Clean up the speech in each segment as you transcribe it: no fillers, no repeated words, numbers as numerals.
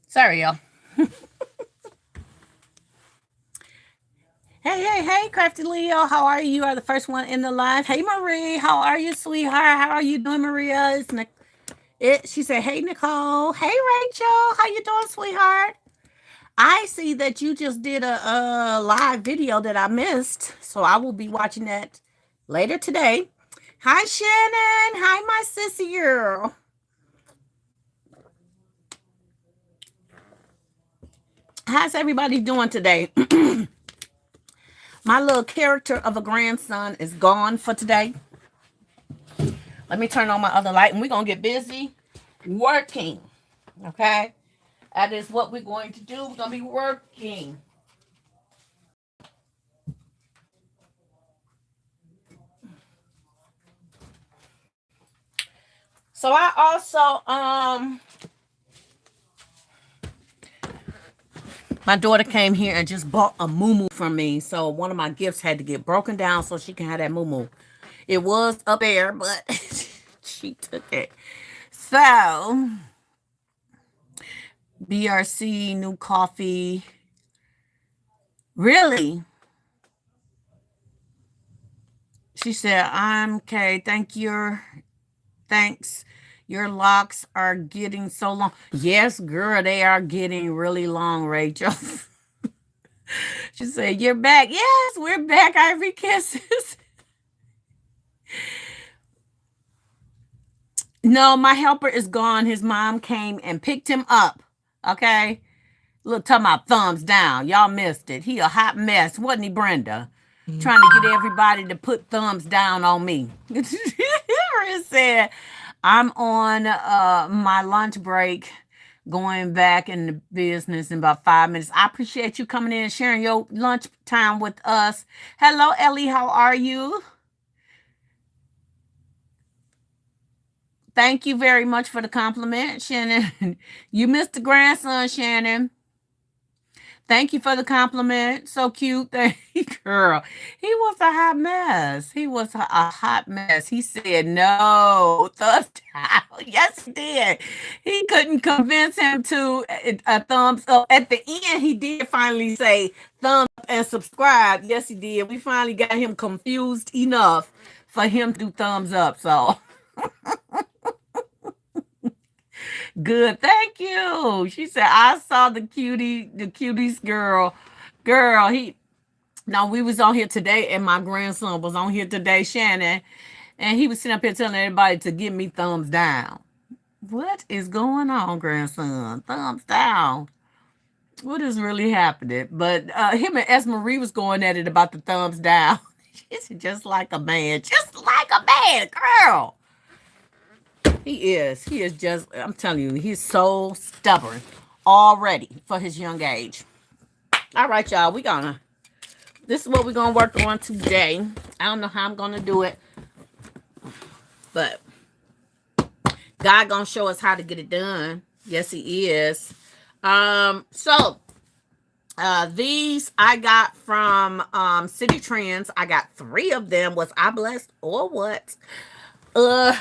Sorry, y'all. Hey, Crafty Leo. How are you? You are the first one in the live. Hey, Marie. How are you, sweetheart? How are you doing, Maria? She said, hey, Nicole. Hey, Rachel. How you doing, sweetheart? I see that you just did a live video that I missed, so I will be watching that later today. Hi, Shannon. Hi, my sissy girl. How's everybody doing today? My little character of a grandson is gone for today. Let me turn on my other light and we're going to get busy working. Okay? That is what we're going to do. We're going to be working. So I also, my daughter came here and just bought a moo from me. So one of my gifts had to get broken down so she can have that moo. It was up there, but she took it. So, BRC, new coffee. Really? She said, I'm okay. Thanks. Your locks are getting so long. Yes, girl, they are getting really long, Rachel. She said, you're back. Yes, we're back, Ivory Kisses. No, my helper is gone. His mom came and picked him up. Okay. Look, talking about thumbs down. Y'all missed it. He a hot mess, wasn't he, Brenda? Trying to get everybody to put thumbs down on me. It said, I'm on my lunch break, going back in the business in about 5 minutes. I appreciate you coming in and sharing your lunch time with us. Hello, Ellie. How are you? Thank you very much for the compliment, Shannon. You missed the grandson, Shannon. Thank you for the compliment. So cute. Thank you, girl. He was a hot mess. He was a hot mess. He said no. Thumbs down. Yes, he did. He couldn't convince him to a thumbs up. At the end, he did finally say thumbs up and subscribe. Yes, he did. We finally got him confused enough for him to do thumbs up. So good. Thank you. She said, I saw the cutest girl. Girl, now we was on here today, and my grandson was on here today, Shannon, and he was sitting up here telling everybody to give me thumbs down. What is going on, grandson? Thumbs down. What is really happening? But him and Esmarie was going at it about the thumbs down. She's just like a man. Just like a man, girl. He is. He is just, I'm telling you, he's so stubborn already for his young age. All right, y'all. This is what we're going to work on today. I don't know how I'm going to do it, but God going to show us how to get it done. Yes, he is. So these I got from City Trends. I got 3 of them. Was I blessed or what? Uh,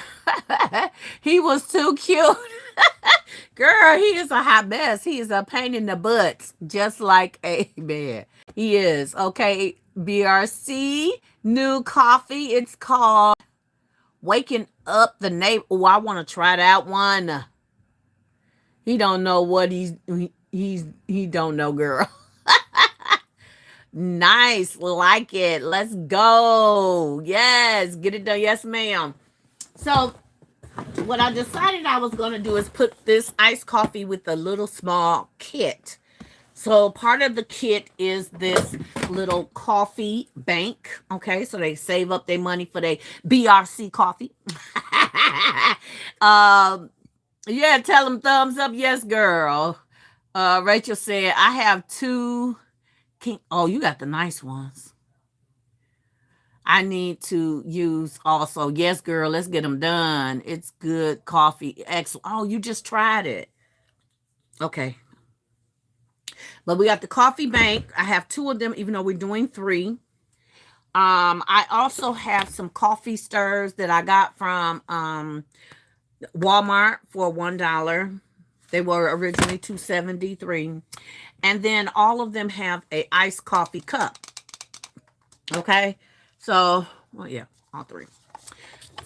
he was too cute. Girl, he is a hot mess. He is a pain in the butt, just like a man. He is. Okay, BRC, new coffee. It's called Waking Up the Neighbor. Oh, I want to try that one. He don't know what he don't know, girl. Nice. Like it. Let's go. Yes. Get it done. Yes, ma'am. So what I decided I was going to do is put this iced coffee with a little small kit. So part of the kit is this little coffee bank. Okay, so they save up their money for their BRC coffee. Yeah, tell them thumbs up. Yes, girl. Rachel said, I have 2 king. Oh, you got the nice ones. I need to use also. Yes, girl, let's get them done. It's good coffee. Excellent. Oh, you just tried it. Okay. But we got the coffee bank. I have 2 of them, even though we're doing 3. I also have some coffee stirs that I got from Walmart for $1. They were originally $2.73. And then all of them have a iced coffee cup. Okay. So, well, yeah, all 3.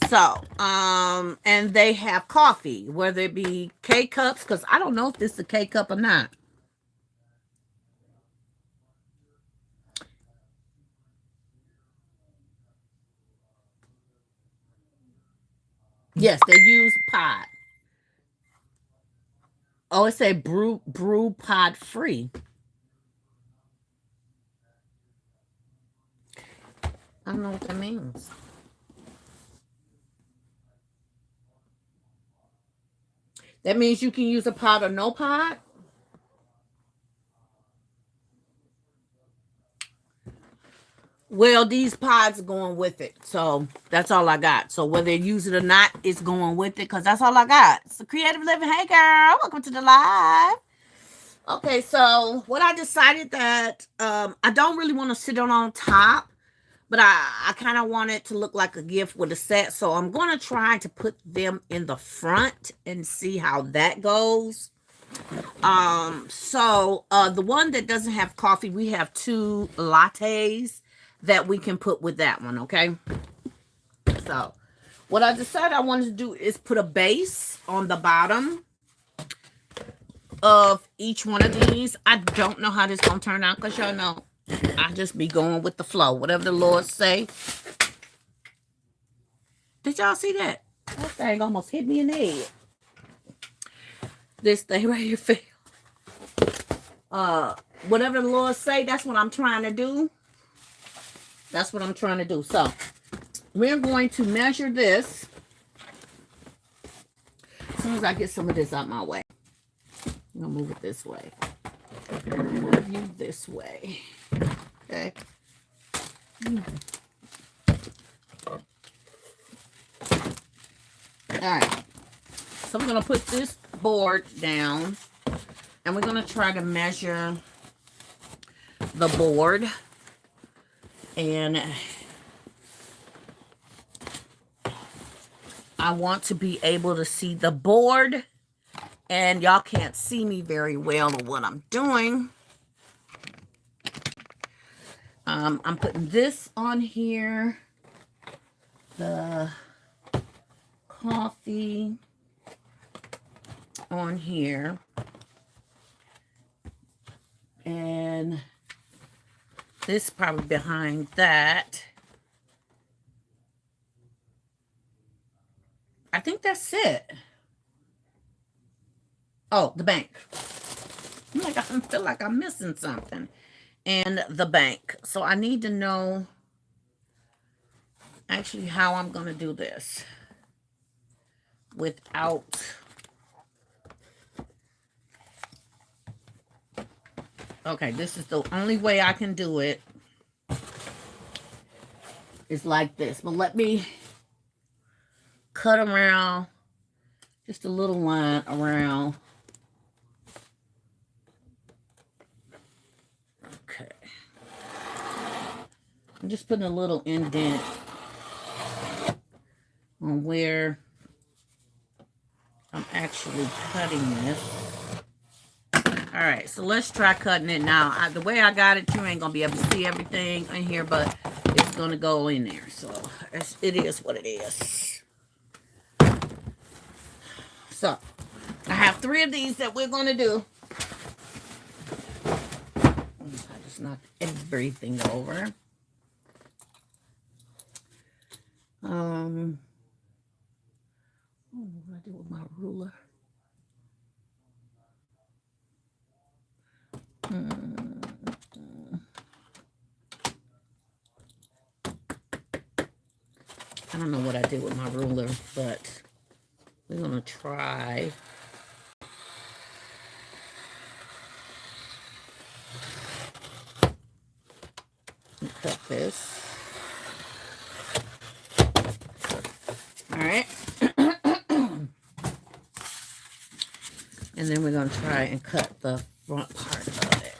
So, and they have coffee, whether it be K cups, because I don't know if this is a K cup or not. Yes, they use pod. Oh, it said brew pod free. I don't know what that means. That means you can use a pod or no pod. Well, these pods are going with it. So that's all I got. So whether you use it or not, it's going with it because that's all I got. It's a creative living. Hey, girl. Welcome to the live. Okay, so what I decided that I don't really want to sit on top, but I kind of want it to look like a gift with a set. So I'm going to try to put them in the front and see how that goes. So the one that doesn't have coffee, we have 2 lattes that we can put with that one, okay? So what I decided I wanted to do is put a base on the bottom of each one of these. I don't know how this gonna turn out because y'all know I just be going with the flow. Whatever the Lord say. Did y'all see that? That thing almost hit me in the head. This thing right here fell. Whatever the Lord say, that's what I'm trying to do. That's what I'm trying to do. So we're going to measure this as soon as I get some of this out my way. I'm gonna move it this way. Move you this way. Okay. All right. So I'm gonna put this board down, and we're gonna try to measure the board. And I want to be able to see the board, and y'all can't see me very well on what I'm doing. I'm putting this on here, the coffee on here, and this probably behind that. I think that's it. Oh, the bank. I feel like I'm missing something. And the bank. So I need to know actually how I'm going to do this without... Okay, this is the only way I can do it. It's like this. But let me cut around just a little line around. Okay. I'm just putting a little indent on where I'm actually cutting this. All right, so let's try cutting it now. The way I got it, you ain't gonna be able to see everything in here, but it's gonna go in there. So it is what it is. So I have 3 of these that we're gonna do. I just knocked everything over. What do I do with my ruler? I don't know what I did with my ruler, but we're gonna try. Cut this. All right. And then we're going to try and cut the front part of it.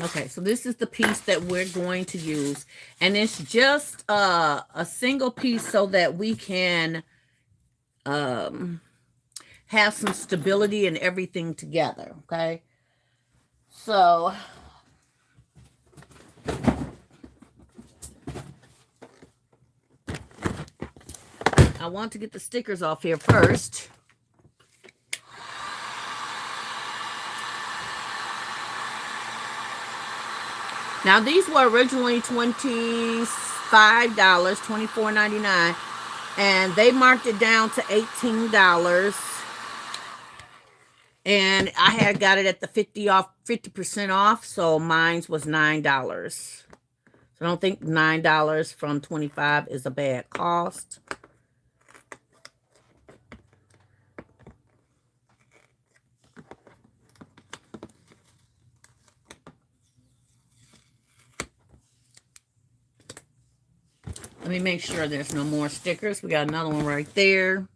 Okay, so this is the piece that we're going to use. And it's just a single piece so that we can have some stability and everything together, okay? So I want to get the stickers off here first. Now, these were originally $25, $24.99, and they marked it down to $18. And I had got it at the 50% off, so mine was $9. So I don't think $9 from $25 is a bad cost. Let me make sure there's no more stickers. We got another one right there.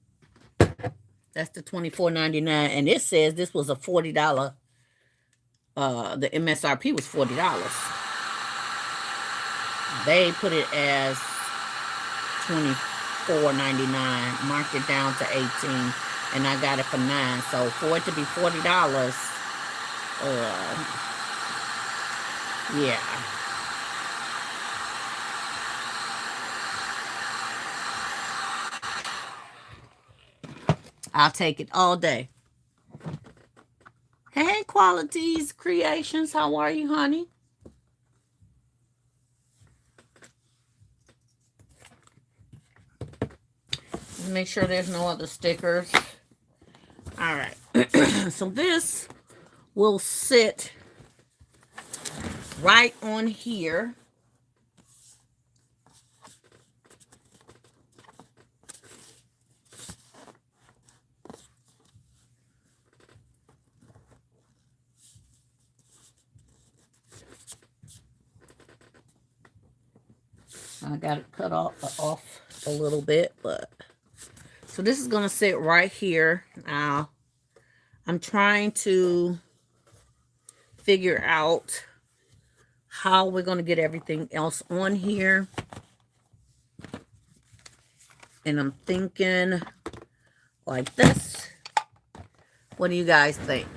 That's the $24.99. And it says this was a $40. The MSRP was $40. They put it as $24.99, marked it down to $18, and I got it for $9. So for it to be $40, yeah. I'll take it all day. Hey, Qualities Creations, how are you, honey? Make sure there's no other stickers. All right. So this will sit right on here. I got it cut off a little bit, but so this is going to sit right here. Now, I'm trying to figure out how we're going to get everything else on here. And I'm thinking like this. What do you guys think?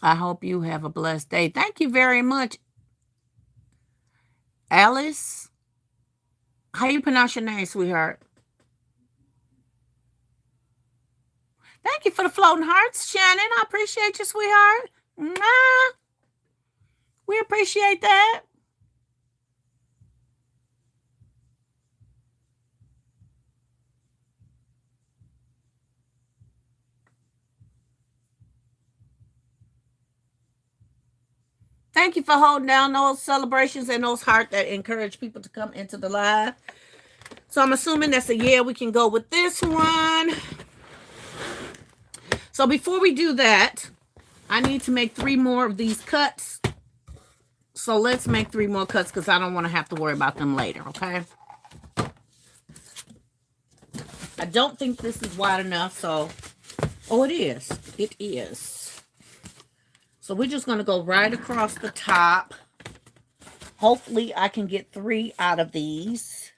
I hope you have a blessed day. Thank you very much, Alice. How you pronounce your name, sweetheart? Thank you for the floating hearts, Shannon. I appreciate you, sweetheart. Nah, we appreciate that. Thank you for holding down those celebrations and those hearts that encourage people to come into the live. So I'm assuming that's a yeah, we can go with this one. So before we do that, I need to make 3 more of these cuts. So let's make 3 more cuts because I don't want to have to worry about them later, okay? I don't think this is wide enough, so... Oh, it is. It is. So we're just going to go right across the top. Hopefully I can get 3 out of these.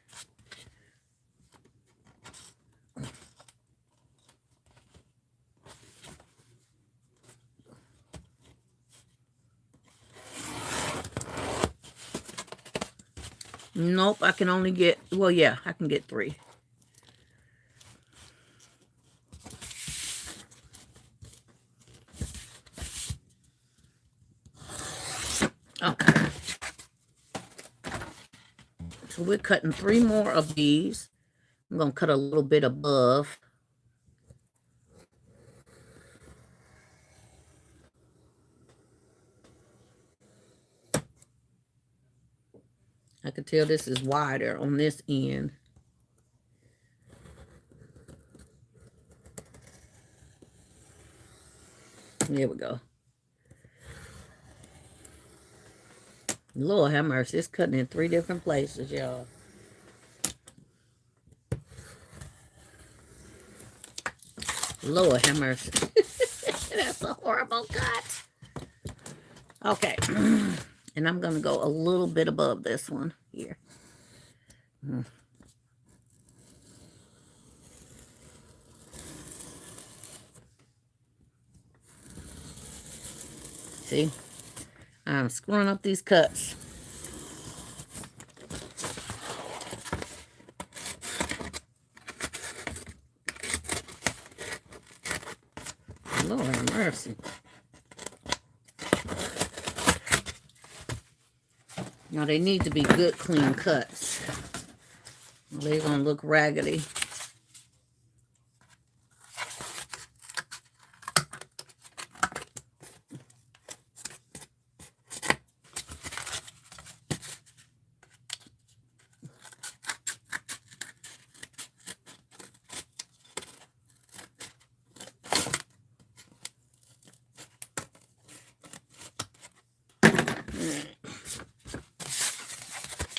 Nope, I can only get, well, yeah, I can get 3. Okay. So we're cutting 3 more of these. I'm going to cut a little bit above. I can tell this is wider on this end. There we go. Lord have mercy. It's cutting in 3 different places, y'all. Lord have mercy. That's a horrible cut. Okay. And I'm going to go a little bit above this one here. See? I'm screwing up these cuts. Lord have mercy. Now, they need to be good, clean cuts. They're going to look raggedy.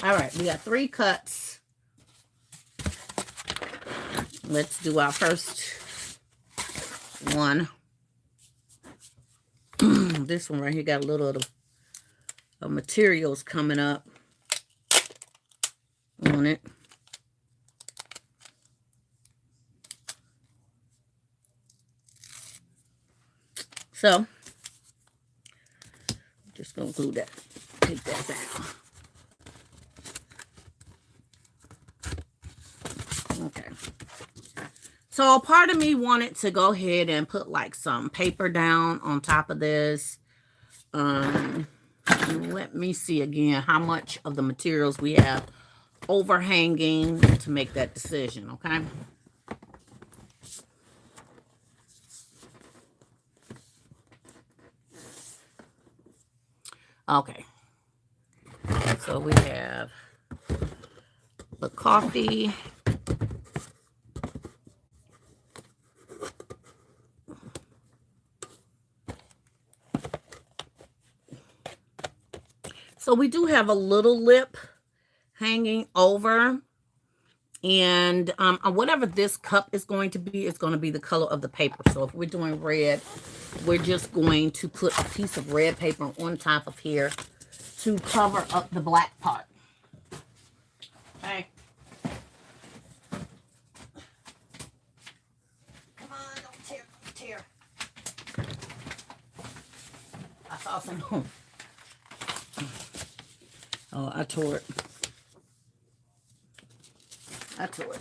All right, we got 3 cuts. Let's do our first one. This one right here got a little of materials coming up on it. So, just gonna glue that, take that down. Okay. So part of me wanted to go ahead and put like some paper down on top of this. Let me see again how much of the materials we have overhanging to make that decision, okay? Okay. So we have the coffee. So we do have a little lip hanging over, and whatever this cup is going to be, it's going to be the color of the paper. So if we're doing red, we're just going to put a piece of red paper on top of here to cover up the black part. Okay. Come on, don't tear, don't tear. I saw some. Oh, I tore it. I tore it.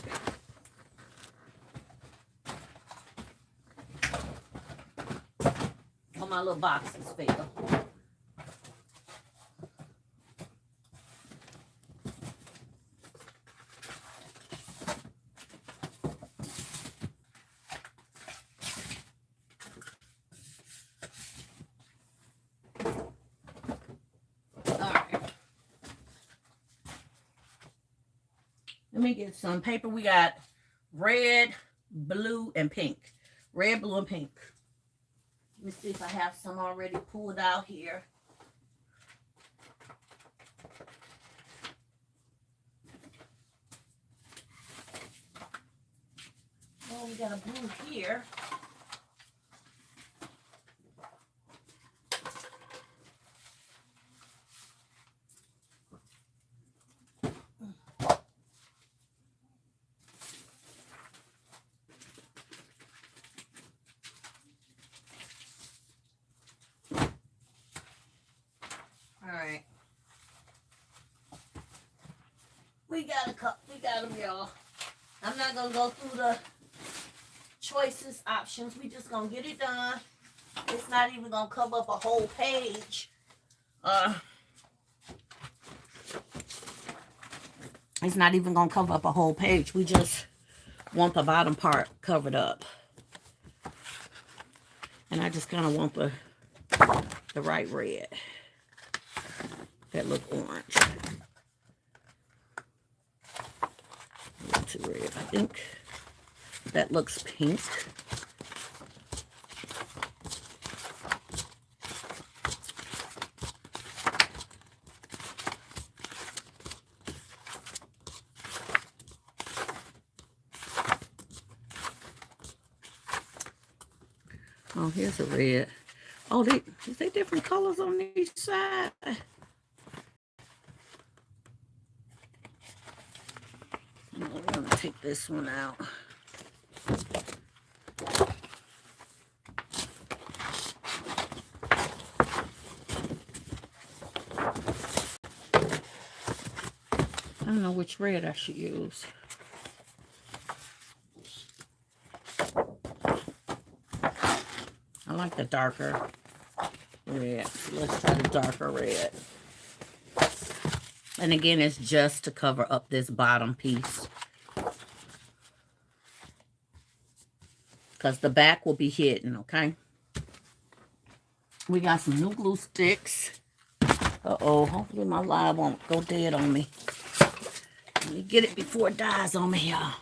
Oh, my little boxes fell. Let me get some paper. We got red, blue, and pink. Red, blue, and pink. Let me see if I have some already pulled out here. Well, we got a blue here. Alright. We got a cup. We got them, y'all. I'm not going to go through the choices options. We just going to get it done. It's not even going to cover up a whole page. It's not even going to cover up a whole page. We just want the bottom part covered up. And I just kind of want the right red. That look orange. A little too red, I think. That looks pink. Oh, here's a red. Oh, is they different colors on each side? I'm gonna take this one out. I don't know which red I should use. I like the darker red. Let's try the darker red. And again, it's just to cover up this bottom piece. Because the back will be hidden, okay? We got some new glue sticks. Uh-oh, hopefully my live won't go dead on me. Let me get it before it dies on me, y'all.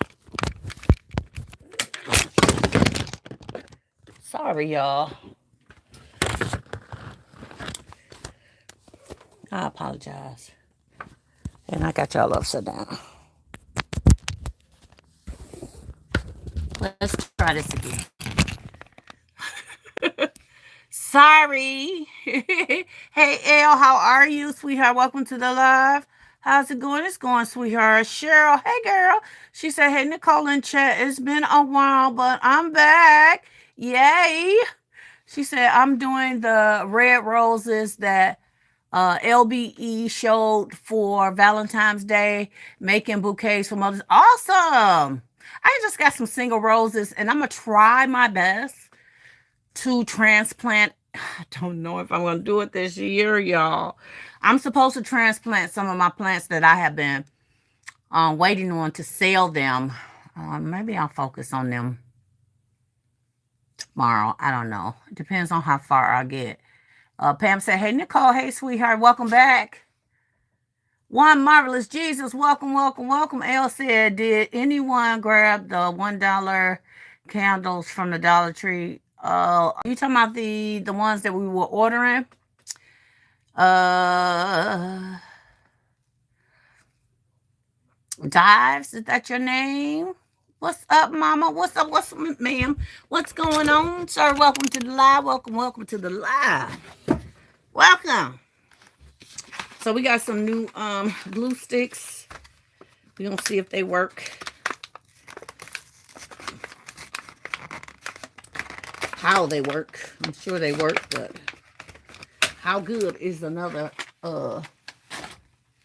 Sorry, y'all. I apologize. And I got y'all upside down. Let's try this again. Sorry. Hey, Elle, how are you, sweetheart? Welcome to the live. How's it going? It's going, sweetheart. Cheryl, hey, girl. She said, hey, Nicole in chat. It's been a while, but I'm back. Yay. She said, I'm doing the red roses that LBE showed for Valentine's Day, making bouquets for mothers. Awesome. I just got some single roses, and I'm going to try my best to transplant. I don't know if I'm going to do it this year, y'all. I'm supposed to transplant some of my plants that I have been waiting on to sell them. Maybe I'll focus on them tomorrow. I don't know. It depends on how far I get. Pam said, hey, Nicole. Hey, sweetheart. Welcome back. One Marvelous Jesus. Welcome, welcome, welcome. Elle said, did anyone grab the $1 candles from the Dollar Tree? Are you talking about the ones that we were ordering? Dives, is that your name? What's up, mama? What's up, ma'am? What's going on, sir? Welcome to the live. Welcome to the live. Welcome. So we got some new glue sticks. We're gonna see if they work. How they work. I'm sure they work, but how good is another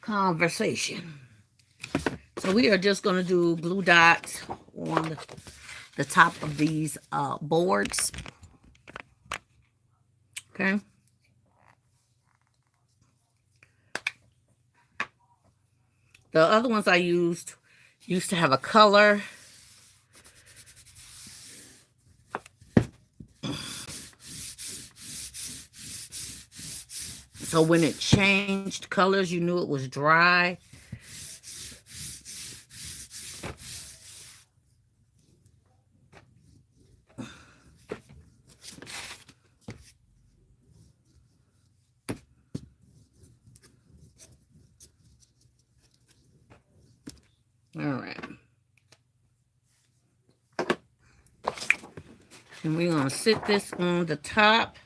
conversation. So we are just going to do glue dots on the top of these boards. Okay. The other ones I used to have a color. So when it changed colors, you knew it was dry. All right. And we're going to sit this on the top.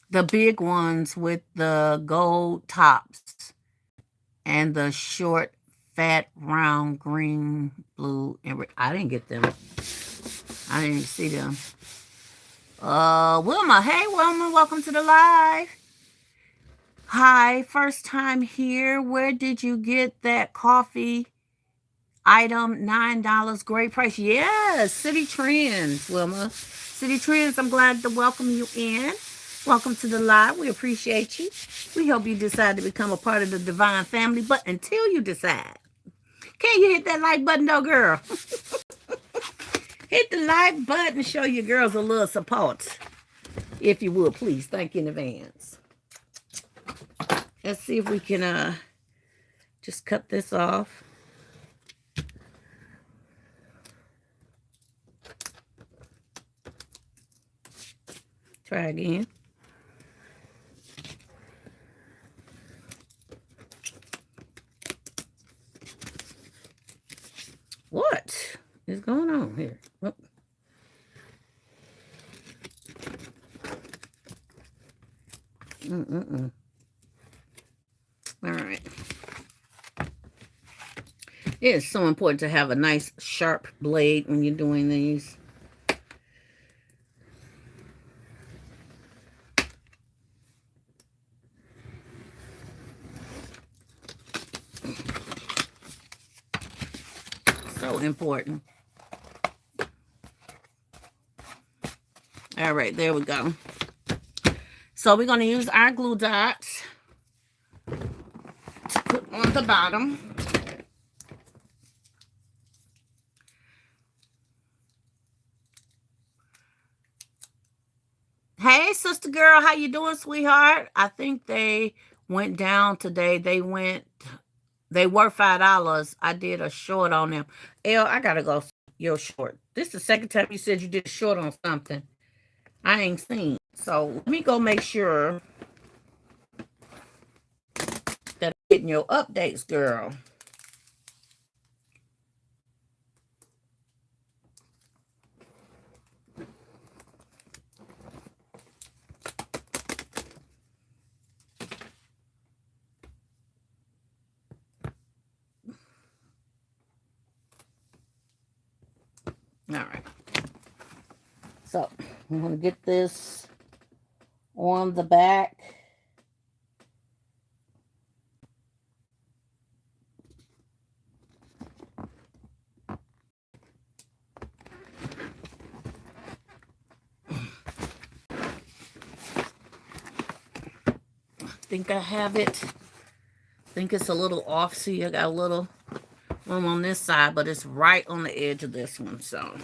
The big ones with the gold tops And the short, fat, round, green, blue, and red. I didn't get them. I didn't even see them. Wilma. Hey, Wilma. Welcome to the live. Hi. First time here. Where did you get that coffee item? $9. Great price. Yes. City Trends, Wilma. City Trends, I'm glad to welcome you in. Welcome to the live. We appreciate you. We hope you decide to become a part of the Divine family. But until you decide, can you hit that like button though, girl? Hit the like button and show your girls a little support. If you would, please. Thank you in advance. Let's see if we can just cut this off. Try again. What is going on here? Oh. All right. It is so important to have a nice sharp blade when you're doing these. So important. All right, there we go. So we're going to use our glue dots to put on the bottom. Hey, sister girl, how you doing, sweetheart? I think they went down today. They were $5. I did a short on them. Elle, I gotta go your short. This is the second time you said you did a short on something I ain't seen. So let me go make sure that I'm getting your updates, girl. All right. So I'm going to get this on the back. I think I have it. I think it's a little off. See, I got a little room on this side, but it's right on the edge of this one. So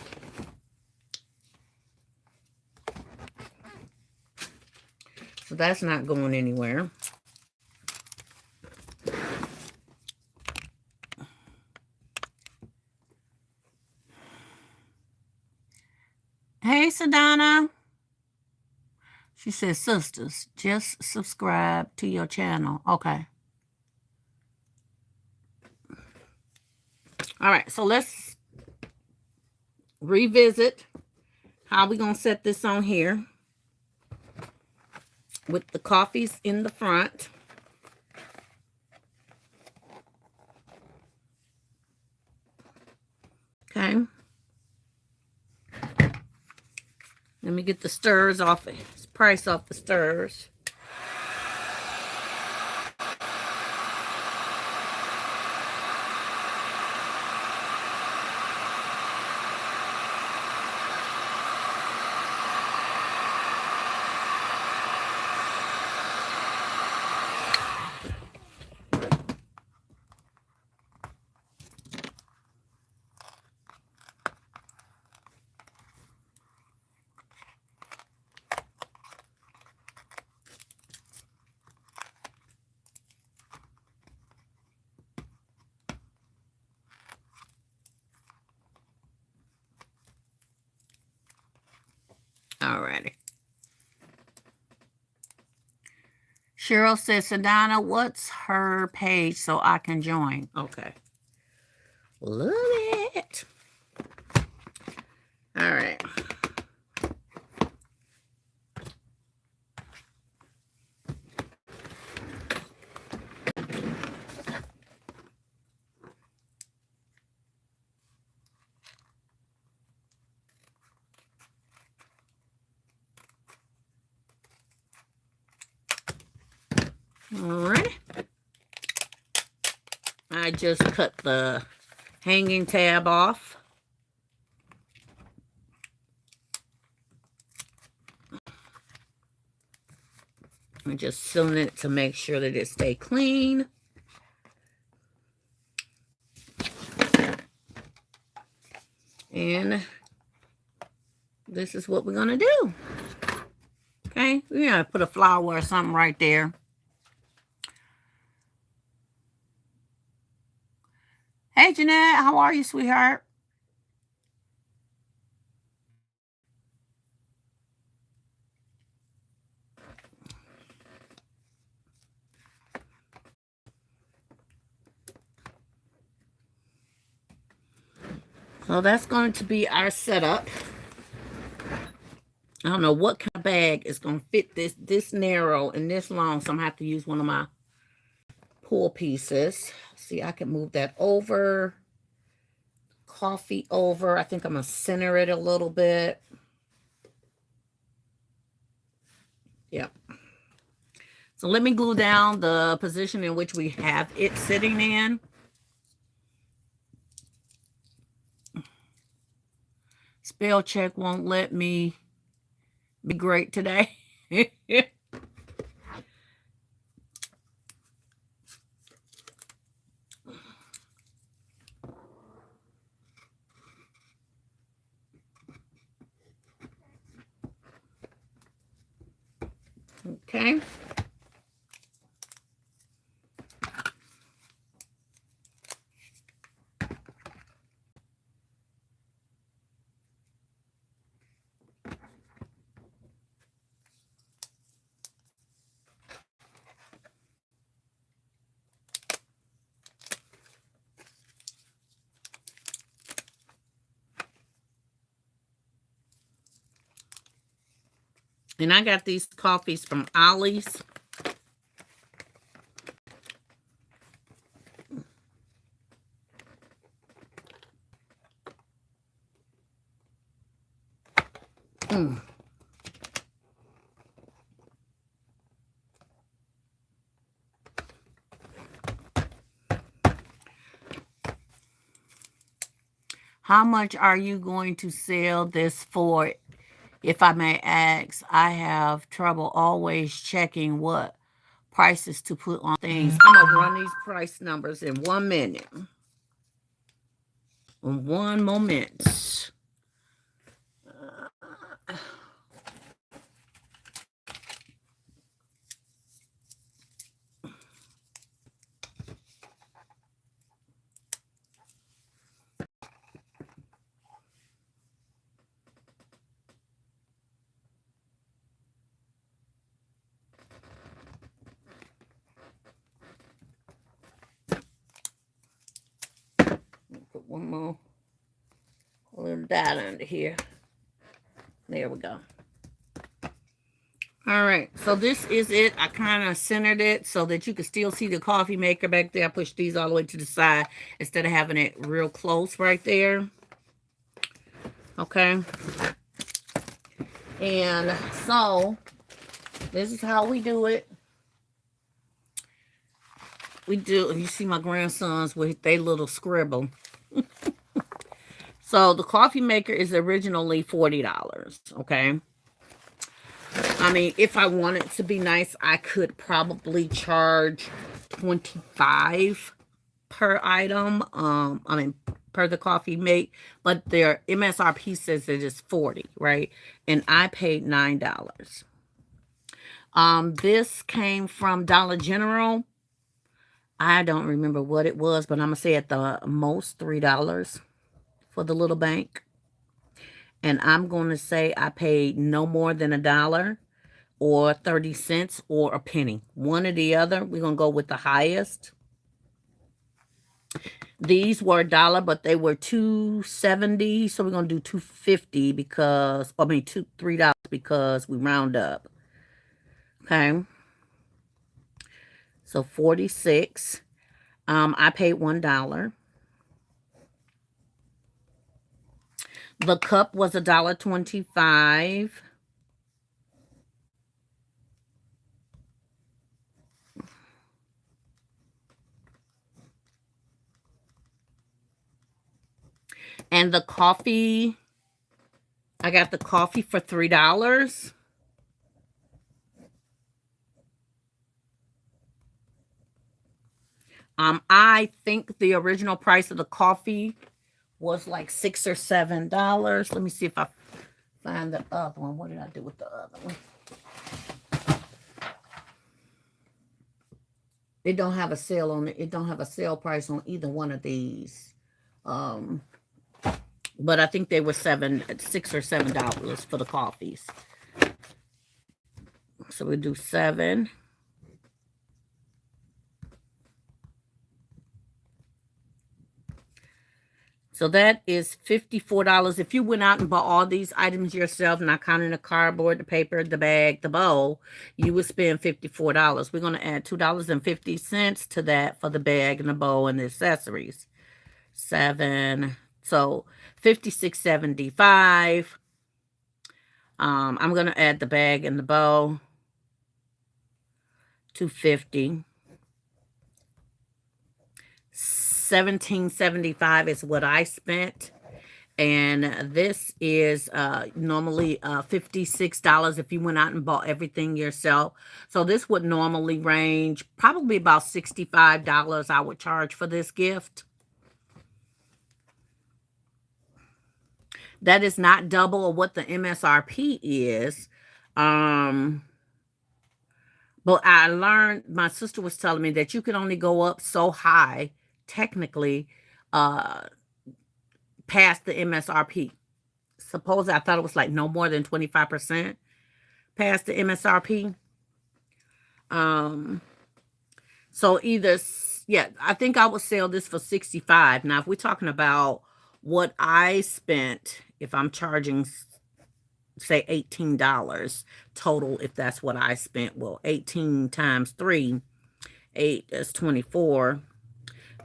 that's not going anywhere. Hey, Sadana. She says, sisters, just subscribe to your channel. Okay. All right, so let's revisit how we're going to set this on here with the coffees in the front. Okay. Let me get the stirs off, price off the stirs. Alrighty. Cheryl says, Sadana, what's her page so I can join? Okay. Love it. All right. I just cut the hanging tab off. I'm just sealing it to make sure that it stay clean. And this is what we're going to do. Okay, we're going to put a flower or something right there. Hey, Jeanette, how are you, sweetheart? So that's going to be our setup. I don't know what kind of bag is going to fit this narrow and this long, so I'm going to have to use one of my pull pieces. See, I can move that over. Coffee over. I think I'm going to center it a little bit. Yep. So let me glue down the position in which we have it sitting in. Spell check won't let me be great today. Okay. And I got these coffees from Ollie's. How much are you going to sell this for? If I may ask, I have trouble always checking what prices to put on things. I'm going to run these price numbers in 1 minute. In 1 moment. Put one more little dot under here. There we go. All right, so this is it. I kind of centered it so that you can still see the coffee maker back there. I pushed these all the way to the side instead of having it real close right there. Okay. And so this is how we do it. We do, you see my grandsons with their little scribble. So the coffee maker is originally $40, okay? I mean, if I wanted to be nice, I could probably charge $25 per item. I mean, per the coffee make, but their MSRP says it is $40, right? And I paid $9. This came from Dollar General. I don't remember what it was, but I'm gonna say at the most $3 for the little bank. And I'm going to say I paid no more than $1 or 30 cents or a penny. One or the other. We're going to go with the highest. These were $1, but they were $2.70. So we're going to do $2.50 because, I mean, $3 because we round up. Okay. So 46. I paid $1. The cup was $1.25. And the coffee, I got the coffee for $3. I think the original price of the coffee was like $6 or $7. Let me see if I find the other one. What did I do with the other one? It don't have a sale on it. It don't have a sale price on either one of these. Um, but I think they were $6 or $7 for the coffees. So we do 7. So that is $54. If you went out and bought all these items yourself, not counting the cardboard, the paper, the bag, the bowl, you would spend $54. We're going to add $2.50 to that for the bag and the bowl and the accessories. 7. So $56.75. I'm going to add the bag and the bow. $2.50. $17.75 is what I spent. And this is normally $56 if you went out and bought everything yourself. So this would normally range probably about $65 I would charge for this gift. That is not double what the MSRP is. But I learned, my sister was telling me that you can only go up so high, technically, past the MSRP. Suppose I thought it was like no more than 25% past the MSRP. So either, yeah, I think I would sell this for $65. Now, if we're talking about what I spent, if I'm charging, say, $18 total, if that's what I spent, well, 18 times 3, 8 is 24.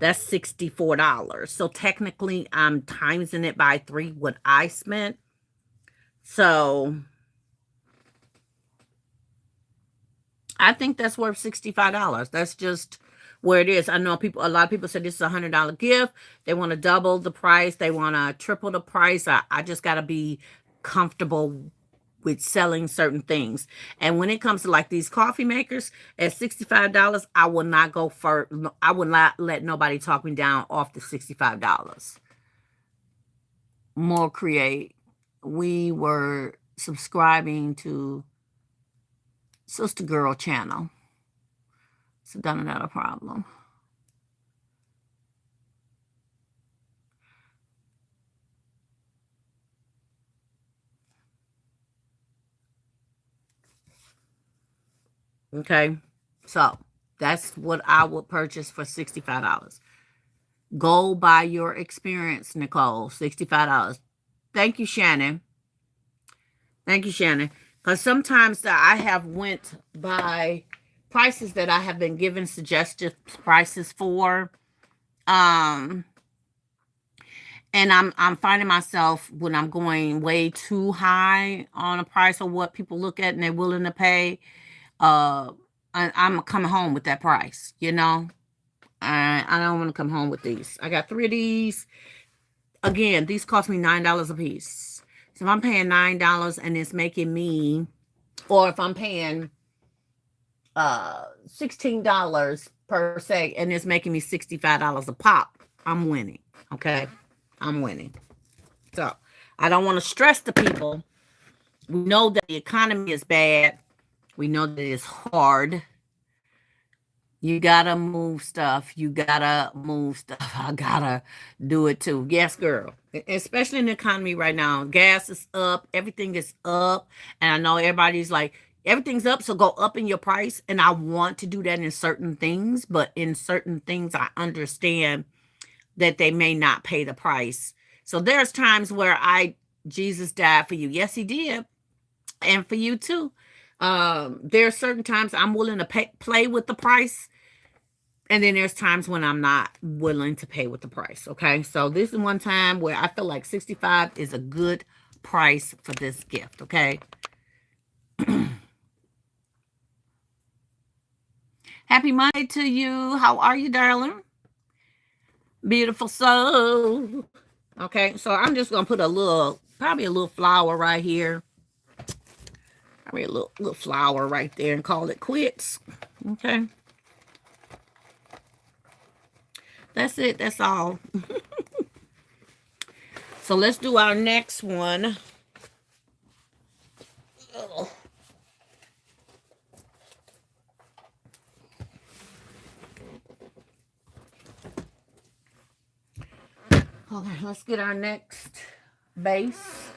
That's $64. So technically, I'm timesing it by 3 what I spent. So I think that's worth $65. That's just where it is. I know a lot of people said this is a $100 gift. They want to double the price. They want to triple the price. I just got to be comfortable with selling certain things. And when it comes to like these coffee makers at $65, I will not go for, I will not let nobody talk me down off the $65. More create. We were subscribing to Sister Girl channel. So done not a problem. Okay. So that's what I would purchase for $65. Go by your experience, Nicole. $65. Thank you, Shannon. Thank you, Shannon. Because sometimes I have went by prices that I have been given suggested prices for. And I'm finding myself when I'm going way too high on a price of what people look at and they're willing to pay. I'm coming home with that price, you know. I don't want to come home with these. I got 3 of these. Again, these cost me $9 a piece. So if I'm paying $9 and it's making me, or if I'm paying $16 per se and it's making me $65 a pop, I'm winning. Okay, I'm winning. So I don't want to stress the people. We know that the economy is bad. We know that it's hard. You gotta move stuff. You gotta move stuff. I gotta do it too. Yes, girl. Especially in the economy right now. Gas is up. Everything is up. And I know everybody's like, everything's up, so go up in your price. And I want to do that in certain things. But in certain things, I understand that they may not pay the price. So there's times where Jesus died for you. Yes, he did. And for you too. There are certain times I'm willing to play with the price. And then there's times when I'm not willing to pay with the price. Okay. So this is one time where I feel like 65 is a good price for this gift. Okay. Happy Monday to you. How are you, darling? Beautiful soul. Okay, so I'm just gonna put a little, probably a little flower right here. Probably a little flower right there and call it quits. Okay. That's it. That's all. So let's do our next one. Oh. Okay, let's get our next base.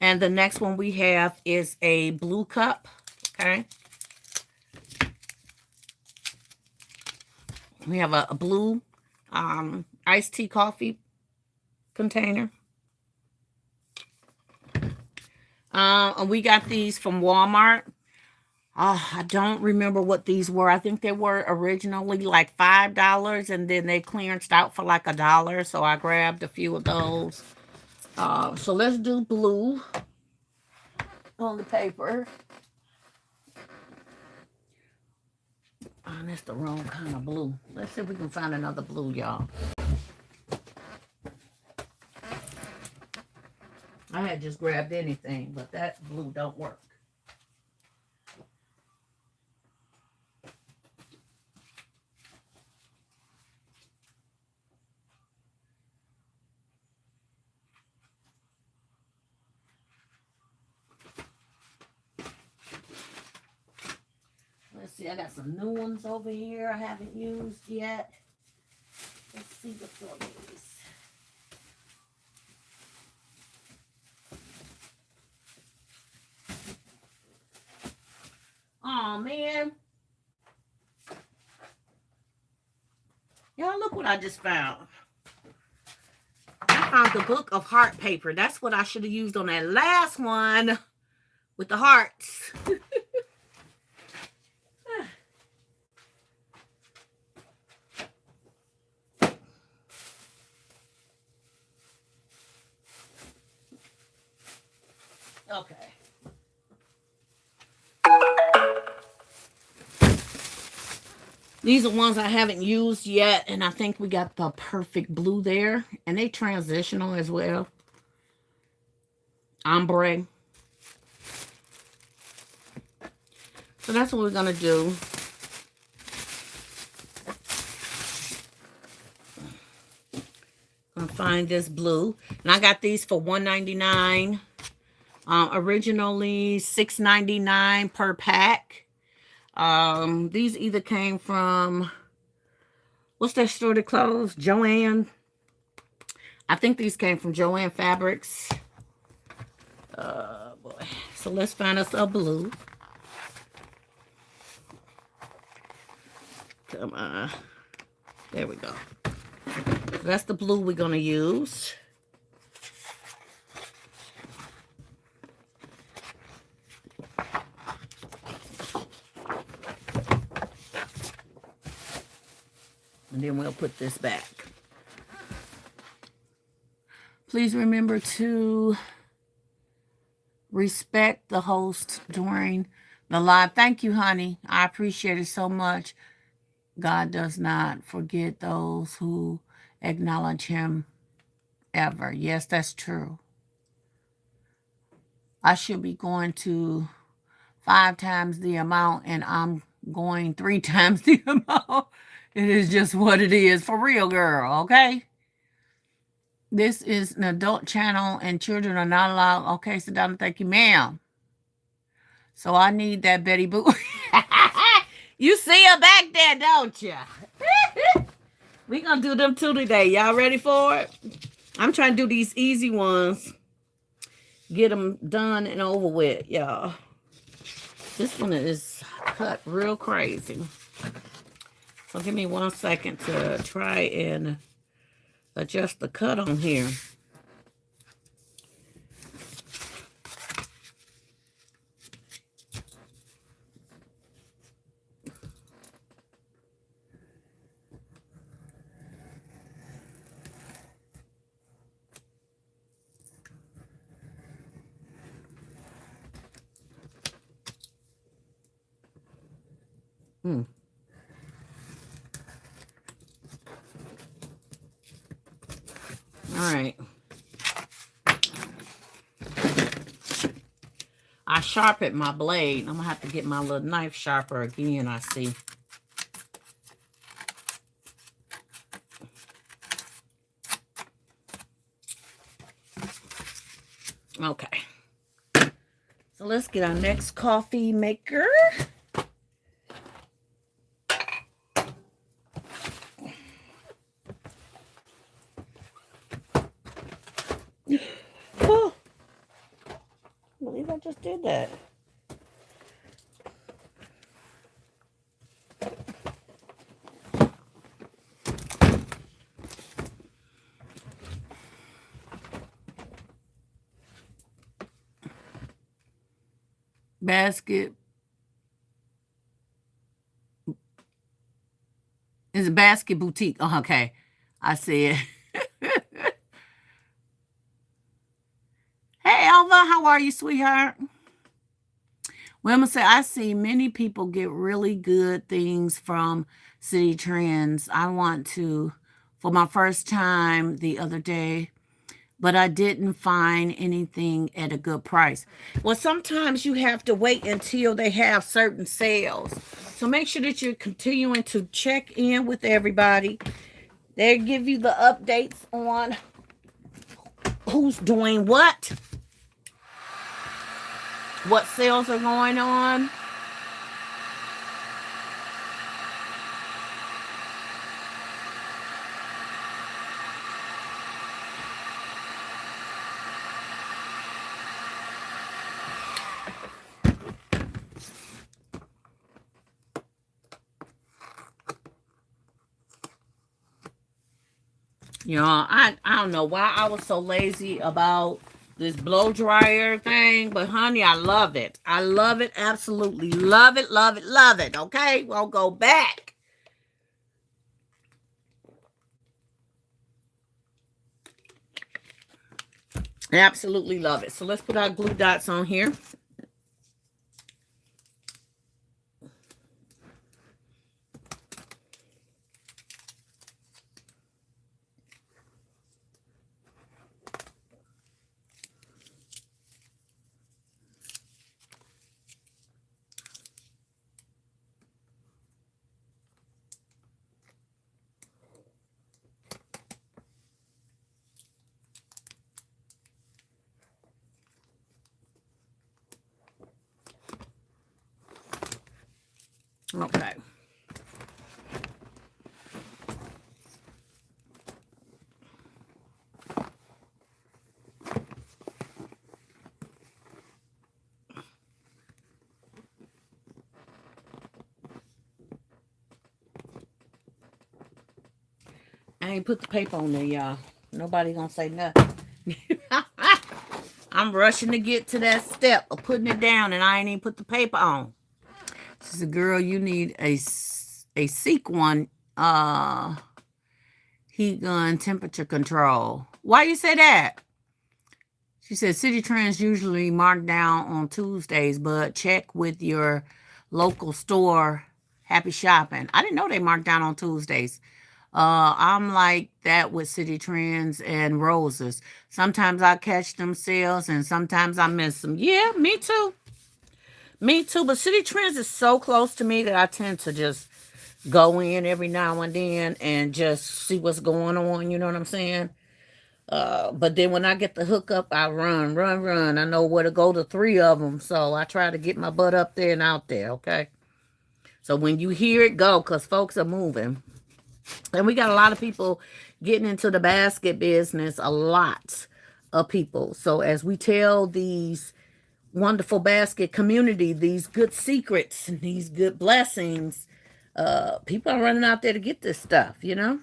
And the next one we have is a blue cup. Okay. We have a blue iced tea coffee container. And we got these from Walmart. I don't remember what these were. I think they were originally like $5, and then they clearanced out for like $1. So I grabbed a few of those. So let's do blue on the paper. Oh, that's the wrong kind of blue. Let's see if we can find another blue, y'all. I had just grabbed anything, but that blue don't work. Let's see, I got some new ones over here I haven't used yet. Let's see what's on these. Oh man. Y'all, look what I just found. I found the book of heart paper. That's what I should have used on that last one with the hearts. Okay. These are ones I haven't used yet, and I think we got the perfect blue there. And they transitional as well. Ombre. So that's what we're going to do. I'm going to find this blue. And I got these for $1.99. Originally $6.99 per pack. These either came from, what's that store that closed? Joann. I think these came from Joann Fabrics. Boy. So let's find us a blue. Come on. There we go. That's the blue we're going to use. And then we'll put this back. Please remember to respect the host during the live. Thank you, honey. I appreciate it so much. God does not forget those who acknowledge him ever. Yes, that's true. I should be going to 5 times the amount, and I'm going 3 times the amount. It is just what it is. For real, girl, okay? This is an adult channel, and children are not allowed. Okay, sit down and thank you, ma'am. So I need that Betty Boop. You see her back there, don't you? We're going to do them two today. Y'all ready for it? I'm trying to do these easy ones. Get them done and over with, y'all. This one is cut real crazy. So give me 1 second to try and adjust the cut on here. right. I sharpened my blade. I'm going to have to get my little knife sharper again, I see. Okay. So let's get our next coffee maker. Oh, I believe I just did that. Basket. It's a basket boutique. Oh, okay. I see it. Hey, Elva, how are you, sweetheart? Well, I'm going to say, I see many people get really good things from City Trends. I want to, for my first time the other day, but I didn't find anything at a good price. Well, sometimes you have to wait until they have certain sales. So make sure that you're continuing to check in with everybody. They give you the updates on who's doing what sales are going on. You know, I don't know why I was so lazy about this blow dryer thing, but honey, I love it. I love it. Absolutely love it, love it, love it. Okay, we'll go back. Absolutely love it. So let's put our glue dots on here. Okay. I ain't put the paper on there, y'all. Nobody gonna say nothing. I'm rushing to get to that step of putting it down, and I ain't even put the paper on. She said, girl, you need a sequin heat gun temperature control. Why you say that? She said, City Trends usually mark down on Tuesdays, but check with your local store. Happy shopping. I didn't know they marked down on Tuesdays. I'm like that with City Trends and Roses. Sometimes I catch them sales and sometimes I miss them. Yeah, me too. Me too. But City Trends is so close to me that I tend to just go in every now and then and just see what's going on. You know what I'm saying? But then when I get the hookup, I run, run, run. I know where to go to 3 of them. So I try to get my butt up there and out there. Okay. So when you hear it, go, because folks are moving. And we got a lot of people getting into the basket business, a lot of people. So as we tell these wonderful basket community, these good secrets and these good blessings, people are running out there to get this stuff, you know?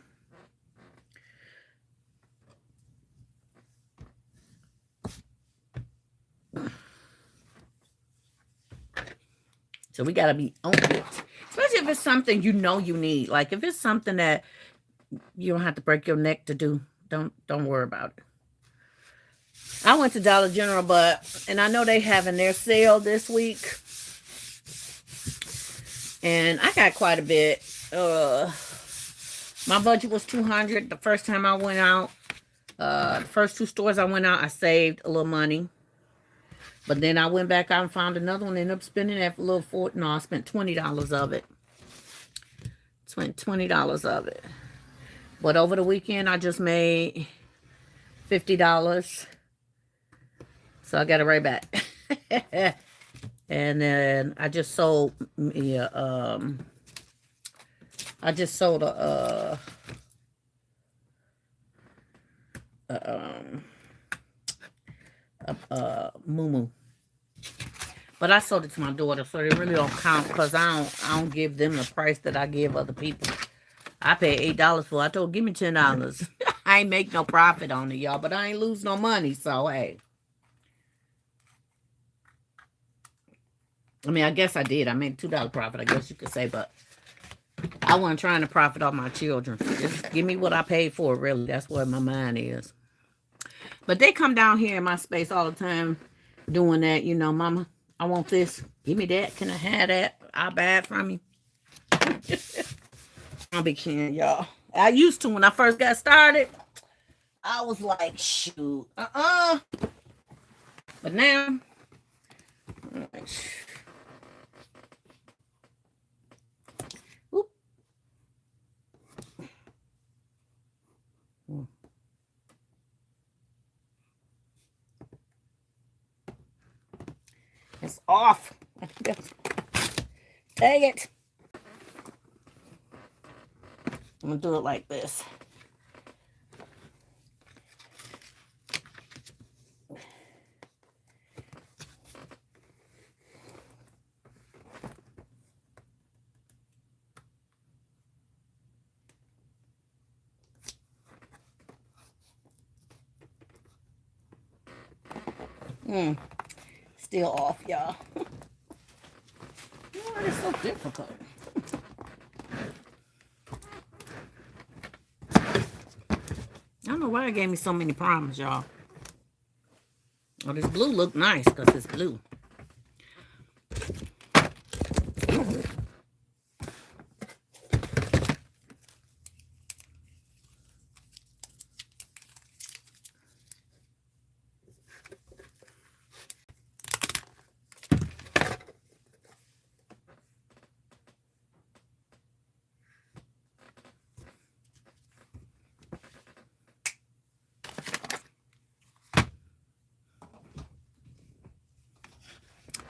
So we got to be on it. Especially if it's something you know you need. Like if it's something that you don't have to break your neck to do, don't worry about it. I went to Dollar General, and I know they having their sale this week. And I got quite a bit. My budget was $200 the first time I went out. The first 2 stores I went out, I saved a little money. But then I went back out and found another one. Ended up spending that little no, I spent $20 of it. Spent $20 of it. But over the weekend, I just made $50. So I got it right back. And then I just sold me I just sold a moo. But I sold it to my daughter, so they really don't count because I don't give them the price that I give other people. I paid $8 for it. I told, give me $10. I ain't make no profit on it, y'all, but I ain't lose no money, so hey. I mean, I guess I did. I made $2 profit, I guess you could say, but I wasn't trying to profit off my children. Just give me what I paid for, really. That's where my mind is. But they come down here in my space all the time doing that, you know, Mama, I want this. Give me that. Can I have that? I'll buy it from you. I'll be kidding, y'all. I used to when I first got started. I was like, shoot. But now, I'm like, oop. It's off. Dang it. I'm going to do it like this. Still off, y'all. Why is it so difficult? I don't know why it gave me so many problems, y'all. Oh, this blue look nice because it's blue.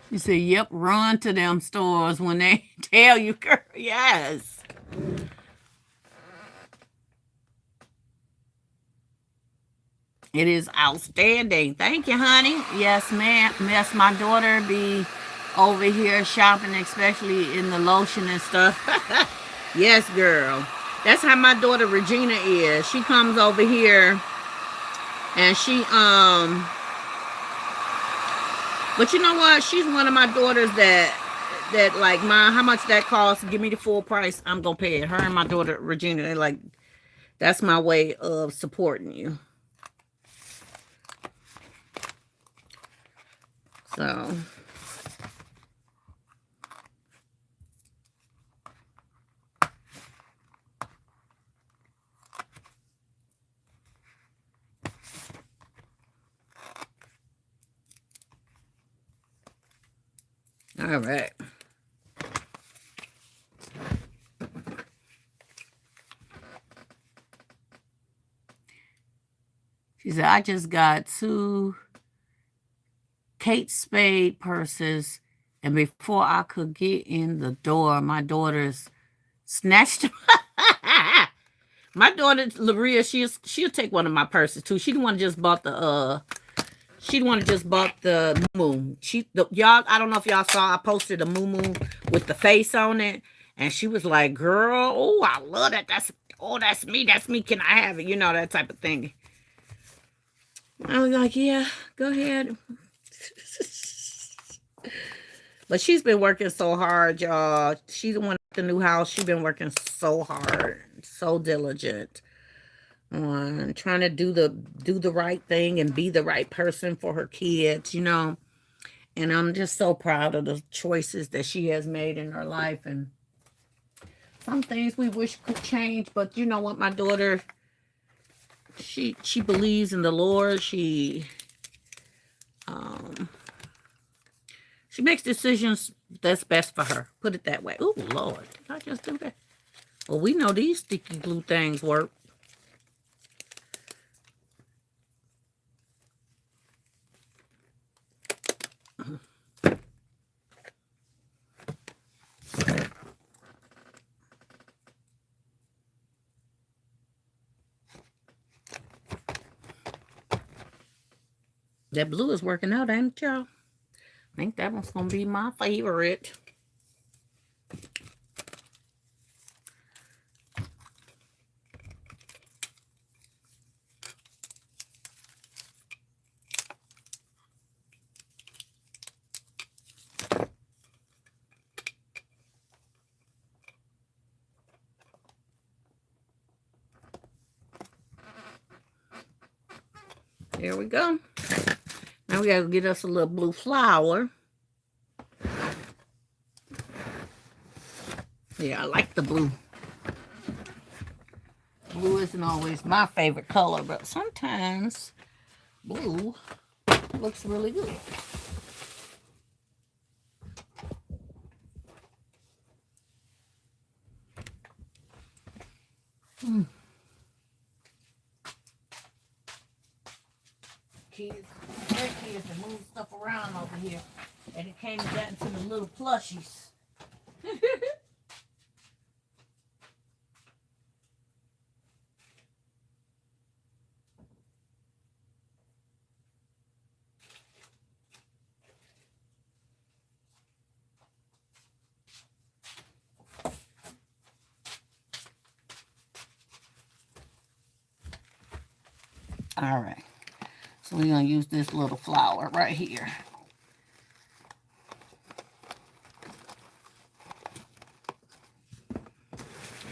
You say, yep, run to them stores when they tell you, girl. Yes. It is outstanding. Thank you, honey. Yes, ma'am. Yes, my daughter be over here shopping, especially in the lotion and stuff. Yes, girl. That's how my daughter Regina is. She comes over here and she but you know what? She's one of my daughters that like, Mom, how much that costs? Give me the full price. I'm gonna pay it. Her and my daughter Regina, they like, that's my way of supporting you. So all right. She said, I just got 2 Kate Spade purses, and before I could get in the door, my daughters snatched them. My daughter Laria, she'll take one of my purses too. She the one just bought the moo. Y'all, I don't know if y'all saw, I posted a moo with the face on it, and she was like, girl, oh, I love that. That's me. Can I have it? You know, that type of thing. I was like, yeah, go ahead. But she's been working so hard, y'all. She's the one at the new house. She's been working so hard, so diligent on trying to do the right thing and be the right person for her kids, you know. And I'm just so proud of the choices that she has made in her life. And some things we wish could change, but you know what, my daughter, She believes in the Lord. She makes decisions that's best for her. Put it that way. Oh, Lord. Did I just do that? Well, we know these sticky glue things work. That blue is working out, ain't y'all? I think that one's going to be my favorite. There we go. Now we got to get us a little blue flower. Yeah, I like the blue. Blue isn't always my favorite color, but sometimes blue looks really good. Kids to move stuff around over here, and it came and got into the little plushies. All right, so we're gonna use this little flower right here.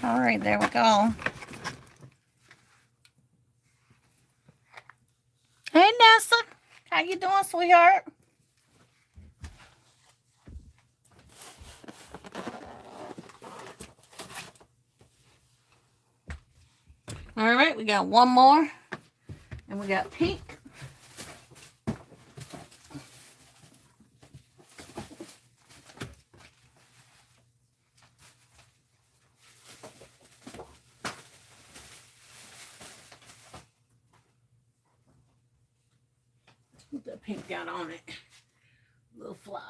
All right, there we go. Hey, Nessa, how you doing, sweetheart? All right, we got one more, and we got pink. Put the pink got on it. Little flowers.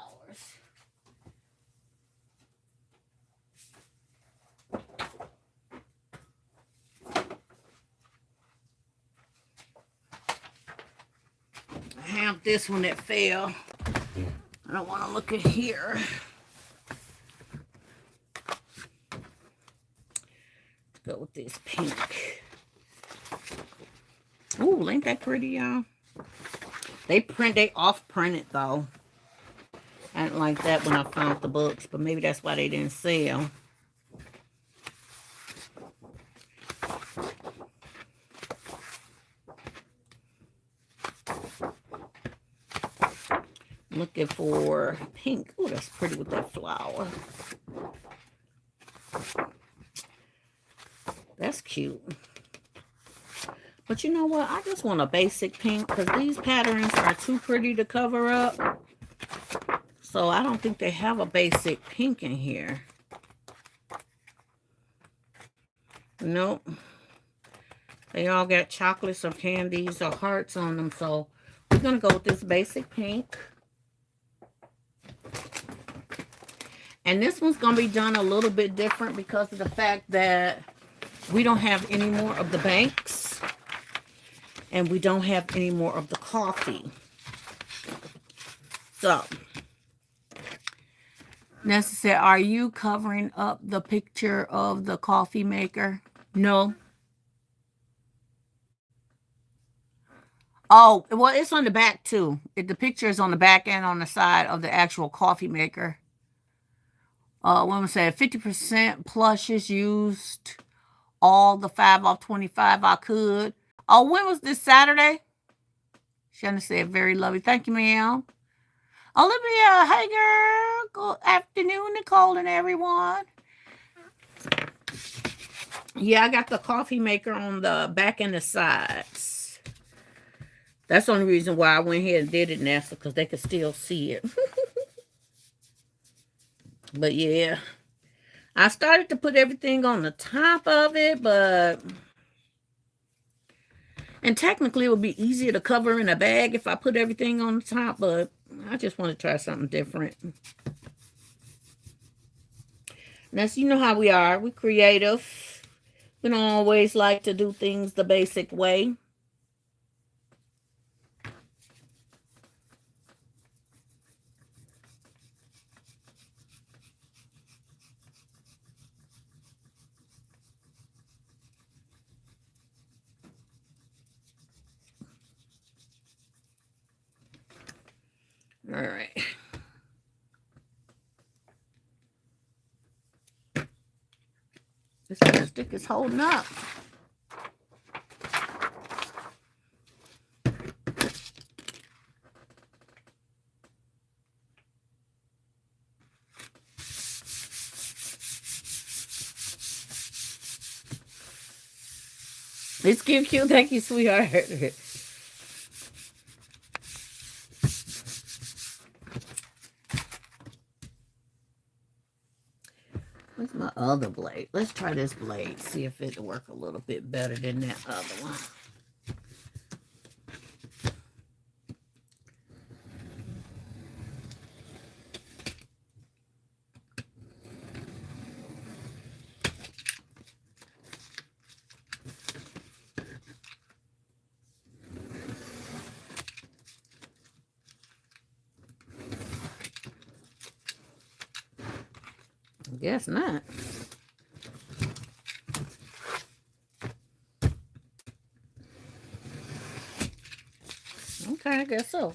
I have this one that fell. I don't want to look at here. Let's go with this pink. Ooh, ain't that pretty, y'all? They off printed though. I didn't like that when I found the books, but maybe that's why they didn't sell. Looking for pink. Oh, that's pretty with that flower. That's cute. But you know what? I just want a basic pink because these patterns are too pretty to cover up. So I don't think they have a basic pink in here. Nope. They all got chocolates or candies or hearts on them. So we're going to go with this basic pink. And this one's going to be done a little bit different because of the fact that we don't have any more of the banks. And we don't have any more of the coffee. So, Nessa said, are you covering up the picture of the coffee maker? No. Oh, well, it's on the back too. The picture is on the back and on the side of the actual coffee maker. Women said 50% plushes used all the 5 off 25 I could. Oh, when was this Saturday? Shanna said, very lovely. Thank you, ma'am. Olivia, hey girl. Good afternoon, Nicole and everyone. Yeah, I got the coffee maker on the back and the sides. That's the only reason why I went ahead and did it, NASA, because they could still see it. But yeah, I started to put everything on the top of it, but... And technically, it would be easier to cover in a bag if I put everything on the top, but I just want to try something different. Now, so you know how we are. We're creative. We don't always like to do things the basic way. All right. This stick is holding up. It's cute, cute. Thank you, sweetheart. Where's my other blade? Let's try this blade. See if it'll work a little bit better than that other one. I guess not. Okay, I guess so.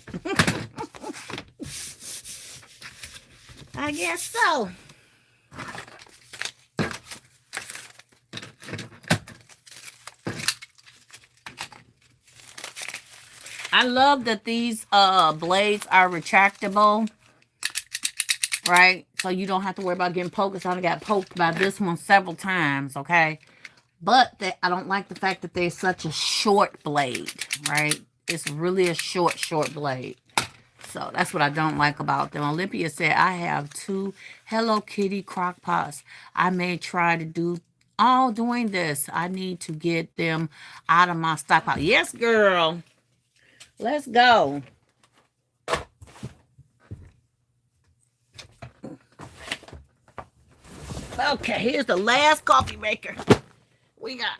I guess so. I love that these blades are retractable, right? So you don't have to worry about getting poked. I got poked by this one several times, okay? But I don't like the fact that they're such a short blade, right? It's really a short blade. So that's what I don't like about them. Olympia said, I have 2 Hello Kitty crock pots. I may try to do all doing this. I need to get them out of my stockpile. Yes, girl. Let's go. Okay, here's the last coffee maker we got.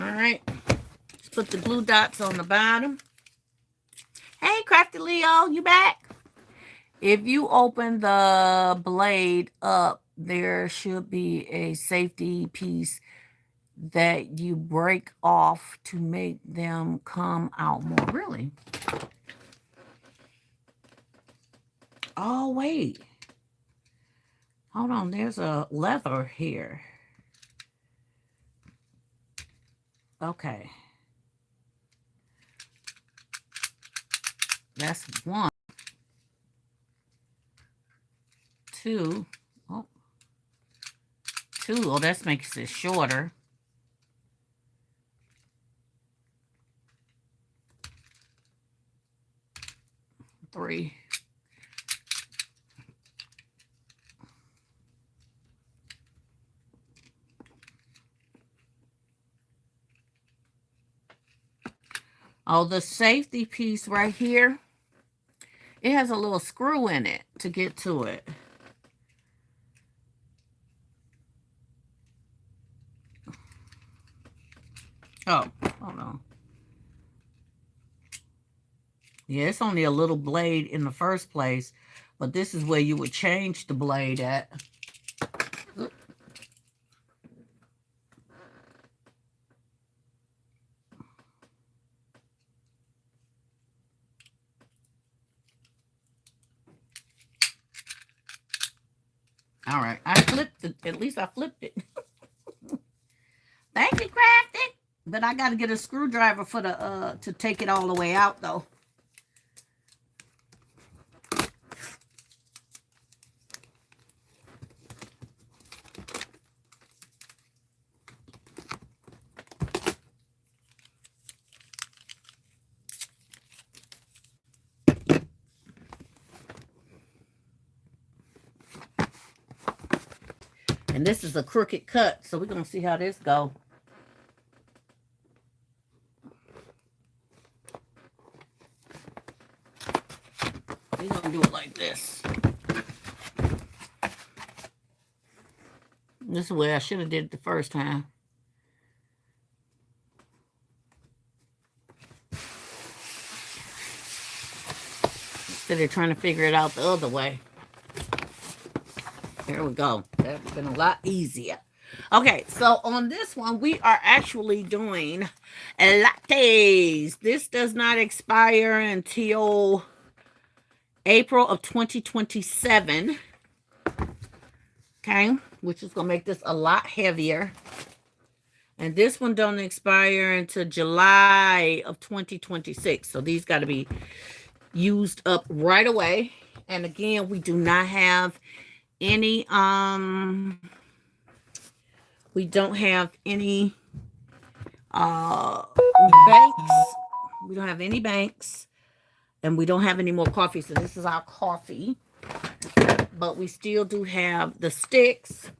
All right, let's put the blue dots on the bottom. Hey, Crafty Leo, you back? If you open the blade up, there should be a safety piece that you break off to make them come out more. Really? Oh, wait. Hold on, there's a leather here. Okay. That's 1. 2. Oh. 2. Oh, that makes it shorter. 3. Oh, the safety piece right here, it has a little screw in it to get to it. Oh, hold on. Yeah, it's only a little blade in the first place, but this is where you would change the blade at. All right, I flipped it. At least I flipped it. Thank you, Crafty. But I got to get a screwdriver for the to take it all the way out, though. And this is a crooked cut, so we're going to see how this goes. We're going to do it like this. This is the way I should have did it the first time. Instead of trying to figure it out the other way. There we go. That's been a lot easier. Okay, so on this one, we are actually doing lattes. This does not expire until April of 2027. Okay, which is going to make this a lot heavier. And this one don't expire until July of 2026. So these got to be used up right away. And again, we do not have any we don't have any banks. We don't have any banks, and we don't have any more coffee. So this is our coffee, but we still do have the sticks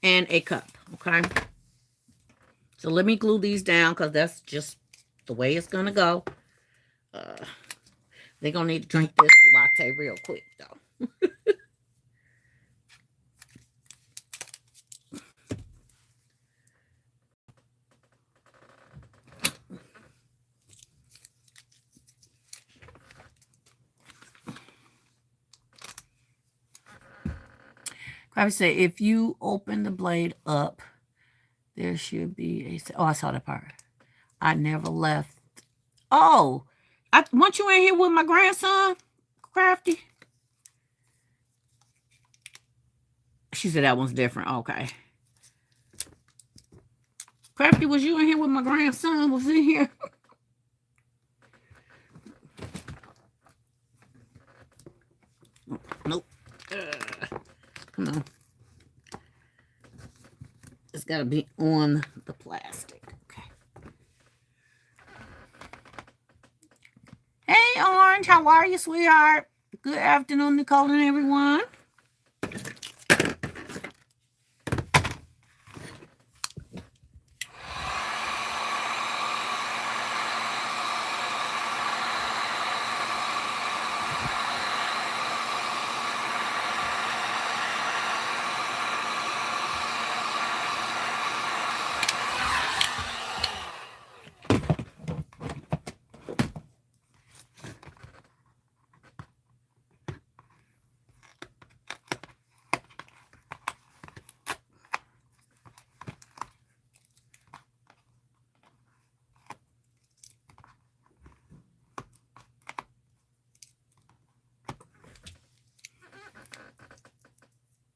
and a cup. Okay, so let me glue these down because that's just the way it's gonna go. They're gonna need to drink this latte real quick though. I would say if you open the blade up, there should be a... Oh, I saw that part. I never left. Oh, weren't you in here with my grandson, Crafty? She said that one's different. Okay. Crafty, was you in here with my grandson? Was in here? Nope. Come on. It's got to be on the plastic. Okay. Hey, Orange. How are you, sweetheart? Good afternoon, Nicole and everyone.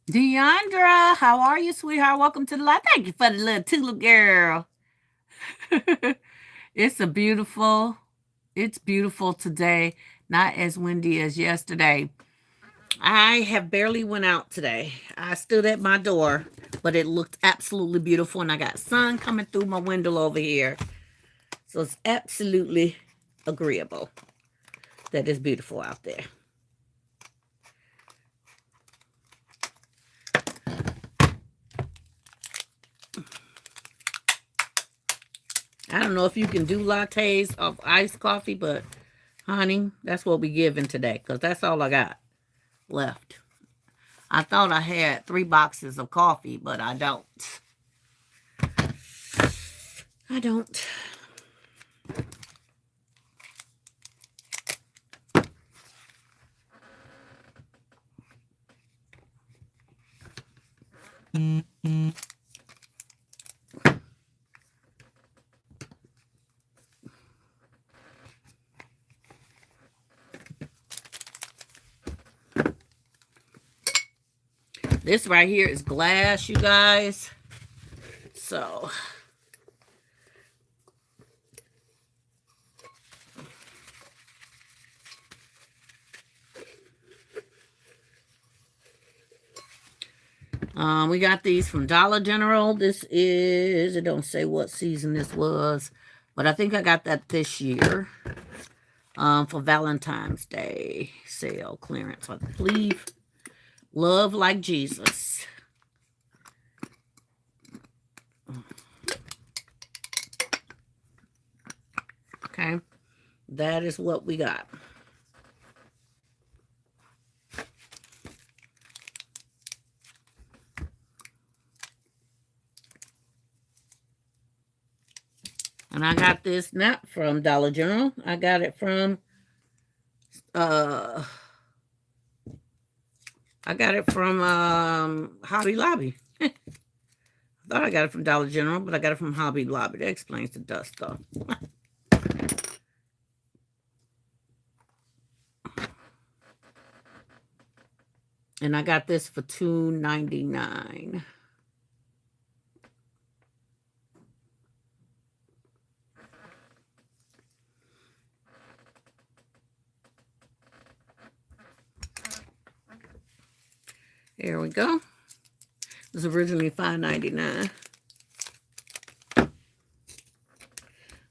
Deandra, how are you, sweetheart? Welcome to the live. Thank you for the little tulip girl. It's beautiful today. Not as windy as yesterday. I have barely went out today. I stood at my door, but it looked absolutely beautiful. And I got sun coming through my window over here. So it's absolutely agreeable that it's beautiful out there. I don't know if you can do lattes of iced coffee, but honey, that's what we giving today because that's all I got left. I thought I had 3 boxes of coffee, but I don't. I don't. This right here is glass, you guys. So we got these from Dollar General. This is, it don't say what season this was, but I think I got that this year. For Valentine's Day sale clearance, I believe. Love Like Jesus. Okay, that is what we got. And I got this not from Dollar General. I got it from Hobby Lobby. I thought I got it from Dollar General, but I got it from Hobby Lobby. That explains the dust though. And I got this for $2.99. Here we go. It was originally $5.99.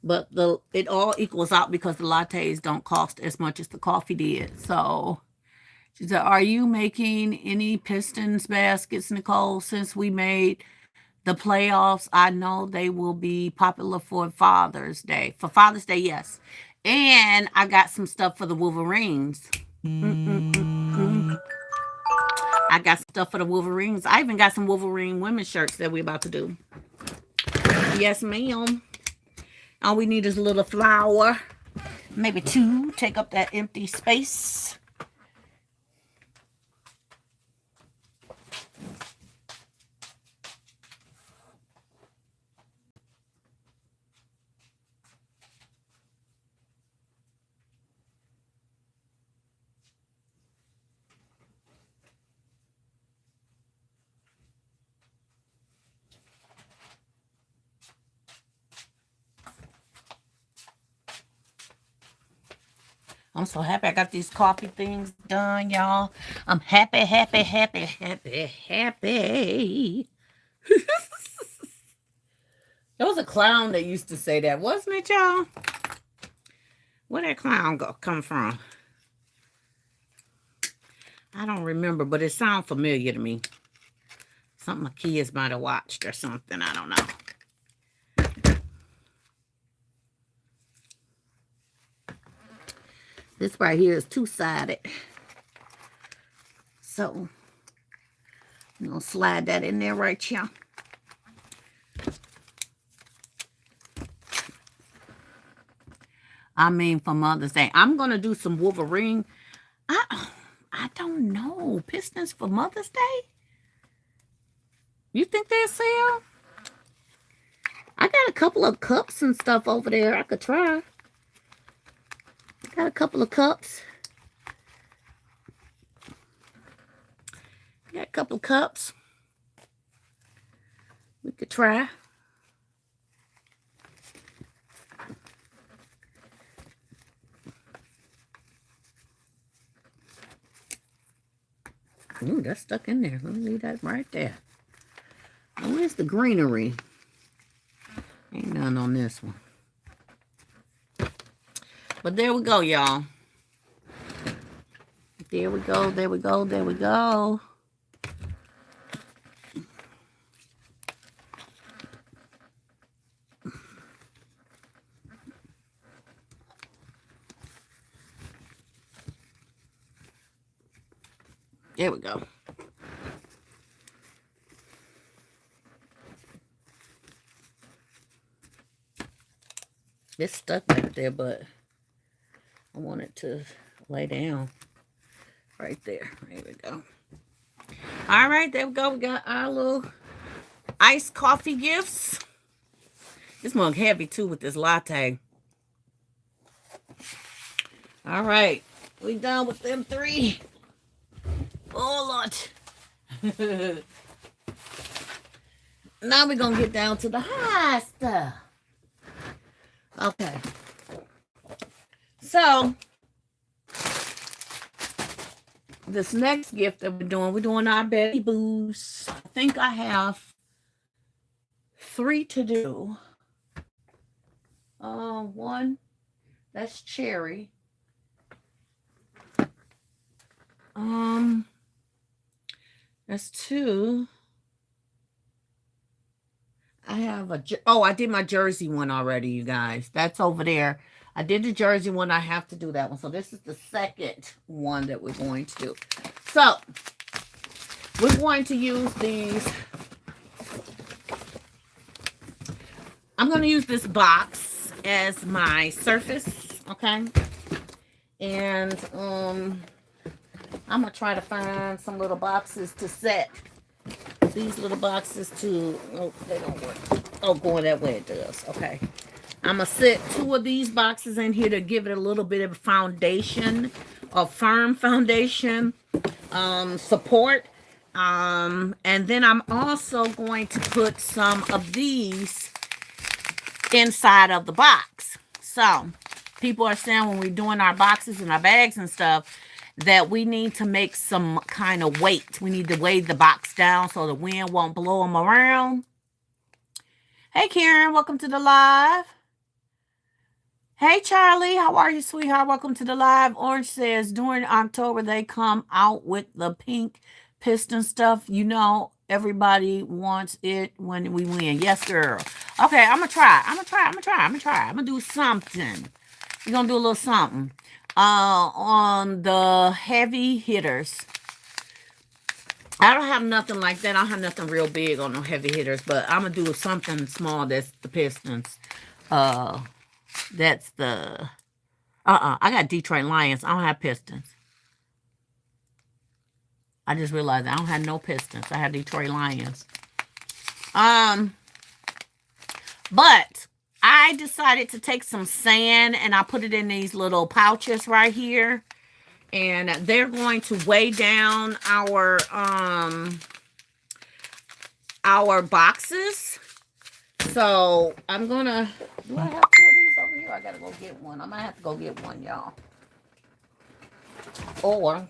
But it all equals out because the lattes don't cost as much as the coffee did. So she said, are you making any Pistons baskets, Nicole, since we made the playoffs? I know they will be popular for Father's Day. For Father's Day, yes. And I got some stuff for the Wolverines. I got stuff for the Wolverines. I even got some Wolverine women's shirts that we're about to do. Yes, ma'am. All we need is a little flour. Maybe 2. Take up that empty space. I'm so happy I got these coffee things done, y'all. I'm happy, happy, happy, happy, happy. There was a clown that used to say that, wasn't it, y'all? Where that clown come from? I don't remember, but it sounds familiar to me. Something my kids might have watched or something. I don't know. This right here is 2-sided. So, I'm going to slide that in there right here. I mean, for Mother's Day. I'm going to do some Wolverine. I don't know. Pistons for Mother's Day? You think they'll sell? I got a couple of cups and stuff over there I could try. Got a couple of cups. Got a couple of cups. We could try. Ooh, that's stuck in there. Let me leave that right there. Now, where's the greenery? Ain't none on this one. But there we go, y'all. There we go, there we go, there we go. There we go. It's stuck back there, but I want it to lay down right there. There we go. All right, there we go. We got our little iced coffee gifts. This mug heavy too with this latte. All right, we done with them 3. Oh Lord. Now we're gonna get down to the high stuff. Okay. So this next gift that we're doing our Betty Boops. I think I have 3 to do. 1, that's cherry. That's 2. I have I did my Jersey one already, you guys. That's over there. I did the Jersey one. I have to do that one. So this is the second one that we're going to do. So we're going to use these. I'm going to use this box as my surface, okay? And I'm going to try to find some little boxes to set these little boxes to, oh, they don't work. Oh, going that way it does. Okay. I'm going to set 2 of these boxes in here to give it a little bit of a foundation, a firm foundation, support. And then I'm also going to put some of these inside of the box. So people are saying when we're doing our boxes and our bags and stuff that we need to make some kind of weight. We need to weigh the box down so the wind won't blow them around. Hey Karen, welcome to the live. Hey Charlie, how are you, sweetheart? Welcome to the live. Orange says during October they come out with the pink piston stuff. You know, everybody wants it when we win. Yes, girl. Okay, I'm gonna try. I'm gonna do something. We're gonna do a little something. On the heavy hitters. I don't have nothing like that. I don't have nothing real big on the heavy hitters, but I'm gonna do something small that's the pistons. That's the I got Detroit Lions. I don't have pistons. I just realized I don't have no pistons. I have Detroit Lions. But I decided to take some sand and I put it in these little pouches right here. And they're going to weigh down our boxes. So I'm gonna, do I have 2 of these over here? I gotta go get one. I might have to go get one, y'all. Or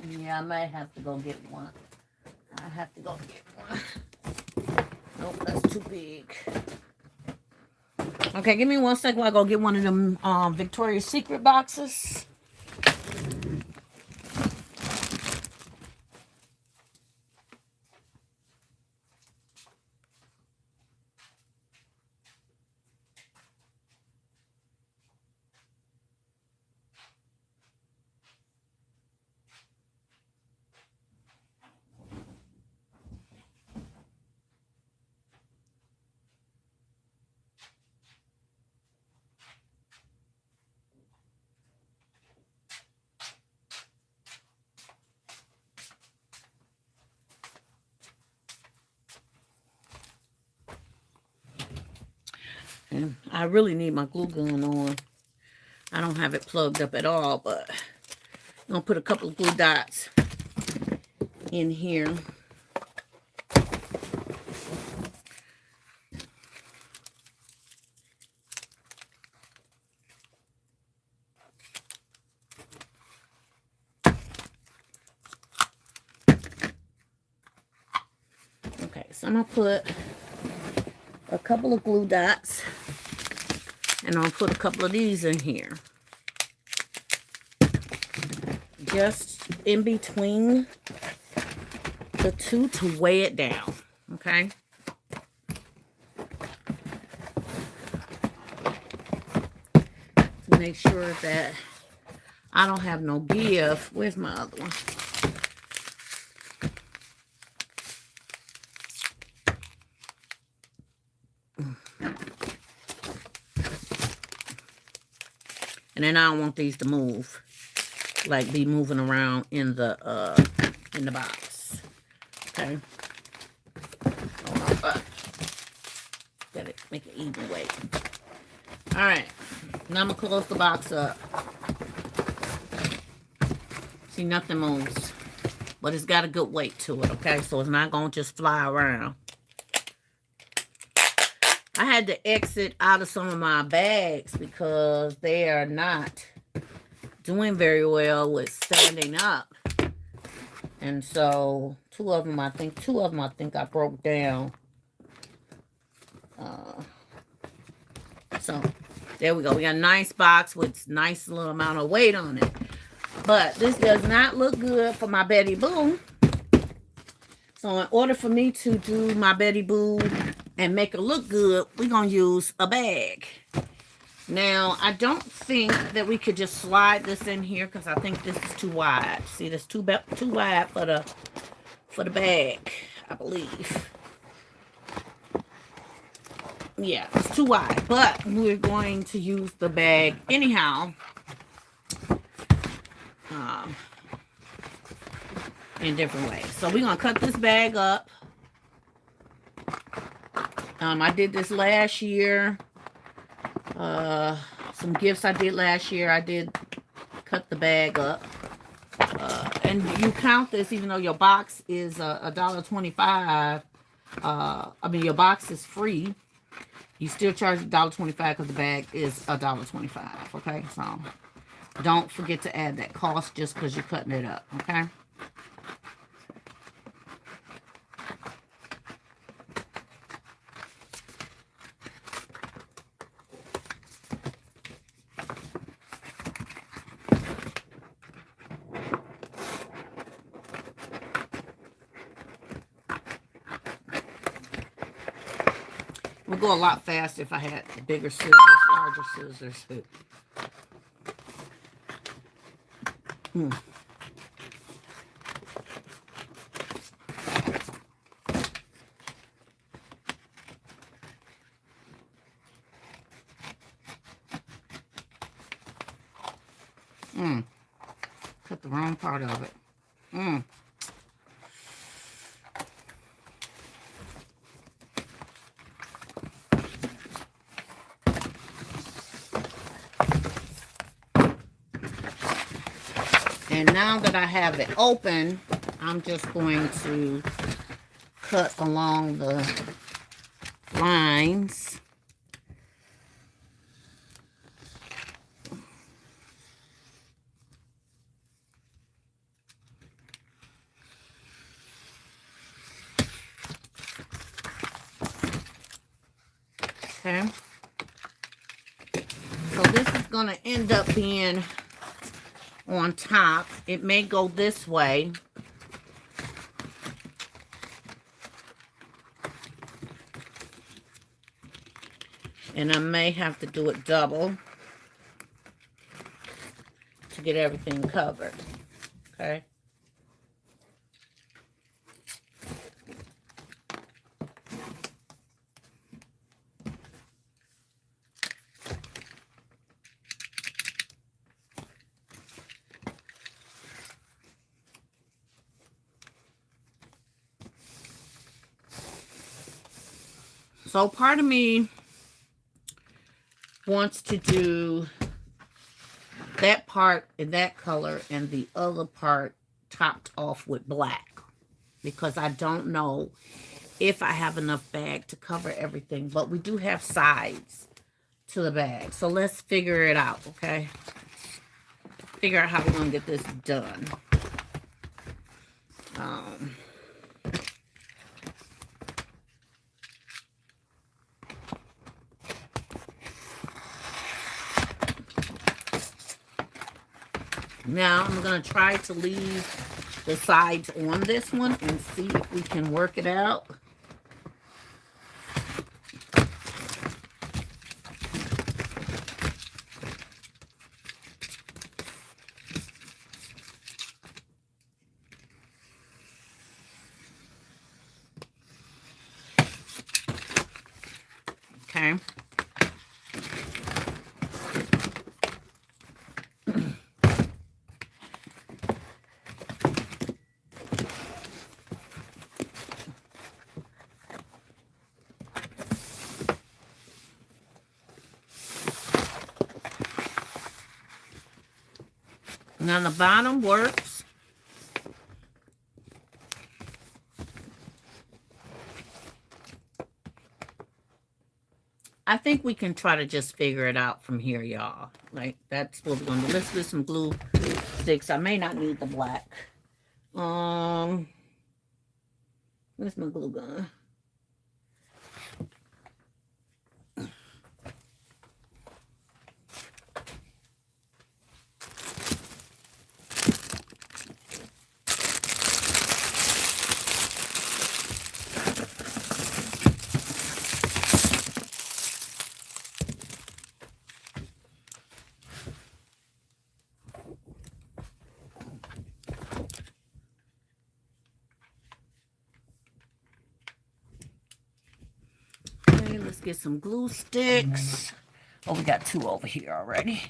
yeah, I might have to go get one. I have to go get one. Nope, that's too big. Okay, give me 1 second while I go get one of them Victoria's Secret boxes. And I really need my glue gun on. I don't have it plugged up at all, but I'm going to put a couple of glue dots in here. Okay, so I'm going to put a couple of glue dots. And I'll put a couple of these in here. Just in between the 2 to weigh it down. Okay? To make sure that I don't have no give. Where's my other one? And then I don't want these to move, like be moving around in the box. Okay. Hold on. Gotta make it even weight. All right. Now I'm gonna close the box up. See, nothing moves, but it's got a good weight to it. Okay, so it's not gonna just fly around. I had to exit out of some of my bags because they are not doing very well with standing up. And so two of them I think I broke down. So there we go. We got a nice box with nice little amount of weight on it. But this does not look good for my Betty Boop. So in order for me to do my Betty Boop and make her look good, we're going to use a bag. Now, I don't think that we could just slide this in here because I think this is too wide. See, this too wide for the bag, I believe. Yeah, it's too wide, but we're going to use the bag anyhow. In different ways. So we're going to cut this bag up. I did this last year. Some gifts I did last year. I did cut the bag up. And you count this even though your box is $1.25. I mean, your box is free. You still charge $1.25 because the bag is $1.25. Okay, so don't forget to add that cost just because you're cutting it up. Okay. It would go a lot faster if I had bigger scissors, larger scissors. Cut the wrong part of it. And now that I have it open, I'm just going to cut along the lines. Okay. So this is going to end up being on top. It may go this way. And I may have to do it double to get everything covered. Okay. So part of me wants to do that part in that color and the other part topped off with black because I don't know if I have enough bag to cover everything, but we do have sides to the bag. So let's figure it out, okay? Figure out how we're going to get this done. Now, I'm going to try to leave the sides on this one and see if we can work it out. Okay. Now the bottom works. I think we can try to just figure it out from here, y'all. Like, that's what we're going to do. Let's get some glue sticks. I may not need the black. Where's my glue gun? Let's get some glue sticks. Oh, we got 2 over here already.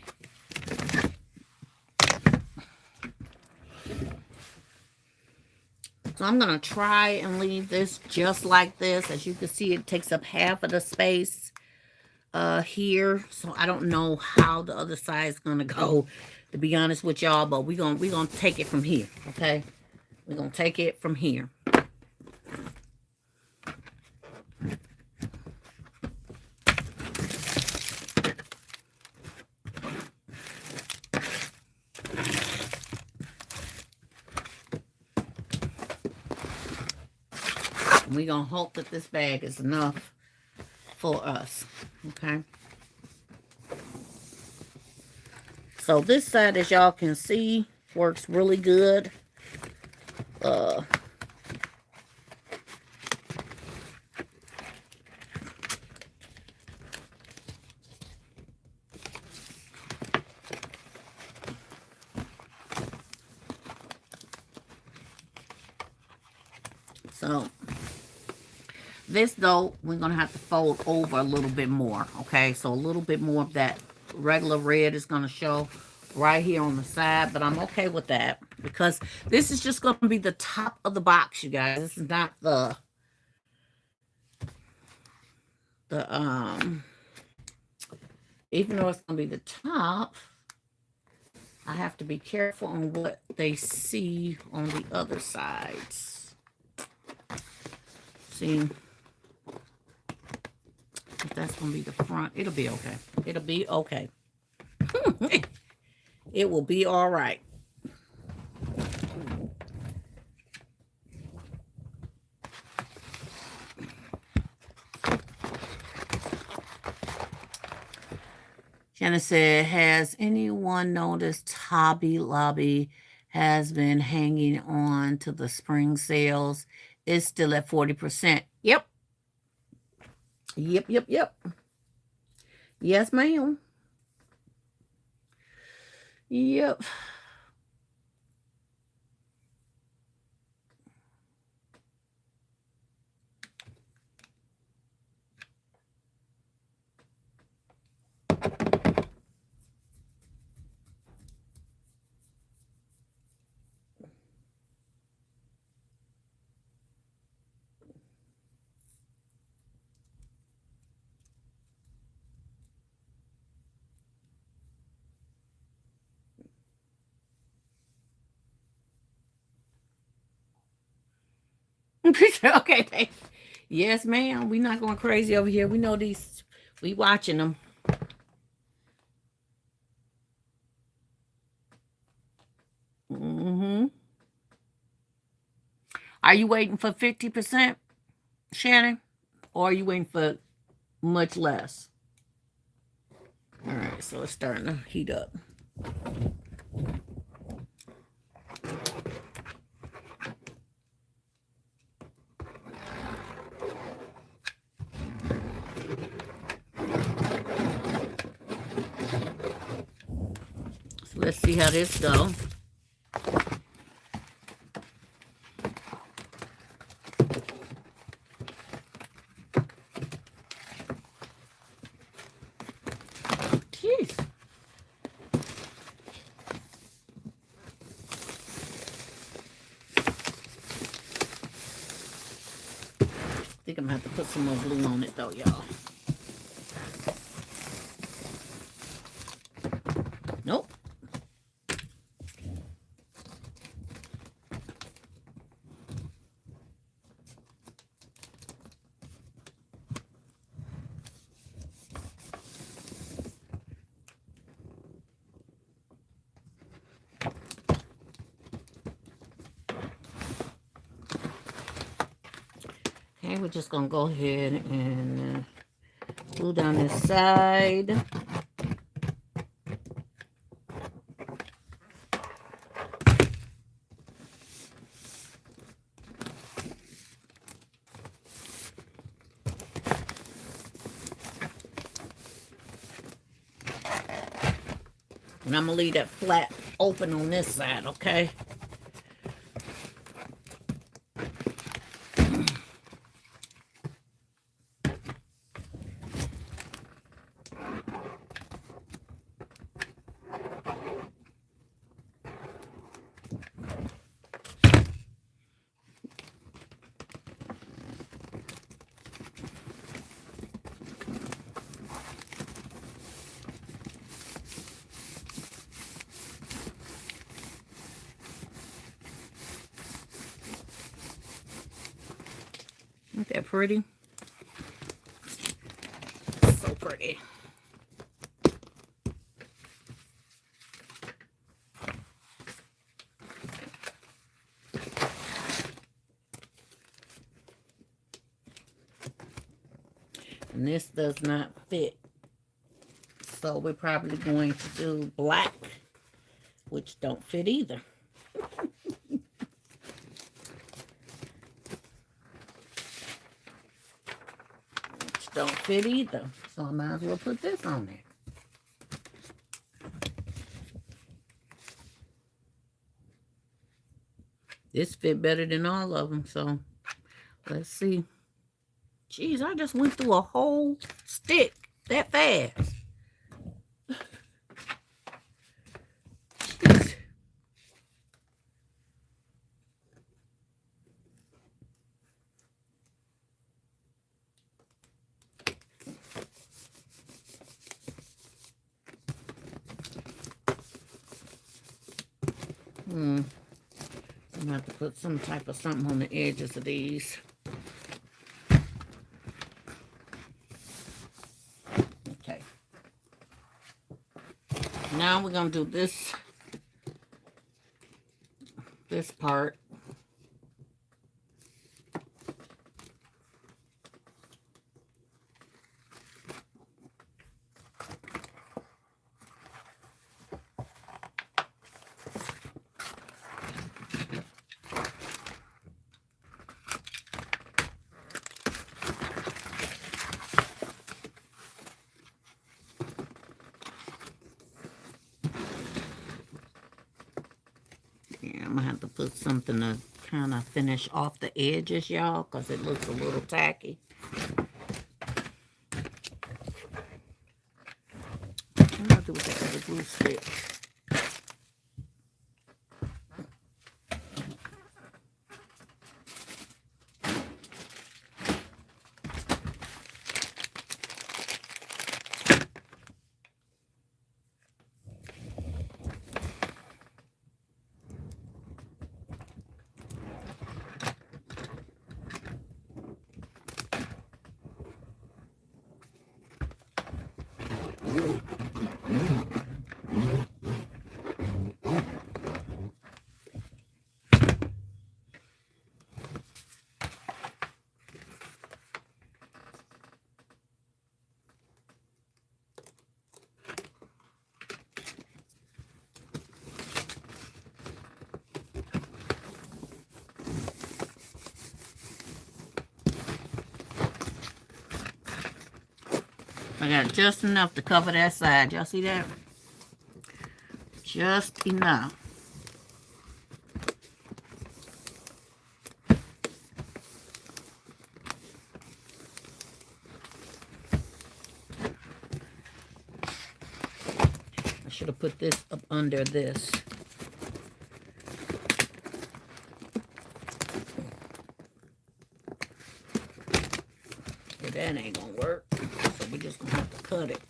So I'm going to try and leave this just like this. As you can see, it takes up half of the space here. So I don't know how the other side is going to go, to be honest with y'all. But we're gonna take it from here, okay? We're going to take it from here. We're going to hope that this bag is enough for us, okay? So this side, as y'all can see, works really good. So this, though, we're going to have to fold over a little bit more, okay? So a little bit more of that regular red is going to show right here on the side, but I'm okay with that because this is just going to be the top of the box, you guys. This is not the even though it's going to be the top, I have to be careful on what they see on the other sides. See, if that's going to be the front, it'll be okay. It'll be okay. It will be all right. Shannon said, has anyone noticed Hobby Lobby has been hanging on to the spring sales? It's still at 40%. Yep. Yep. Yes, ma'am. Yep. Okay, thanks. Yes, ma'am. We're not going crazy over here. We know these. We watching them. Are you waiting for 50%, Shannon? Or are you waiting for much less? All right, so it's starting to heat up. So let's see how this goes. I think I'm going to have to put some more glue on it, though, y'all. Nope. Okay, we're just gonna go ahead and glue down this side. And I'm gonna leave that flap open on this side, okay? Isn't that pretty? So pretty. And this does not fit. So we're probably going to do black, which don't fit either. Which don't fit either. So I might as well put this on there. This fit better than all of them, so let's see. Jeez, I just went through a whole stick that fast. Jeez. I'm gonna have to put some type of something on the edges of these. Okay. Now we're gonna do this part. I'm gonna have to put something to kind of finish off the edges, y'all, because it looks a little tacky. What do I do with that other glue stick? I got just enough to cover that side. Y'all see that? Just enough. I should have put this up under this. But that ain't gonna work. So we're just gonna have to cut it.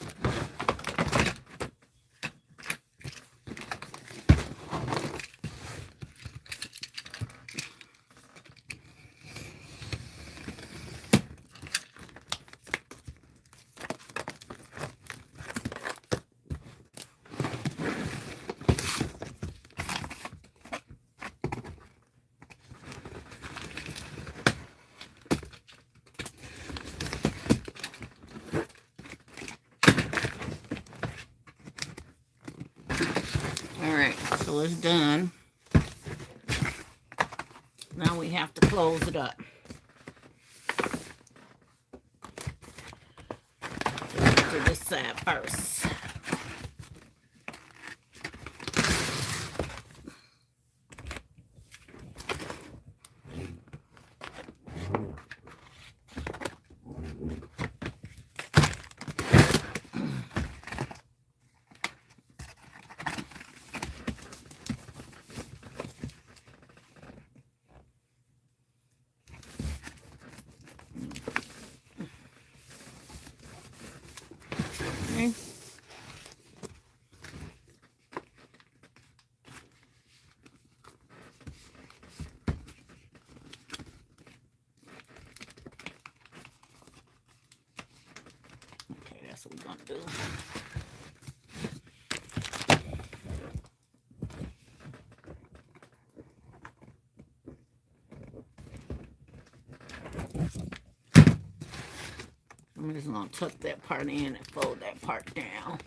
All right, so it's done. Now we have to close it up. To this side first. Okay. Okay, that's what we're gonna do. I'm just gonna tuck that part in and fold that part down.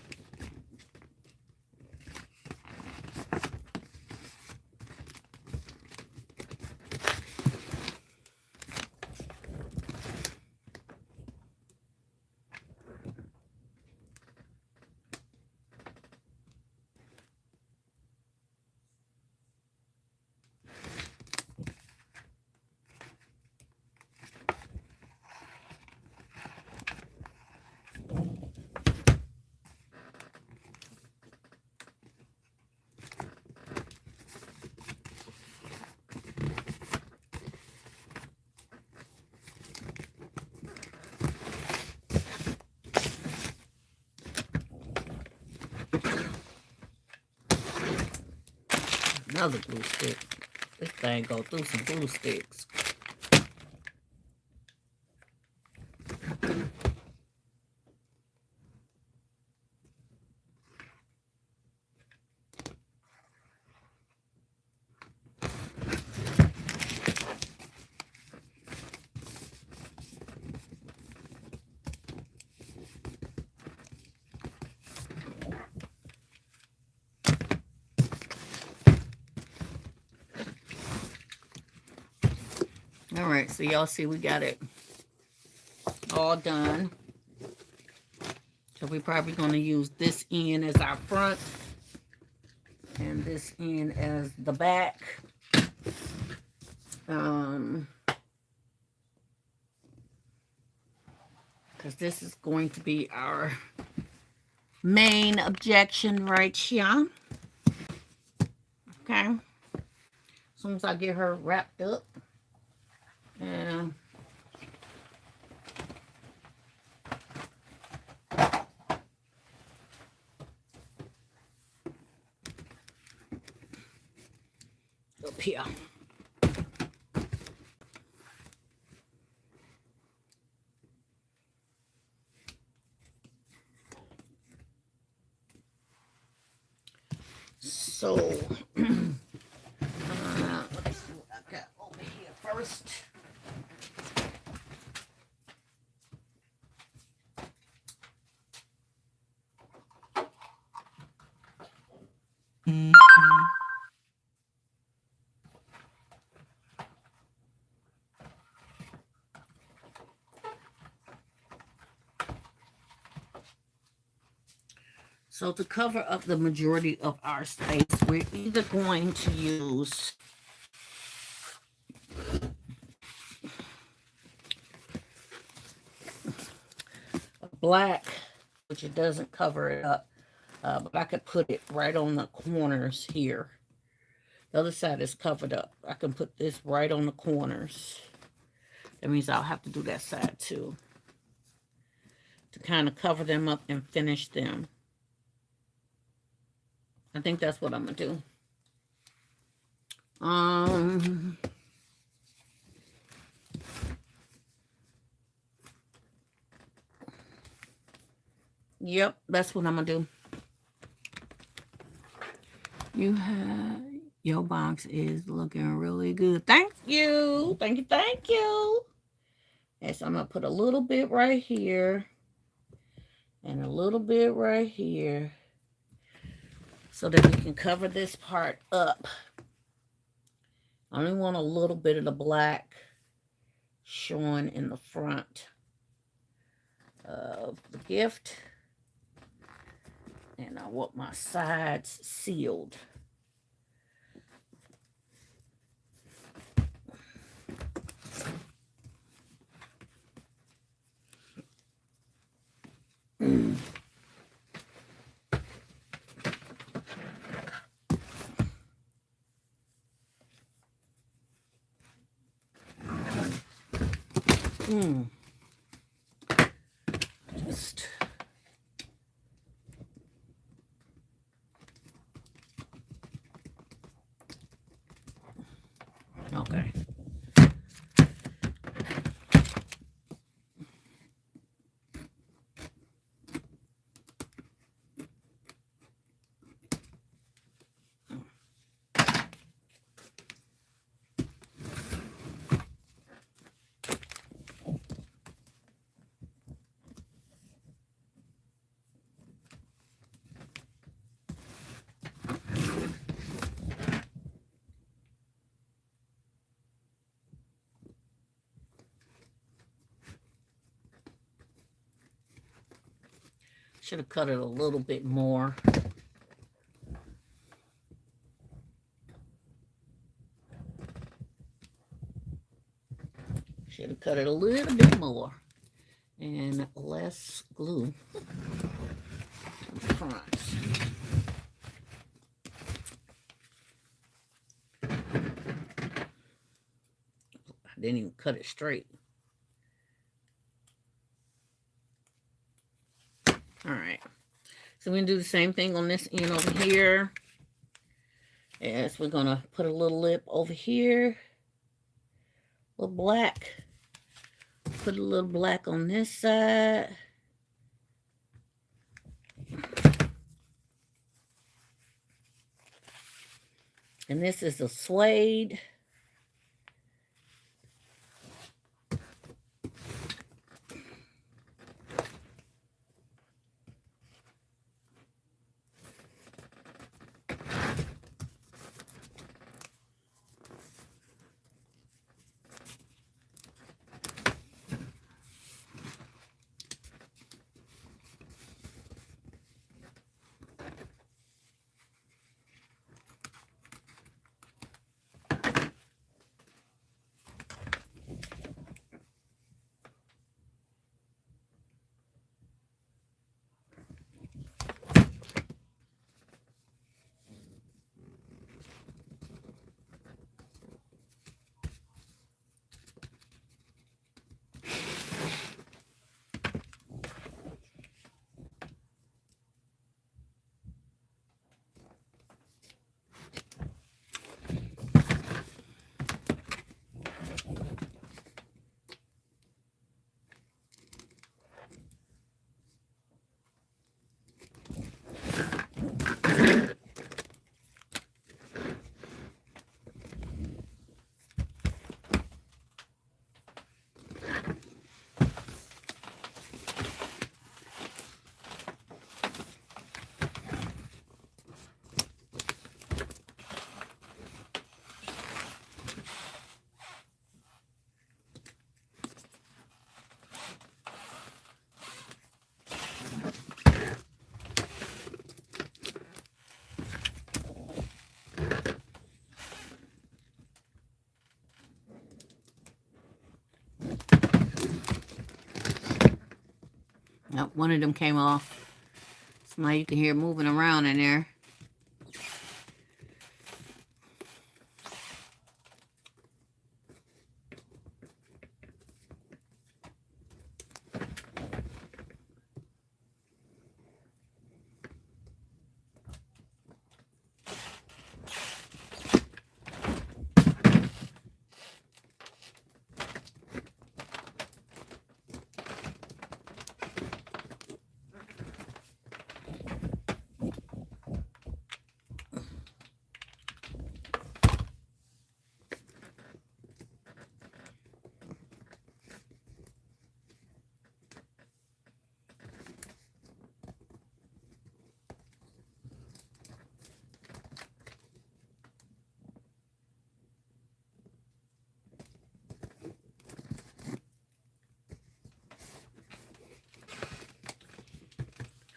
Another glue stick. This thing go through some glue sticks. All right, so y'all see we got it all done. So we're probably going to use this end as our front and this end as the back. Because this is going to be our main objection right here. Okay. As soon as I get her wrapped up. And up here. So, let's see what I got over here first. So to cover up the majority of our space, we're either going to use black, which it doesn't cover it up, but I could put it right on the corners here. The other side is covered up. I can put this right on the corners. That means I'll have to do that side too, to kind of cover them up and finish them. I think that's what I'm gonna do. Yep, that's what I'm gonna do. You have your box is looking really good. Thank you. Thank you. Thank you. And so I'm gonna put a little bit right here and a little bit right here. so that we can cover this part up. I only want a little bit of the black showing in the front of the gift. And I want my sides sealed. Just okay. Should have cut it a little bit more. Should have cut it a little bit more. And less glue on the front. I didn't even cut it straight. All right. So we're going to do the same thing on this end over here. Yes, we're going to put a little lip over here. A little black. Put a little black on this side. And this is a suede. Nope, one of them came off. So now you can hear it moving around in there.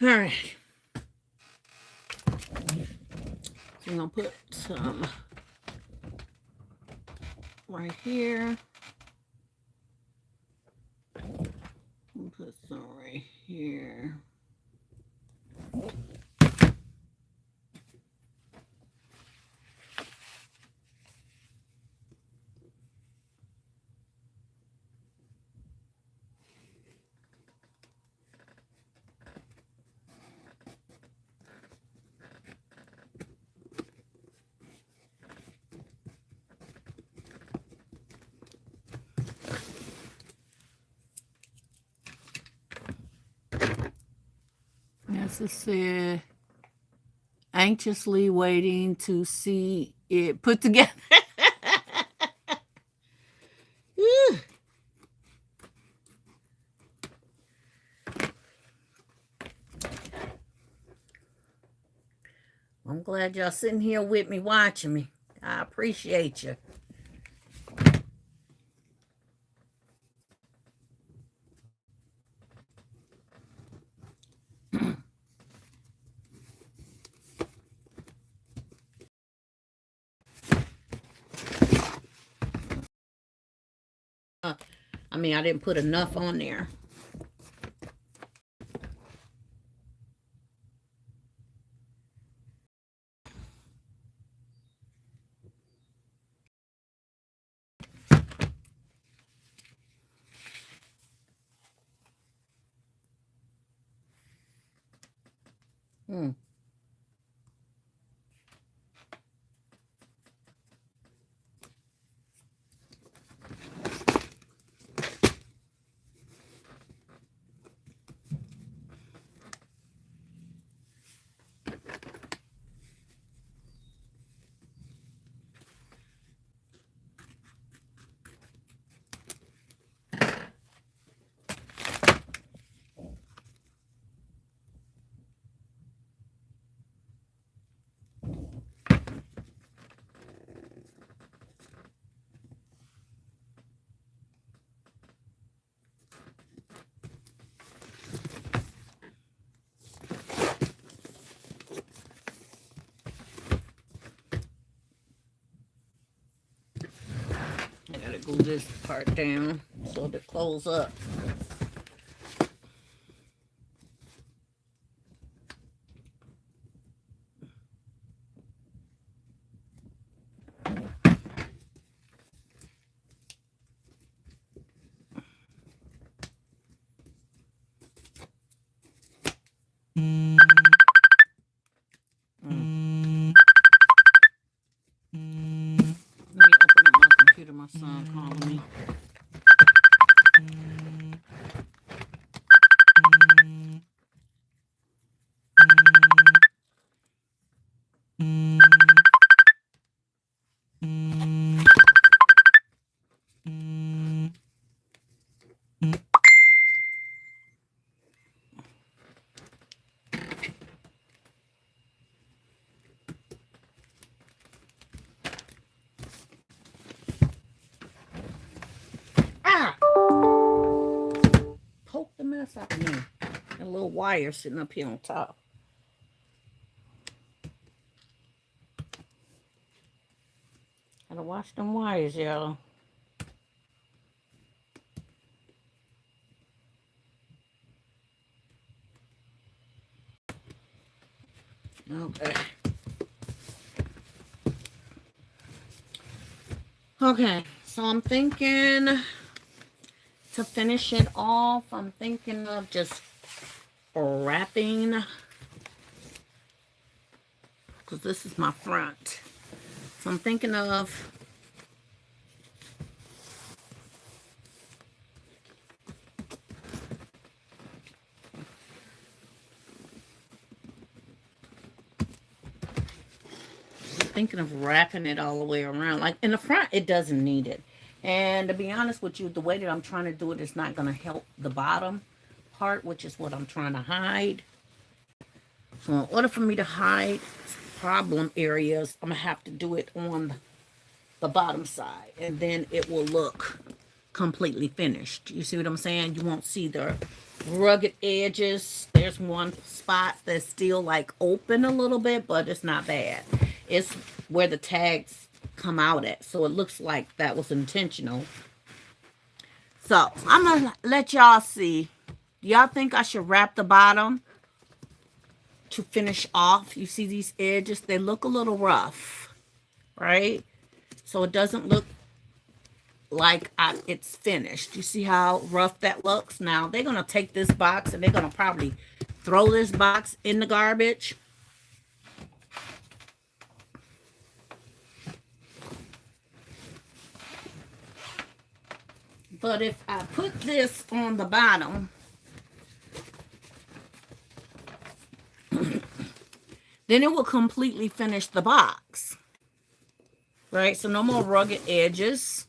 All right. So I'm going to put some right here. Put some right here. As I said, anxiously waiting to see it put together. I'm glad y'all sitting here with me watching me. I appreciate you. I mean, I didn't put enough on there. I gotta glue this part down so it close up. Let me open up my computer. My son calling me. Poke the mess out of me. A little wire sitting up here on top. Gotta watch them wires, y'all. Okay. Okay, so I'm thinking to finish it off, I'm thinking of just wrapping, because this is my front. So I'm thinking of wrapping it all the way around. Like in the front, it doesn't need it. And to be honest with you, the way that I'm trying to do it is not going to help the bottom part, which is what I'm trying to hide. So in order for me to hide problem areas, I'm going to have to do it on the bottom side. And then it will look completely finished. You see what I'm saying? You won't see the rugged edges. There's one spot that's still like open a little bit, but it's not bad. It's where the tags come out at, so it looks like that was intentional. So I'm gonna let y'all see. Y'all think I should wrap the bottom to finish off? You see these edges, they look a little rough, right? So it doesn't look like it's finished. You see how rough that looks? Now they're gonna take this box and they're gonna probably throw this box in the garbage. But if I put this on the bottom, then it will completely finish the box. Right? So no more rugged edges.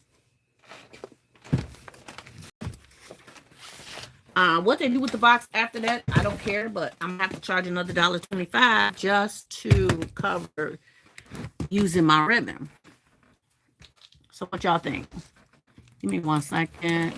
What they do with the box after that, I don't care, but I'm gonna have to charge another $1.25 just to cover using my ribbon. So what y'all think? Give me 1 second.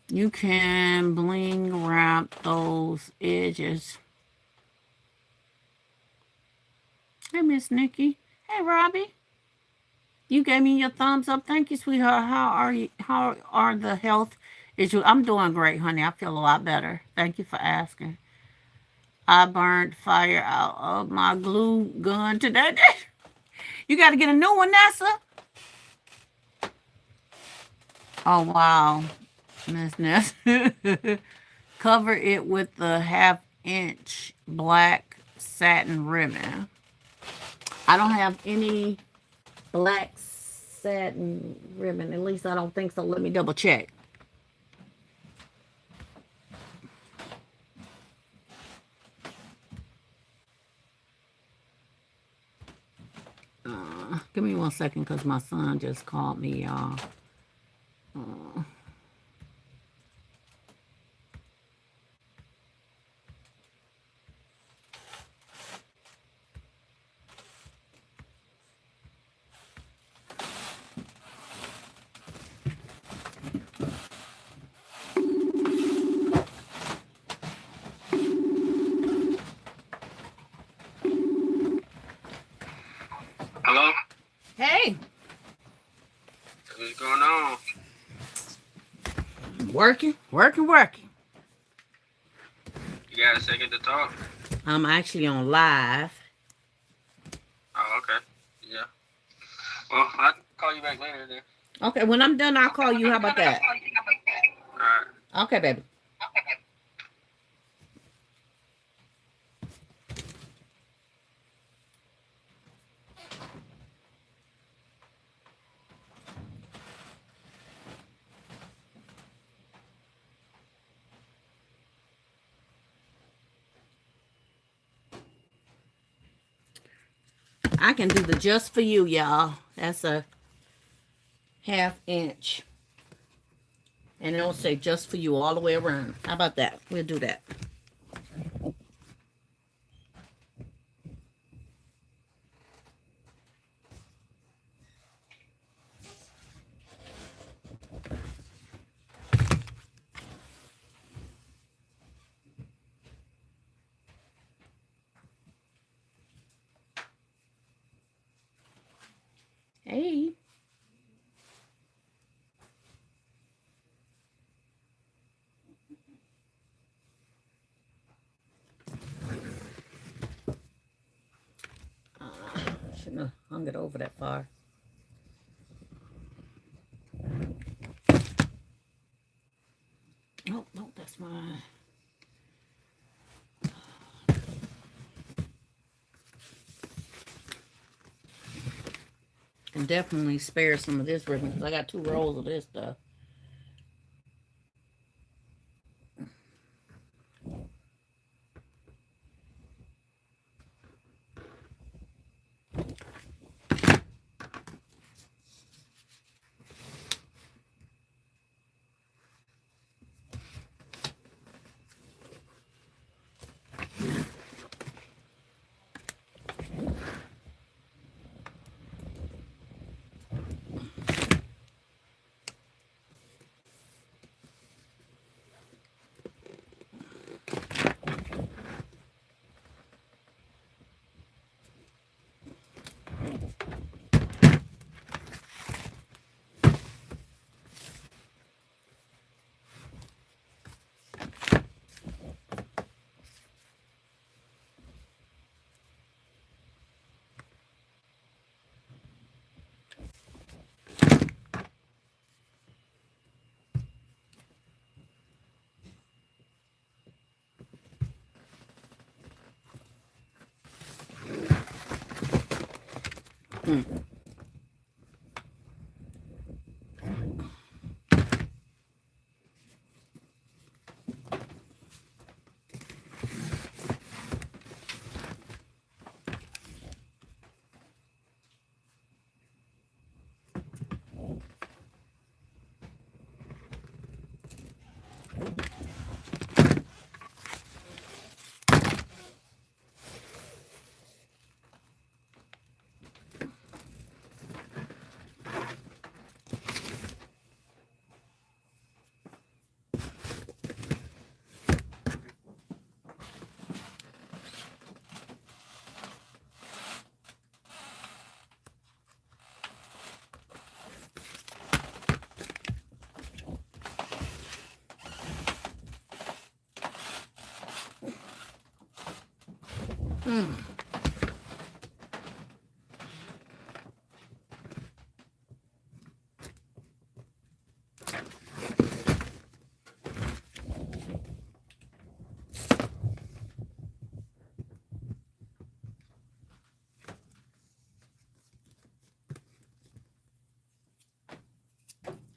You can bling wrap those edges. Hey, Miss Nikki. Hey, Robbie. You gave me your thumbs up. Thank you, sweetheart. How are you? How are the health issues? I'm doing great, honey. I feel a lot better. Thank you for asking. I burned fire out of my glue gun today. You got to get a new one, Nessa. Oh, wow. Miss Ness. Cover it with the 1/2-inch black satin ribbon. I don't have any black satin ribbon. At least I don't think so. Let me double check. Give me 1 second because my son just called me, y'all. Hello? Hey. What's going on? Working. You got a second to talk? I'm actually on live. Oh, okay. Yeah. Well, I'll call you back later then. Okay, when I'm done, I'll call you. How about that? All right. Okay, baby. I can do the just for you, y'all. That's a 1/2 inch. And it'll say just for you all the way around. How about that? We'll do that. Hey. Shouldn't have hung it over that far. Oh, no, that's mine. can definitely spare some of this ribbon because I got 2 rolls of this stuff.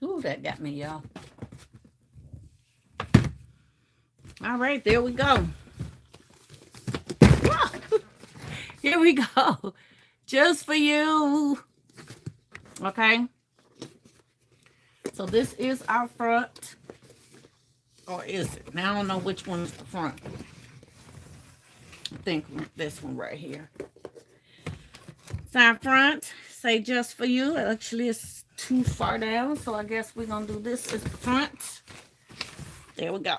Ooh, that got me, y'all. All right, there we go. Here we go. Just for you. Okay. So this is our front. Or is it? Now I don't know which one is the front. I think this one right here. It's our front. Say just for you. Actually, it's too far down. So I guess we're going to do this as the front. There we go.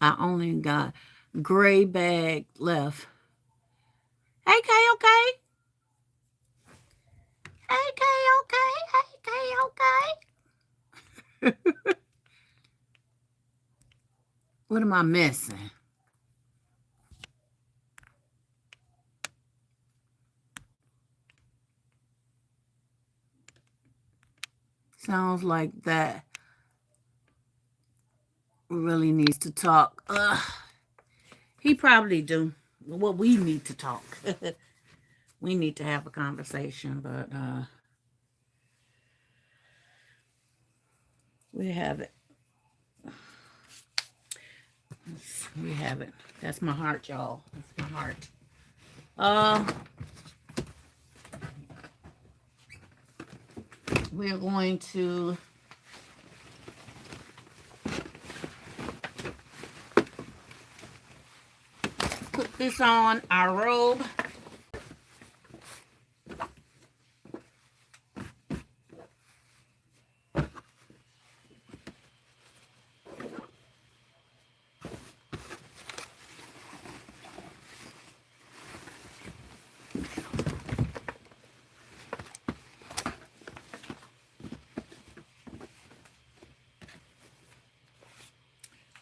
I only got gray bag left. Hey, K-OK. Hey, K-OK. Hey, K-OK. What am I missing? Sounds like that really needs to talk. He probably do. Well, we need to talk. We need to have a conversation, but we have it. We have it. That's my heart, y'all. That's my heart. We're going to put this on our robe.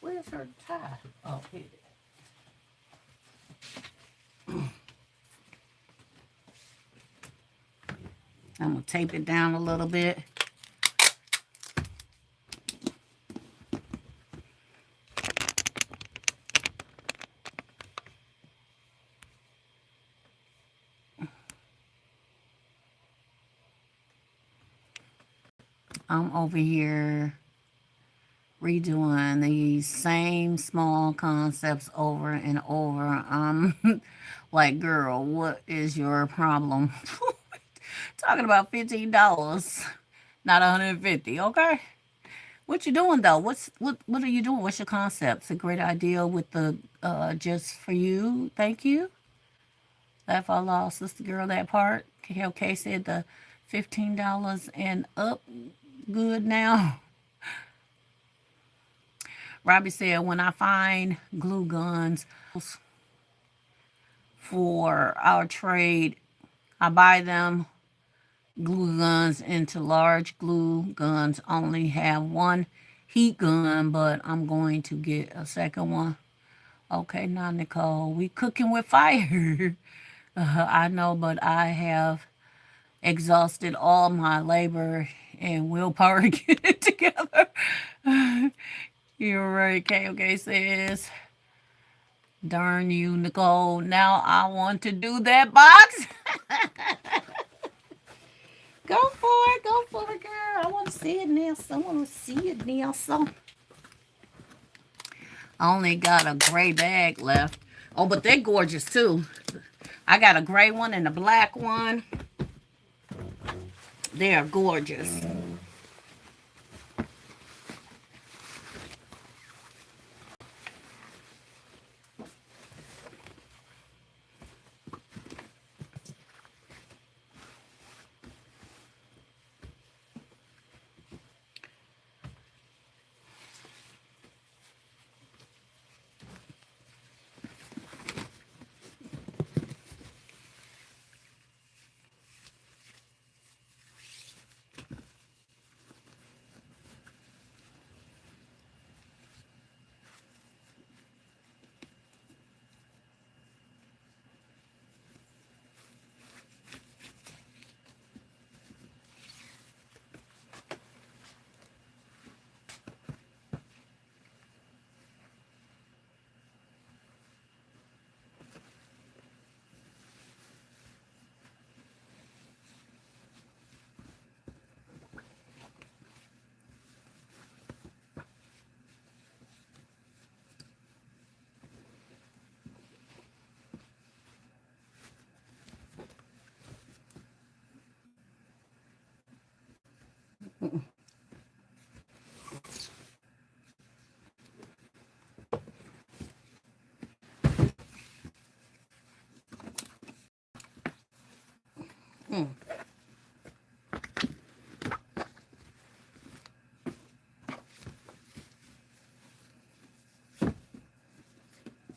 Where's her tie? Oh, here it is. tape it down a little bit. I'm over here redoing these same small concepts over and over. Like, girl, what is your problem? Talking about $15, not $150, okay? What you doing though? What are you doing? What's your concept? It's a great idea with the just for you. Thank you. Laugh out loud, sister girl, that part. Okay, said the $15 and up good now. Robbie said, when I find glue guns for our trade, I buy them glue guns into large glue guns. Only have one heat gun, but I'm going to get a second one. Okay, now Nicole, we cooking with fire. I know, but I have exhausted all my labor and willpower to get it together. You're right, KOK says. Darn you, Nicole. Now I want to do that box. Go for it, girl. I want to see it now. I want to see it now. So I only got a gray bag left. Oh, but they're gorgeous too. I got a gray one and a black one. They are gorgeous.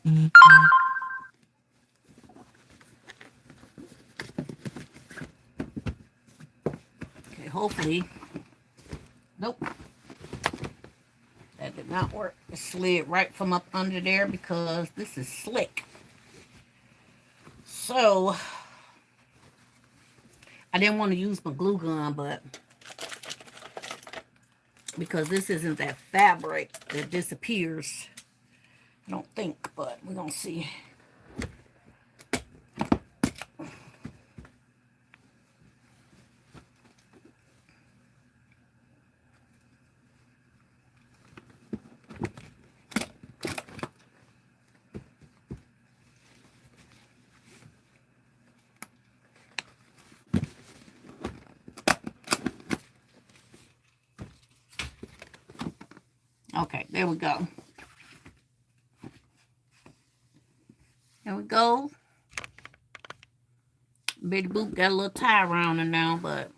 Mm. Okay, hopefully. Nope. That did not work. It slid right from up under there because this is slick. So I didn't want to use my glue gun, but because this isn't that fabric that disappears, I don't think, but we're gonna see. Okay, there we go. There we go. Betty Boop got a little tie around her now, but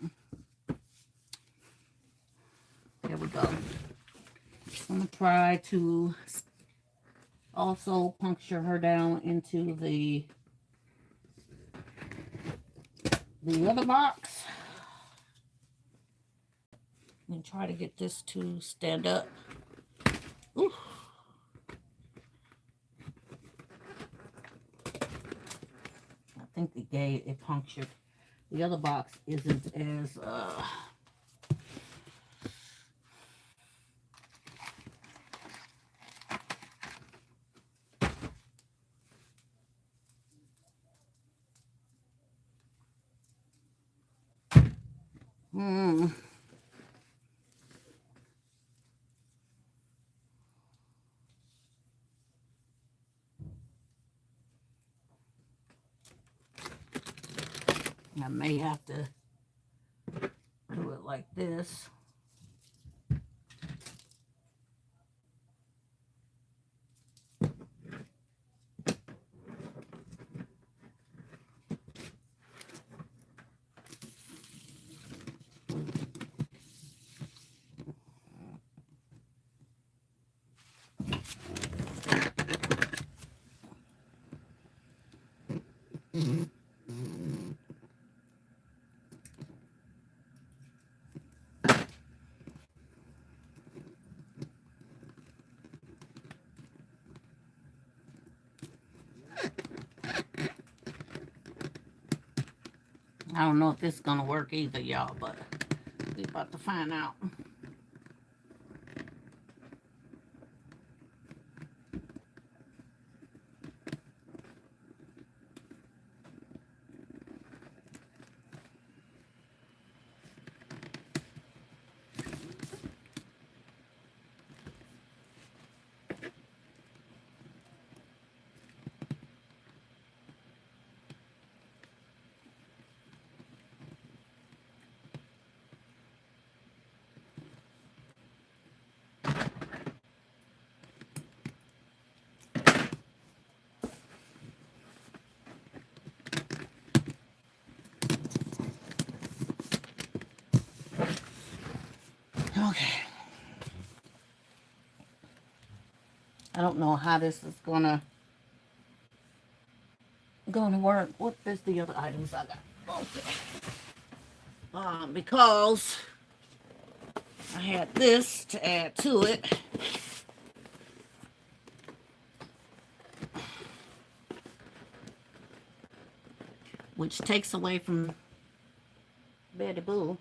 there we go. I'm gonna try to also puncture her down into the other box and try to get this to stand up. Ooh. I think it punctured The other box isn't as I may have to do it like this. I don't know if this is gonna work either, y'all, but we about to find out. Okay. I don't know how this is gonna work. What is the other items I got? Okay. Because I had this to add to it. Which takes away from Betty Boop.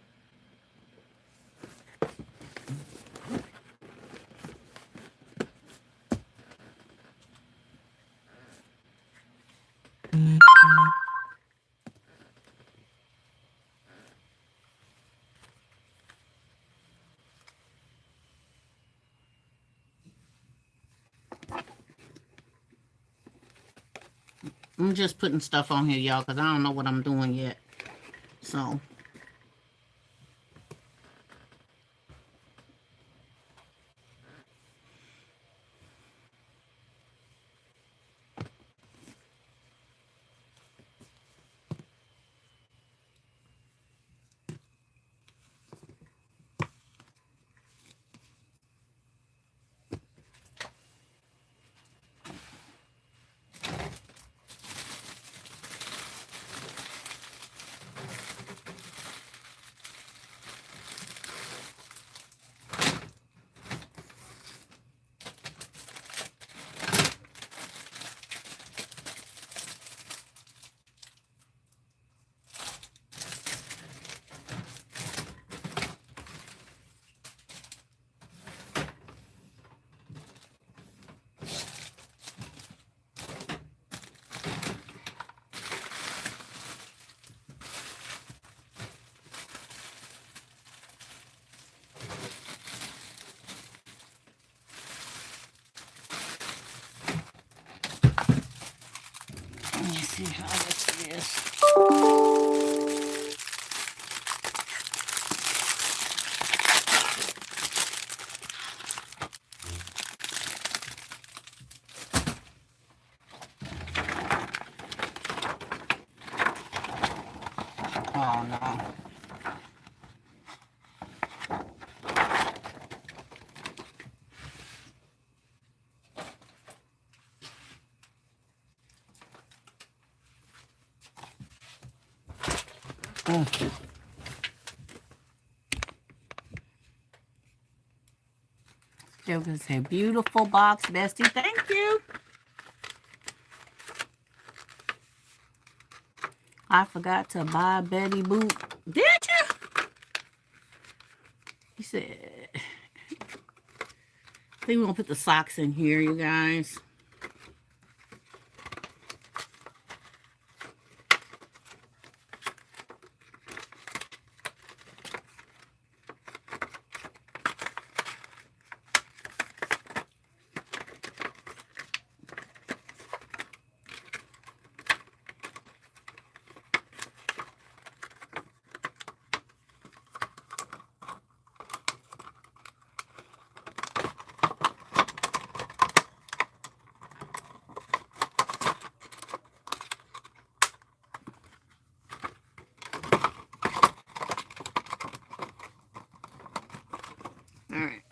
I'm just putting stuff on here, y'all, because I don't know what I'm doing yet. So. Let me see how this is. Oh no. It was a beautiful box, Bestie. Thank you. I forgot to buy Betty Boop. Did you? He said, I think we're going to put the socks in here, you guys. All right.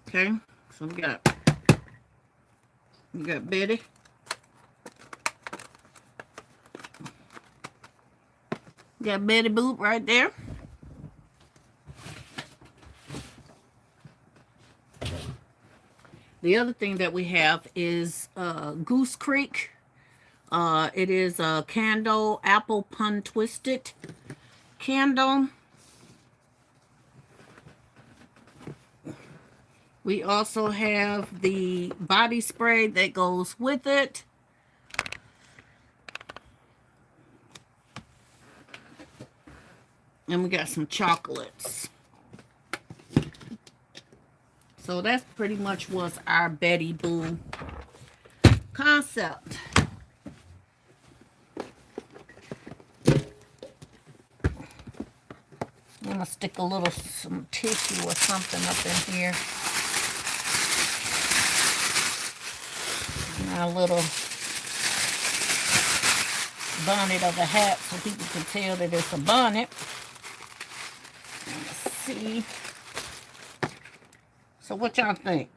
Okay, so we got Betty. Got Betty Boop right there. The other thing that we have is Goose Creek. It is a candle, apple pun twisted candle. We also have the body spray that goes with it. And we got some chocolates. So that's pretty much was our Betty Boop concept. I'm gonna stick some tissue or something up in here. My little bonnet of a hat so people can tell that it's a bonnet. Let's see. So what y'all think?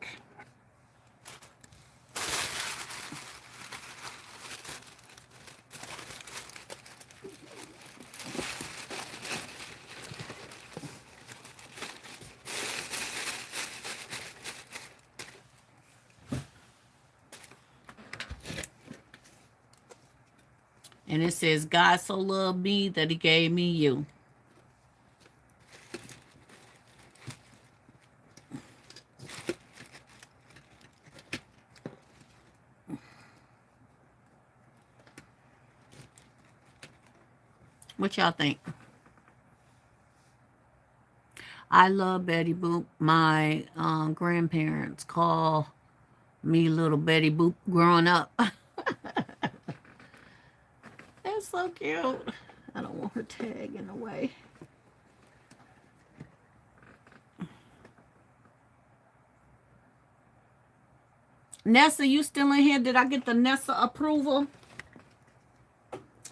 And it says, God so loved me that he gave me you. What y'all think? I love Betty Boop. My grandparents call me little Betty Boop growing up. That's so cute. I don't want her tag in the way. Nessa, you still in here? Did I get the Nessa approval?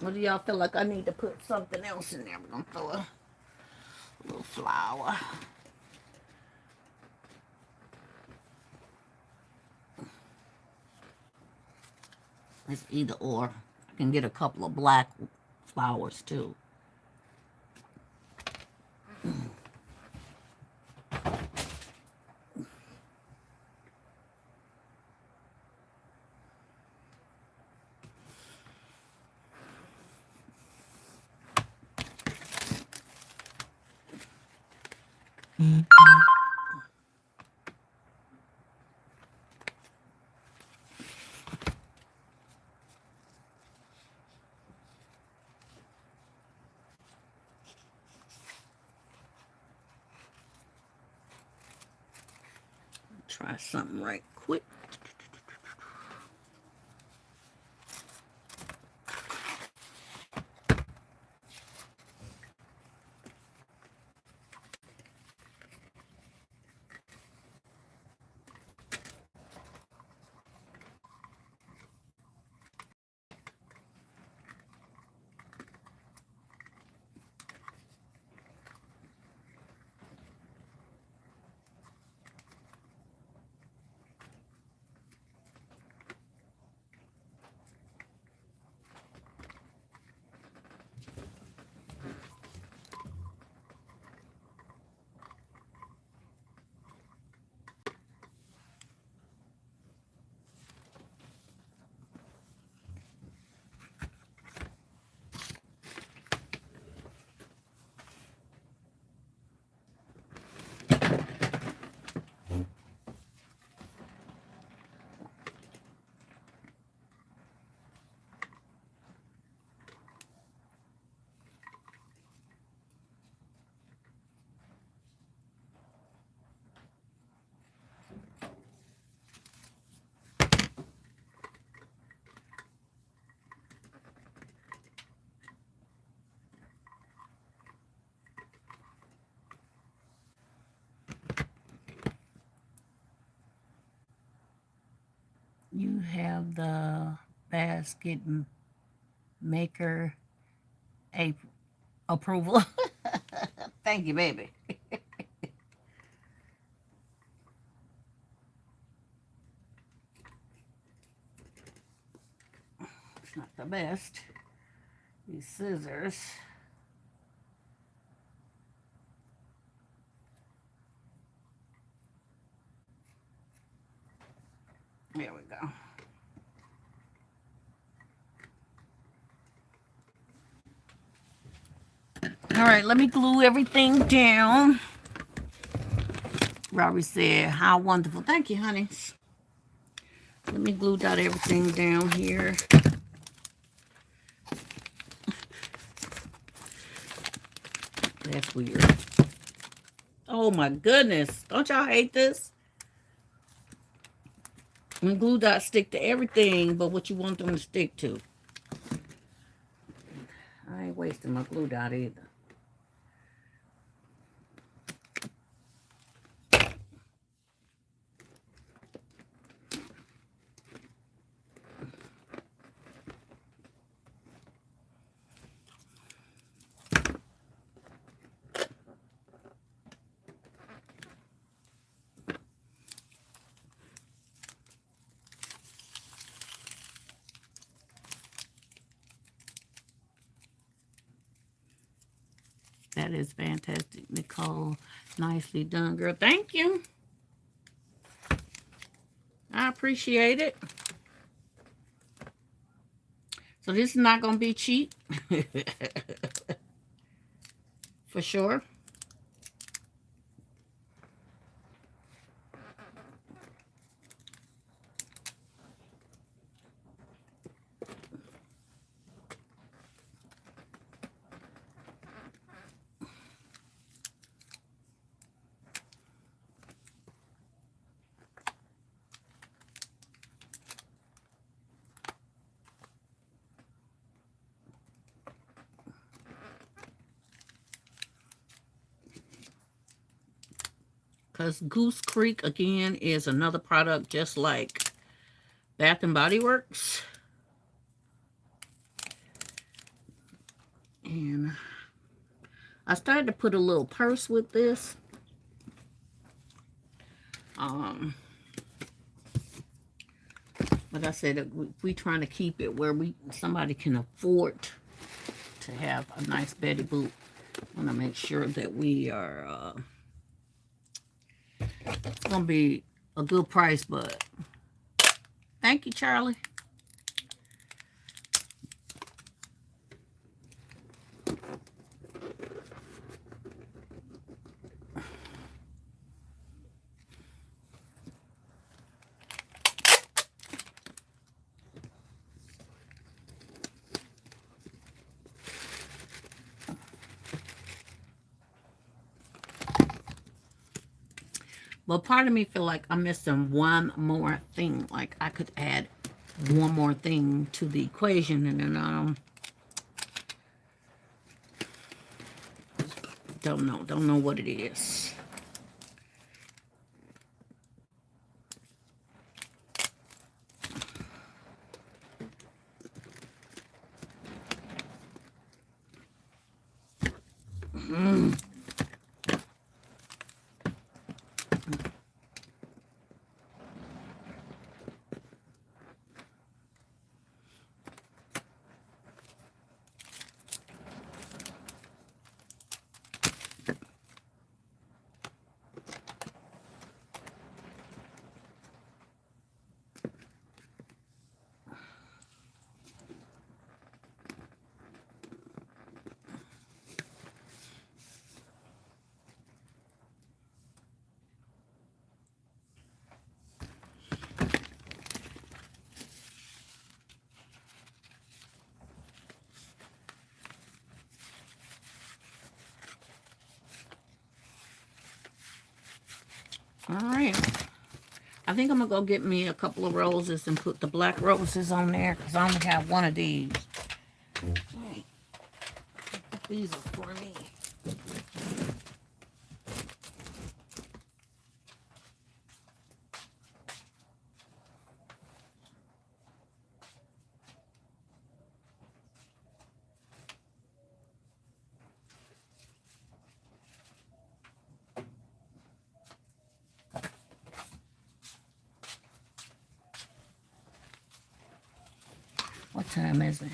Or do y'all feel like I need to put something else in there? We're going to throw a little flower. It's either or. I can get a couple of black flowers too. Try something right quick. You have the basket maker approval. Thank you, baby. It's not the best. These scissors. There we go. All right, let me glue everything down. Robbie said, how wonderful. Thank you, honey. Let me glue dot everything down here. That's weird. Oh my goodness. Don't y'all hate this? And glue dots stick to everything but what you want them to stick to. I ain't wasting my glue dot either. That is fantastic, Nicole. Nicely done, girl. Thank you. I appreciate it. So this is not going to be cheap. For sure. Because Goose Creek, again, is another product just like Bath and Body Works. And I started to put a little purse with this. But I said we trying to keep it where somebody can afford to have a nice Betty Boop. I want to make sure that we are... it's going to be a good price, but thank you, Charlie. But part of me feel like I'm missing one more thing. Like I could add one more thing to the equation, and then don't know what it is. All right. I think I'm going to go get me a couple of roses and put the black roses on there because I only have one of these. All right. These are for me. What time is it?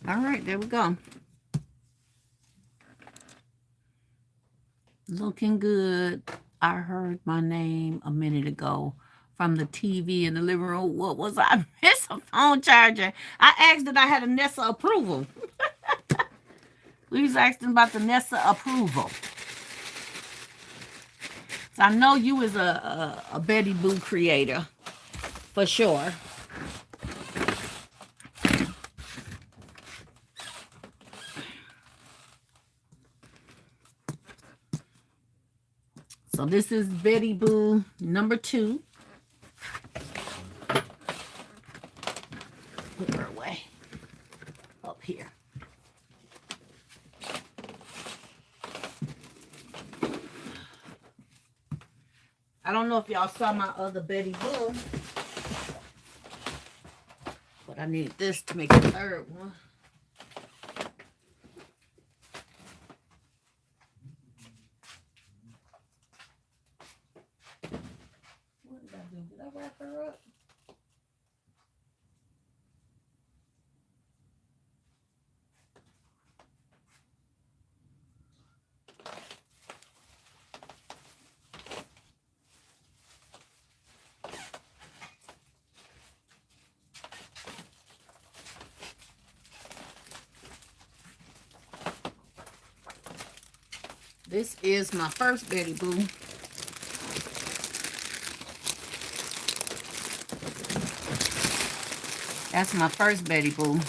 All right, there we go. Looking good. I heard my name a minute ago from the TV in the living room. What was I? Miss a phone charger. I asked that I had a Nessa approval. We was asking about the Nessa approval. So I know you is a Betty Boop creator, for sure. So this is Betty Boop number 2. Put her away up here. I don't know if y'all saw my other Betty Boop, but I need this to make the third one. What did I do? Did I wrap her up? This is my first Betty Boop. That's my first Betty Boop.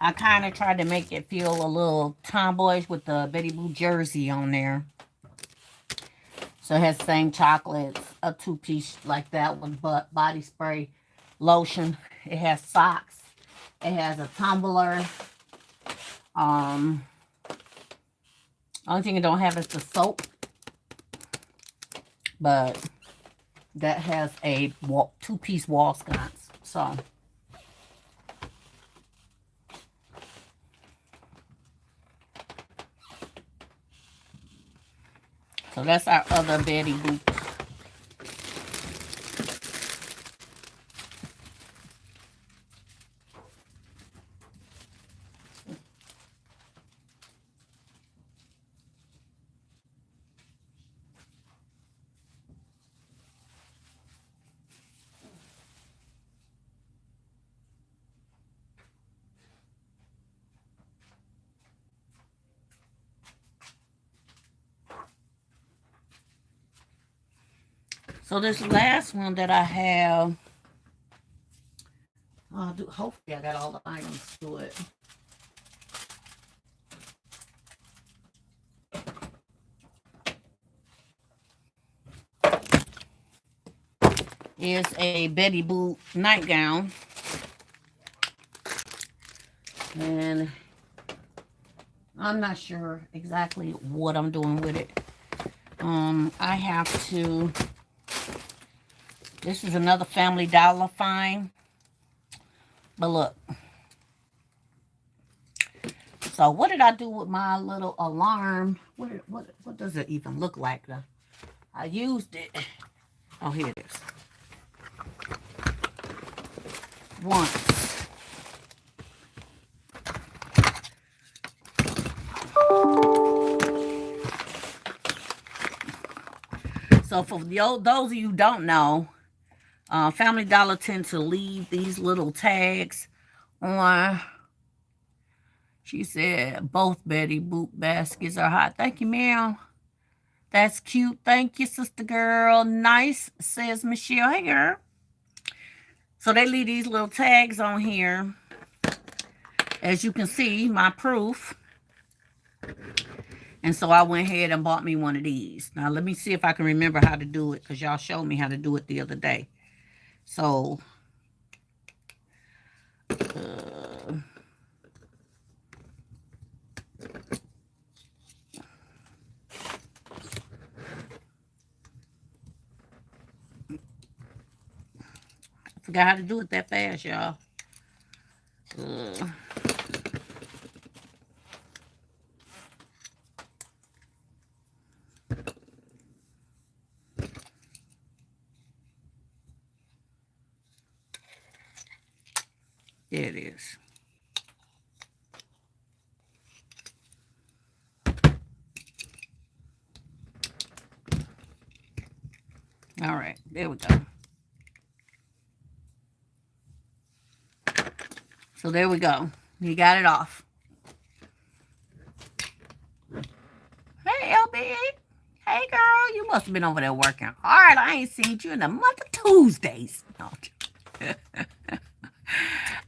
I kind of tried to make it feel a little tomboyish with the Betty Boop jersey on there. So it has the same chocolates, a two-piece like that one, but body spray, lotion. It has socks. It has a tumbler. Only thing it don't have is the soap. But that has a two-piece wall sconce. So that's our other Betty Boop. So this last one that I have, hopefully I got all the items to it. Is a Betty Boop nightgown. And I'm not sure exactly what I'm doing with it. I have to, this is another Family Dollar find. But look. So what did I do with my little alarm? What does it even look like? I used it. Oh, here it is. Once. So for those of you who don't know, Family Dollar tend to leave these little tags on. She said both Betty Boop baskets are hot. Thank you, ma'am. That's cute. Thank you, sister girl. Nice, says Michelle. Hey, girl. So they leave these little tags on here. As you can see, my proof. And so I went ahead and bought me one of these. Now, let me see if I can remember how to do it, because y'all showed me how to do it the other day. So, I forgot how to do it that fast, y'all. There it is. All right, there we go. So there we go. You got it off. Hey, LB. Hey, girl. You must have been over there working hard. I ain't seen you in the month of Tuesdays. No.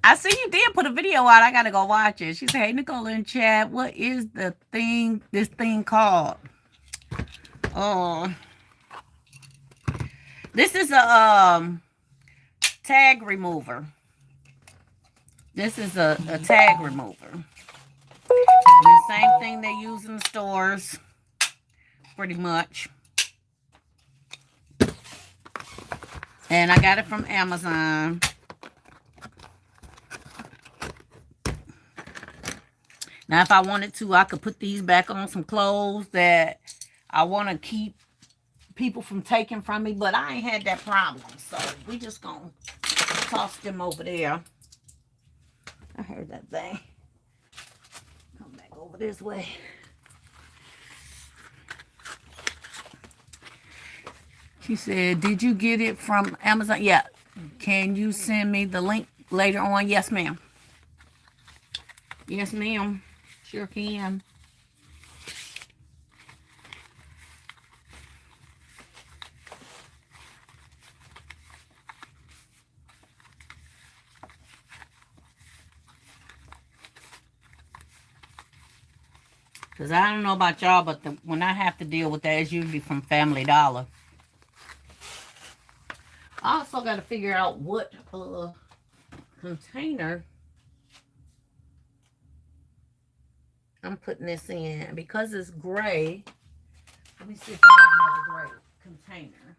I see you did put a video out. I got to go watch it. She said, hey, Nicole in chat, what is this thing called? Oh. This is a tag remover. This is a tag remover. And the same thing they use in the stores, pretty much. And I got it from Amazon. Now, if I wanted to, I could put these back on some clothes that I want to keep people from taking from me, but I ain't had that problem. So we just gonna toss them over there. I heard that thing. Come back over this way. She said, did you get it from Amazon? Yeah. Can you send me the link later on? Yes, ma'am. Yes, ma'am. Sure can. Because I don't know about y'all, but when I have to deal with that, it's usually from Family Dollar. I also got to figure out what container I'm putting this in. Because it's gray, let me see if I got another gray container.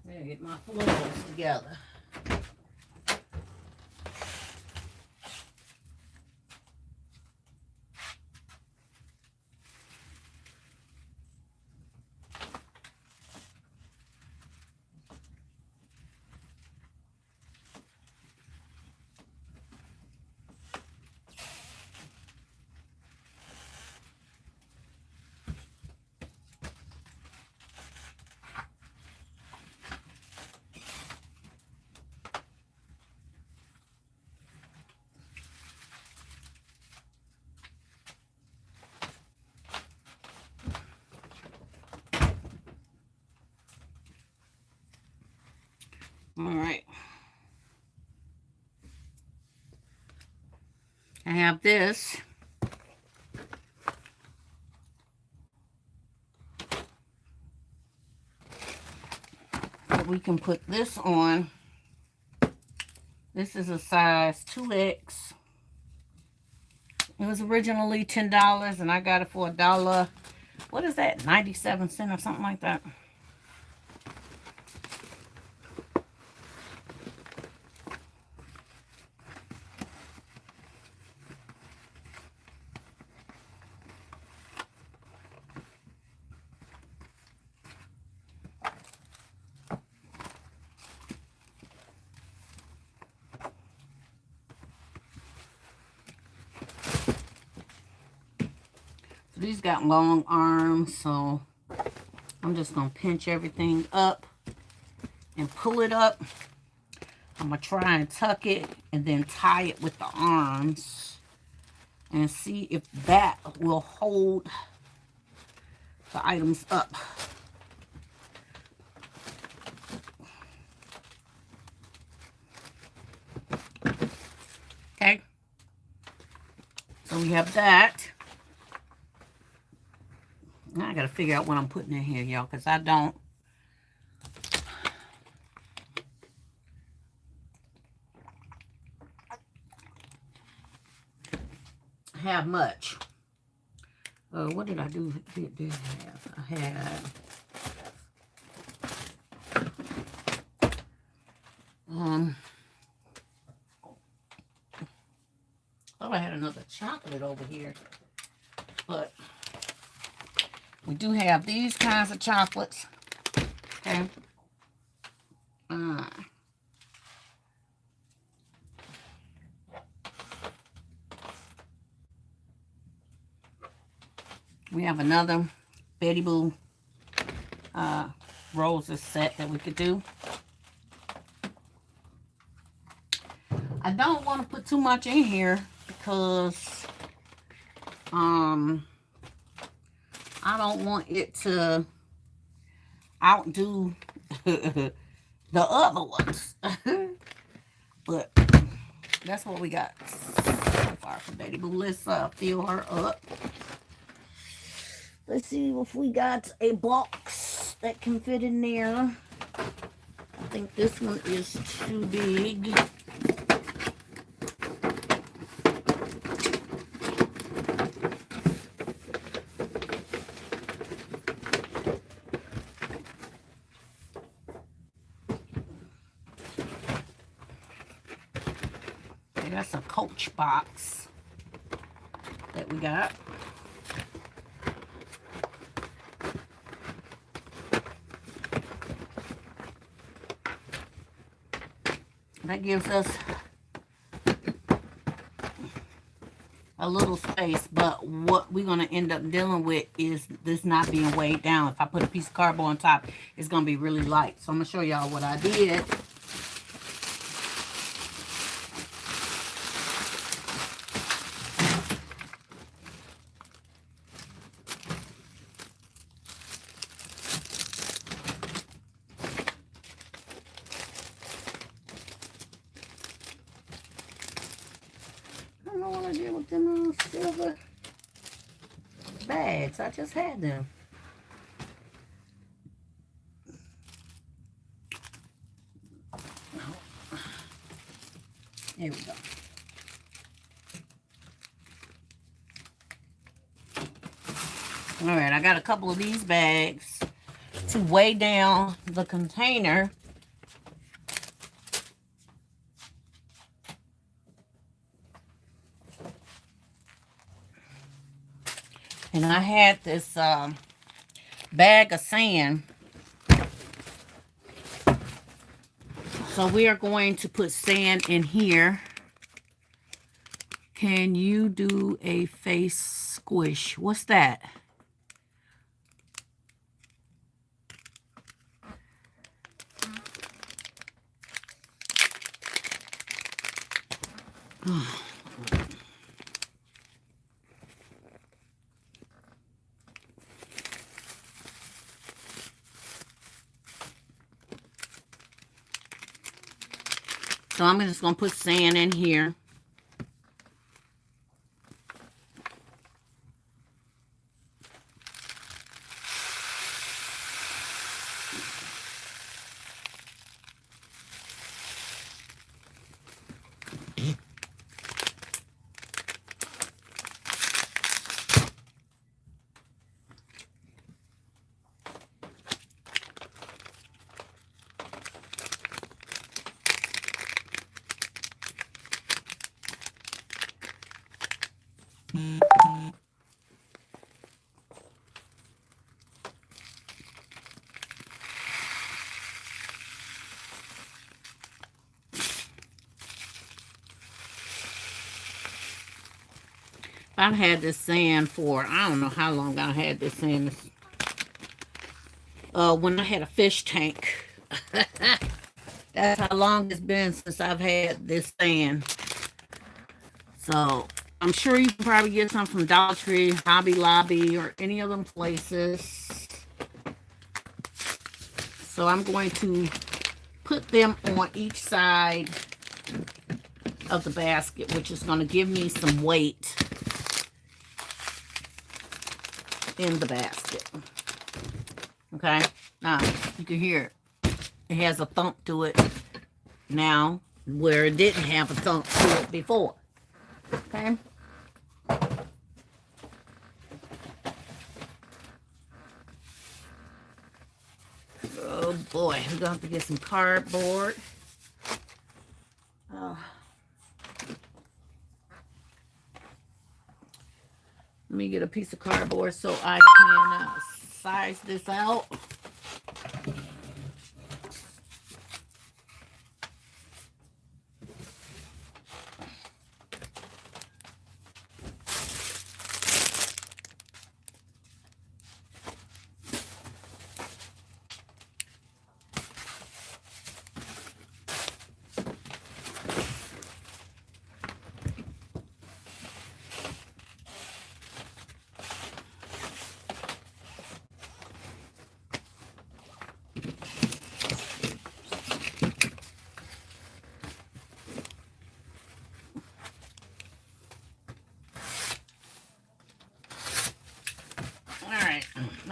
I'm going to get my florals together. All right. I have this. So we can put this on. This is a size 2X. It was originally $10 and I got it for $1. What is that? 97 cents or something like that. These got long arms, so I'm just going to pinch everything up and pull it up. I'm going to try and tuck it and then tie it with the arms and see if that will hold the items up. Okay, so we have that. Now I got to figure out what I'm putting in here, y'all, because I don't have much. What did I do? Did have? I had thought I had another chocolate over here, but we do have these kinds of chocolates. Okay. We have another Betty Boop roses set that we could do. I don't want to put too much in here because I don't want it to outdo the other ones. But that's what we got so far for Betty Boop. Let's fill her up. Let's see if we got a box that can fit in there. I think this one is too big. Okay, that's a Coach box that we got. That gives us a little space, but what we're going to end up dealing with is this not being weighed down. If I put a piece of cardboard on top, it's going to be really light. So I'm going to show y'all what I did. don't want to deal with them silver bags. I just had them. Here we go. All right, I got a couple of these bags to weigh down the container. And I had this bag of sand. So we are going to put sand in here. Can you do a face squish? What's that? So I'm just going to put sand in here. I've had this sand for, I don't know how long I had this sand. When I had a fish tank. That's how long it's been since I've had this sand. So I'm sure you can probably get some from Dollar Tree, Hobby Lobby, or any of them places. So I'm going to put them on each side of the basket, which is going to give me some weight in the basket. Okay, now you can hear it. It has a thump to it now where it didn't have a thump to it before. Okay. Oh boy, we're gonna have to get some cardboard. Let me get a piece of cardboard so I can size this out.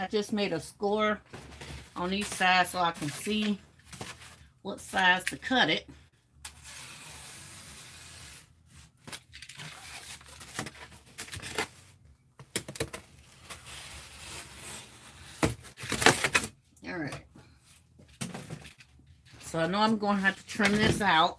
I just made a score on each side so I can see what size to cut it. All right. So I know I'm going to have to trim this out.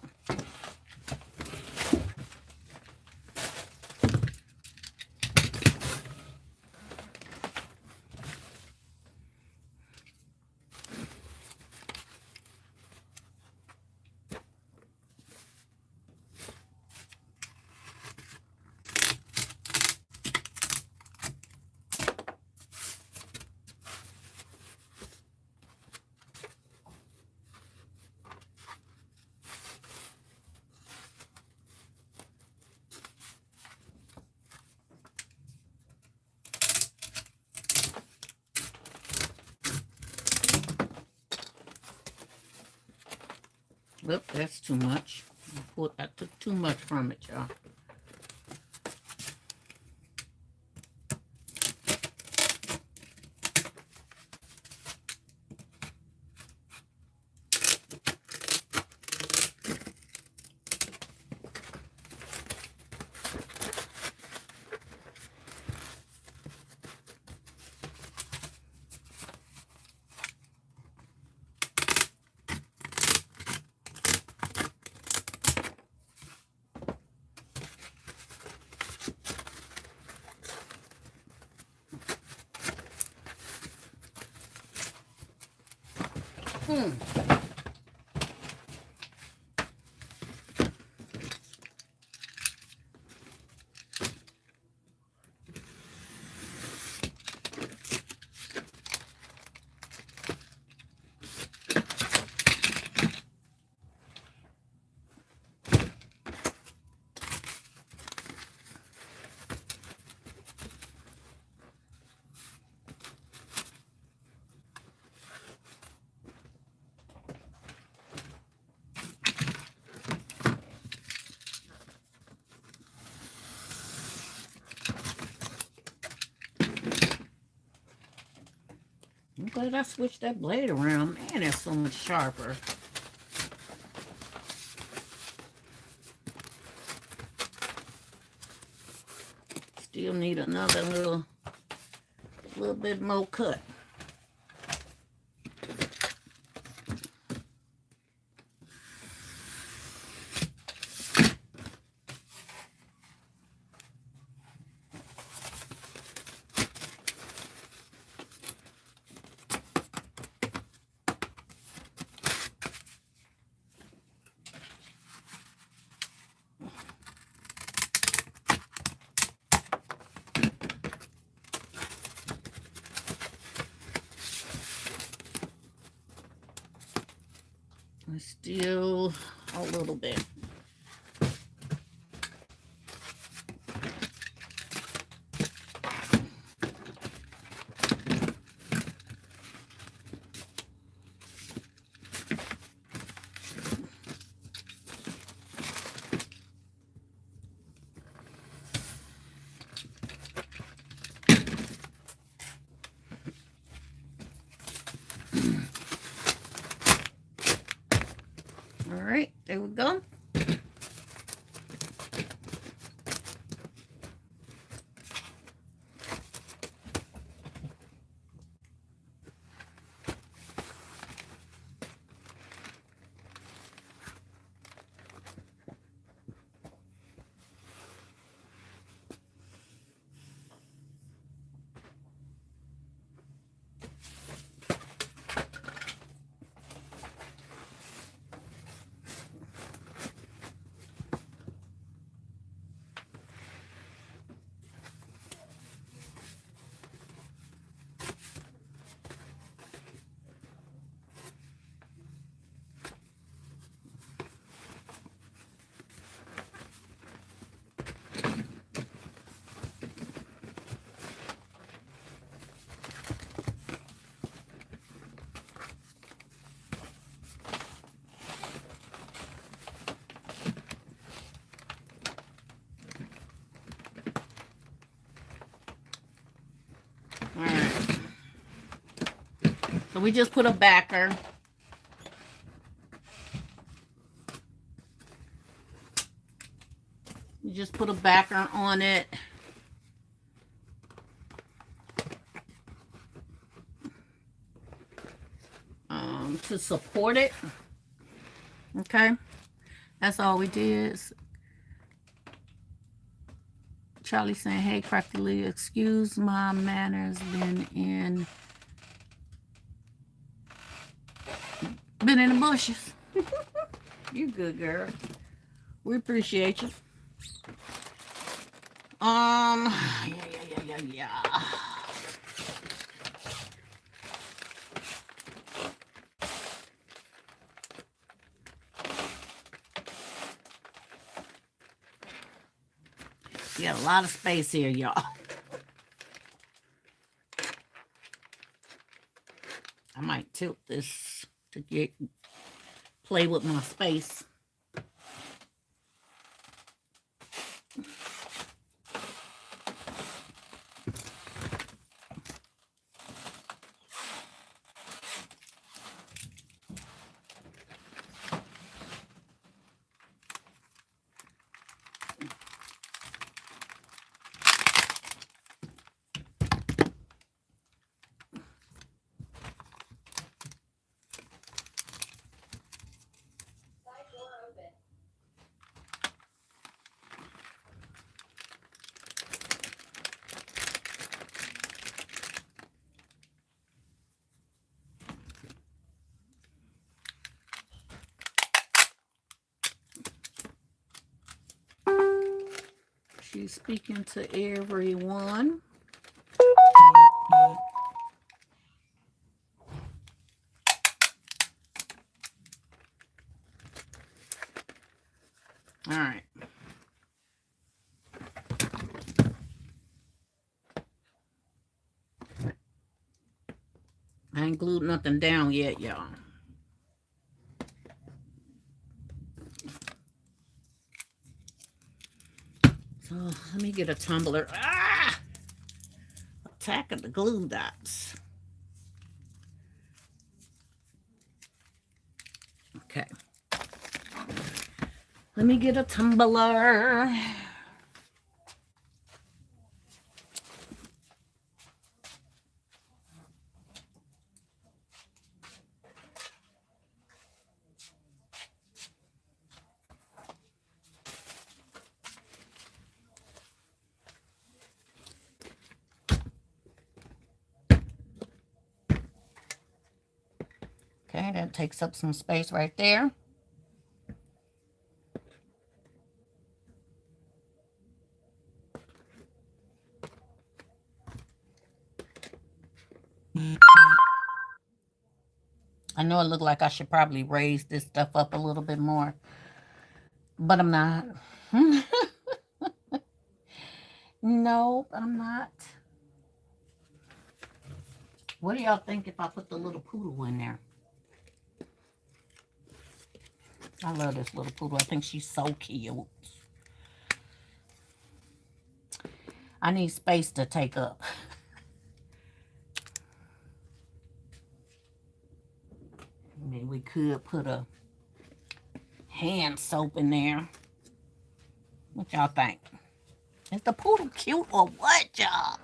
Whoop, that's too much. I took too much from it, y'all. I'm glad I switched that blade around. Man, it's so much sharper. Still need another little bit more cut. Still a little bit. All right, there we go. All right. So we just put a backer. You just put a backer on it. To support it. Okay. That's all we did. Charlie saying, hey, Crafty Lee, excuse my manners, been in the bushes. You good, girl. We appreciate you. Yeah. You got a lot of space here, y'all. I might tilt this to play with my space. she's speaking to everyone. All right. I ain't glued nothing down yet, y'all. So let me get a tumbler. Ah! Attack of the glue dots. Okay. Let me get a tumbler. Okay, that takes up some space right there. I know it looked like I should probably raise this stuff up a little bit more, but I'm not. No, I'm not. What do y'all think if I put the little poodle in there? I love this little poodle. I think she's so cute. I need space to take up. I mean, we could put a hand soap in there. What y'all think? Is the poodle cute or what, y'all?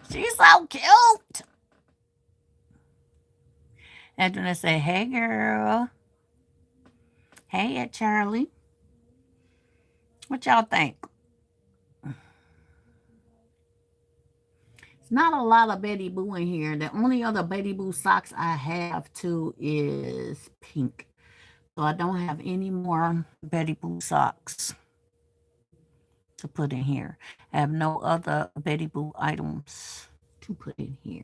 She's so cute. And then I say, hey, girl. Hey, Charlie. What y'all think? It's not a lot of Betty Boo in here. The only other Betty Boo socks I have, too, is pink. So I don't have any more Betty Boo socks to put in here. I have no other Betty Boo items to put in here.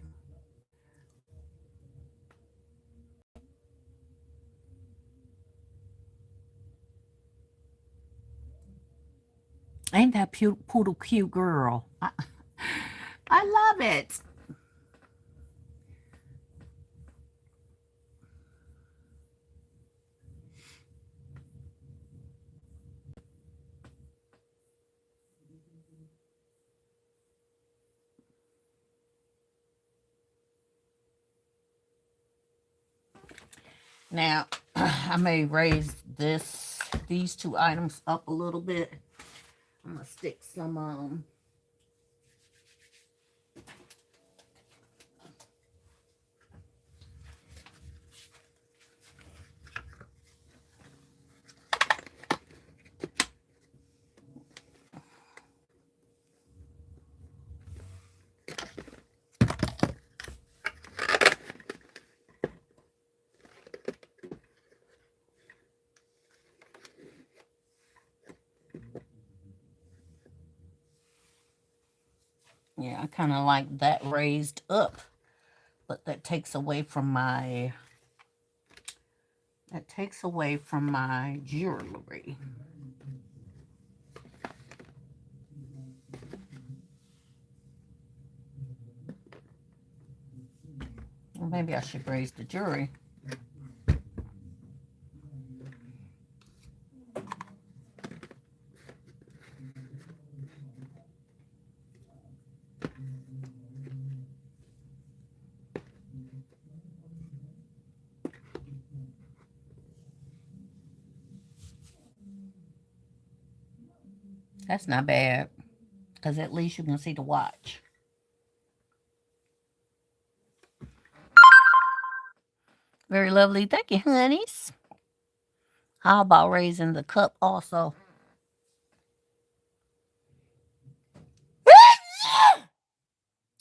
Ain't that poodle cute, girl? I love it. Now, I may raise these two items up a little bit. I'm gonna stick some yeah, I kind of like that raised up, but that takes away from my jewelry. Well, maybe I should raise the jewelry. That's not bad, because at least you can see the watch. Very lovely. Thank you, honeys. How about raising the cup also?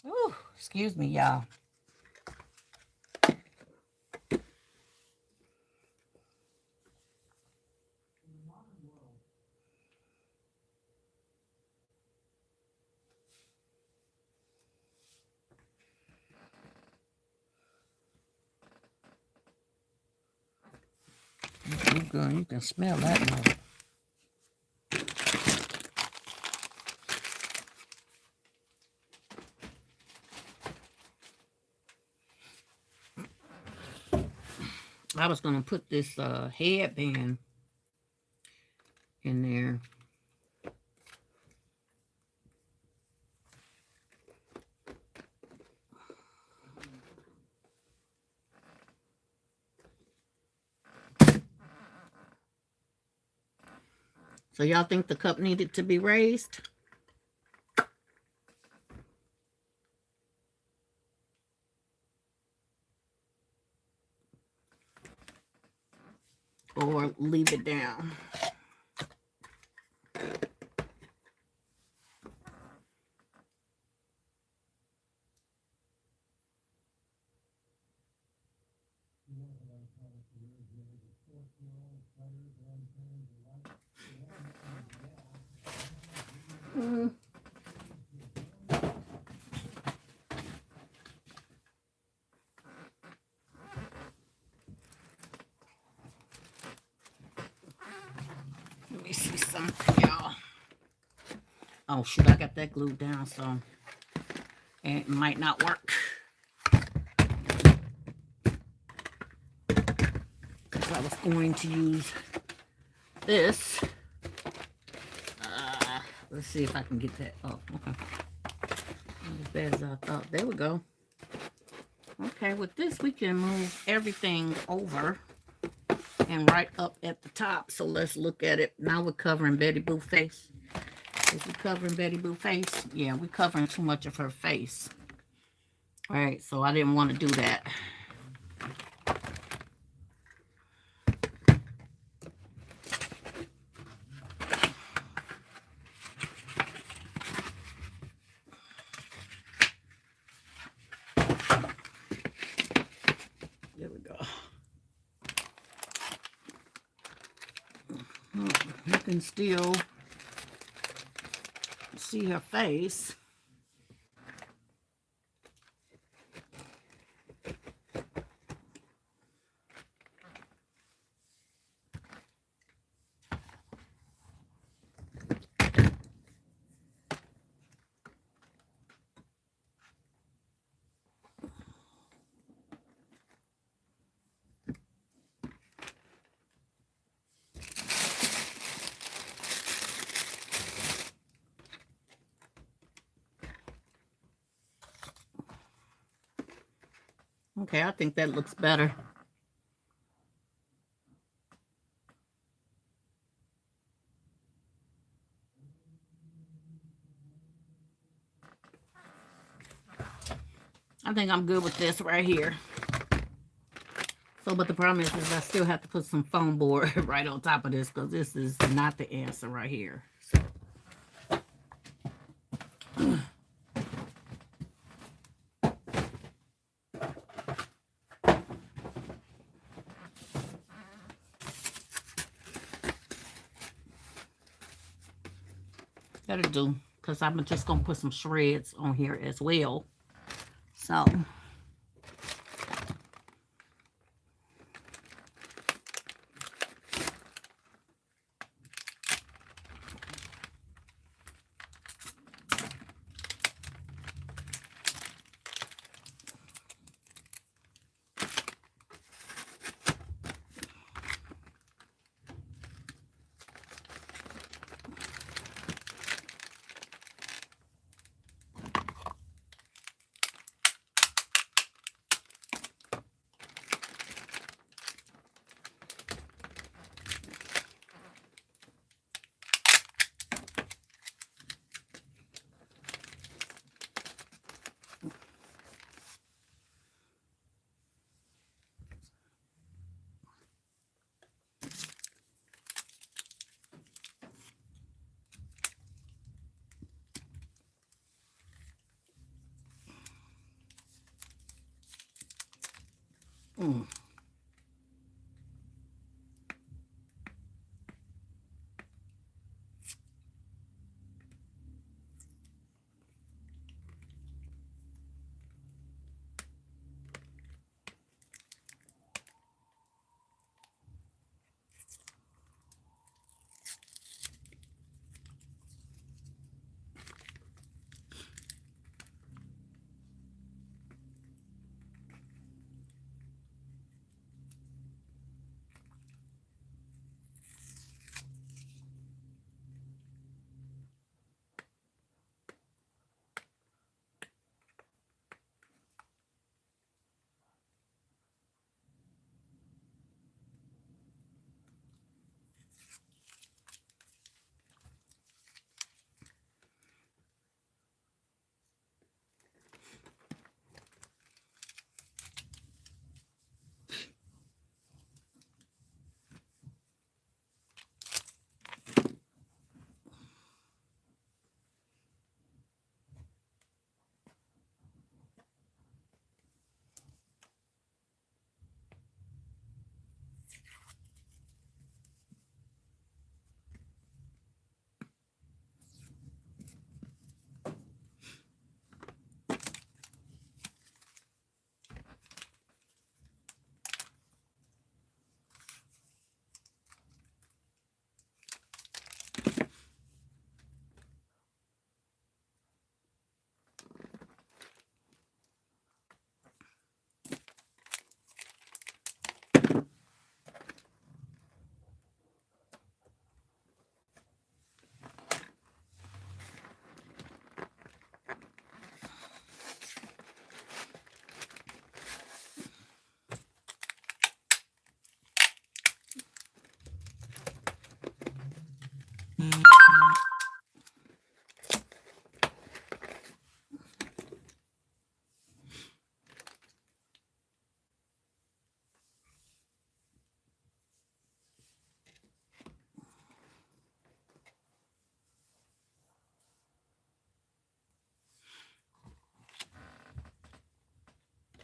Ooh, excuse me, y'all. You good. You can smell that now. I was gonna put this headband in there. So y'all think the cup needed to be raised? Or leave it down? Let me see something, y'all. Oh, shoot, I got that glued down, so it might not work. Because I was going to use this. Let's see if I can get that. Oh, okay. Not as bad as I thought. There we go. Okay, with this, we can move everything over and right up at the top. So let's look at it. Now we're covering Betty Boop face. Is we covering Betty Boop face? Yeah, we're covering too much of her face. All right, so I didn't want to do that. There we go. You can still see her face. Okay, I think that looks better. I think I'm good with this right here. So, but the problem is I still have to put some foam board right on top of this because this is not the answer right here. So. That'll do, because I'm just going to put some shreds on here as well. So.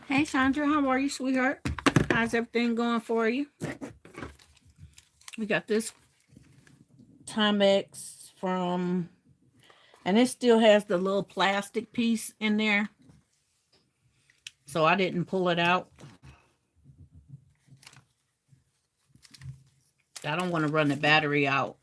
Hey, Sandra, how are you, sweetheart? How's everything going for you? We got this Timex from, and it still has the little plastic piece in there. So I didn't pull it out. I don't want to run the battery out.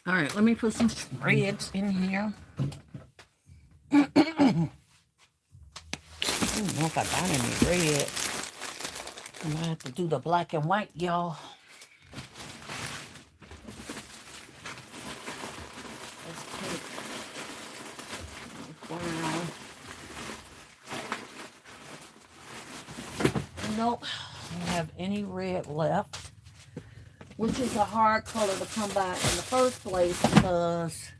All right, let me put some shreds in here. I don't know if I got any red. I'm gonna have to do the black and white, y'all. Let's take brown. Nope, I don't have any red left, which is a hard color to come by in the first place because,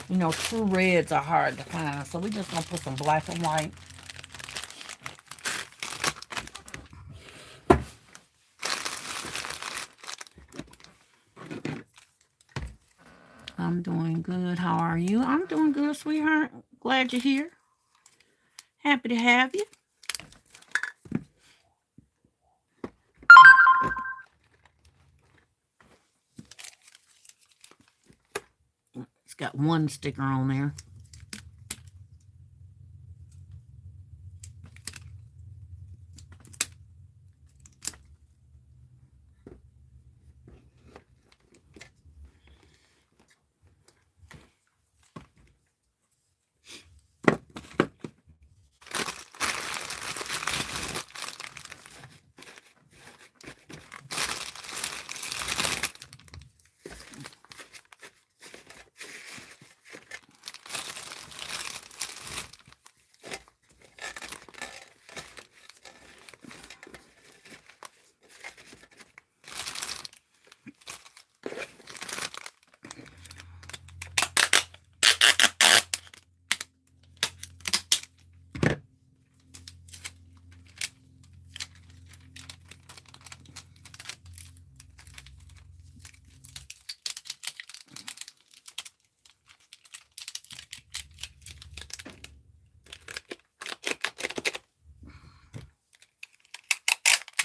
you know, true reds are hard to find. So we're just gonna put some black and white. I'm doing good. How are you? I'm doing good, sweetheart. Glad you're here. Happy to have you. It's got one sticker on there.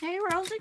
Hey, Rosie.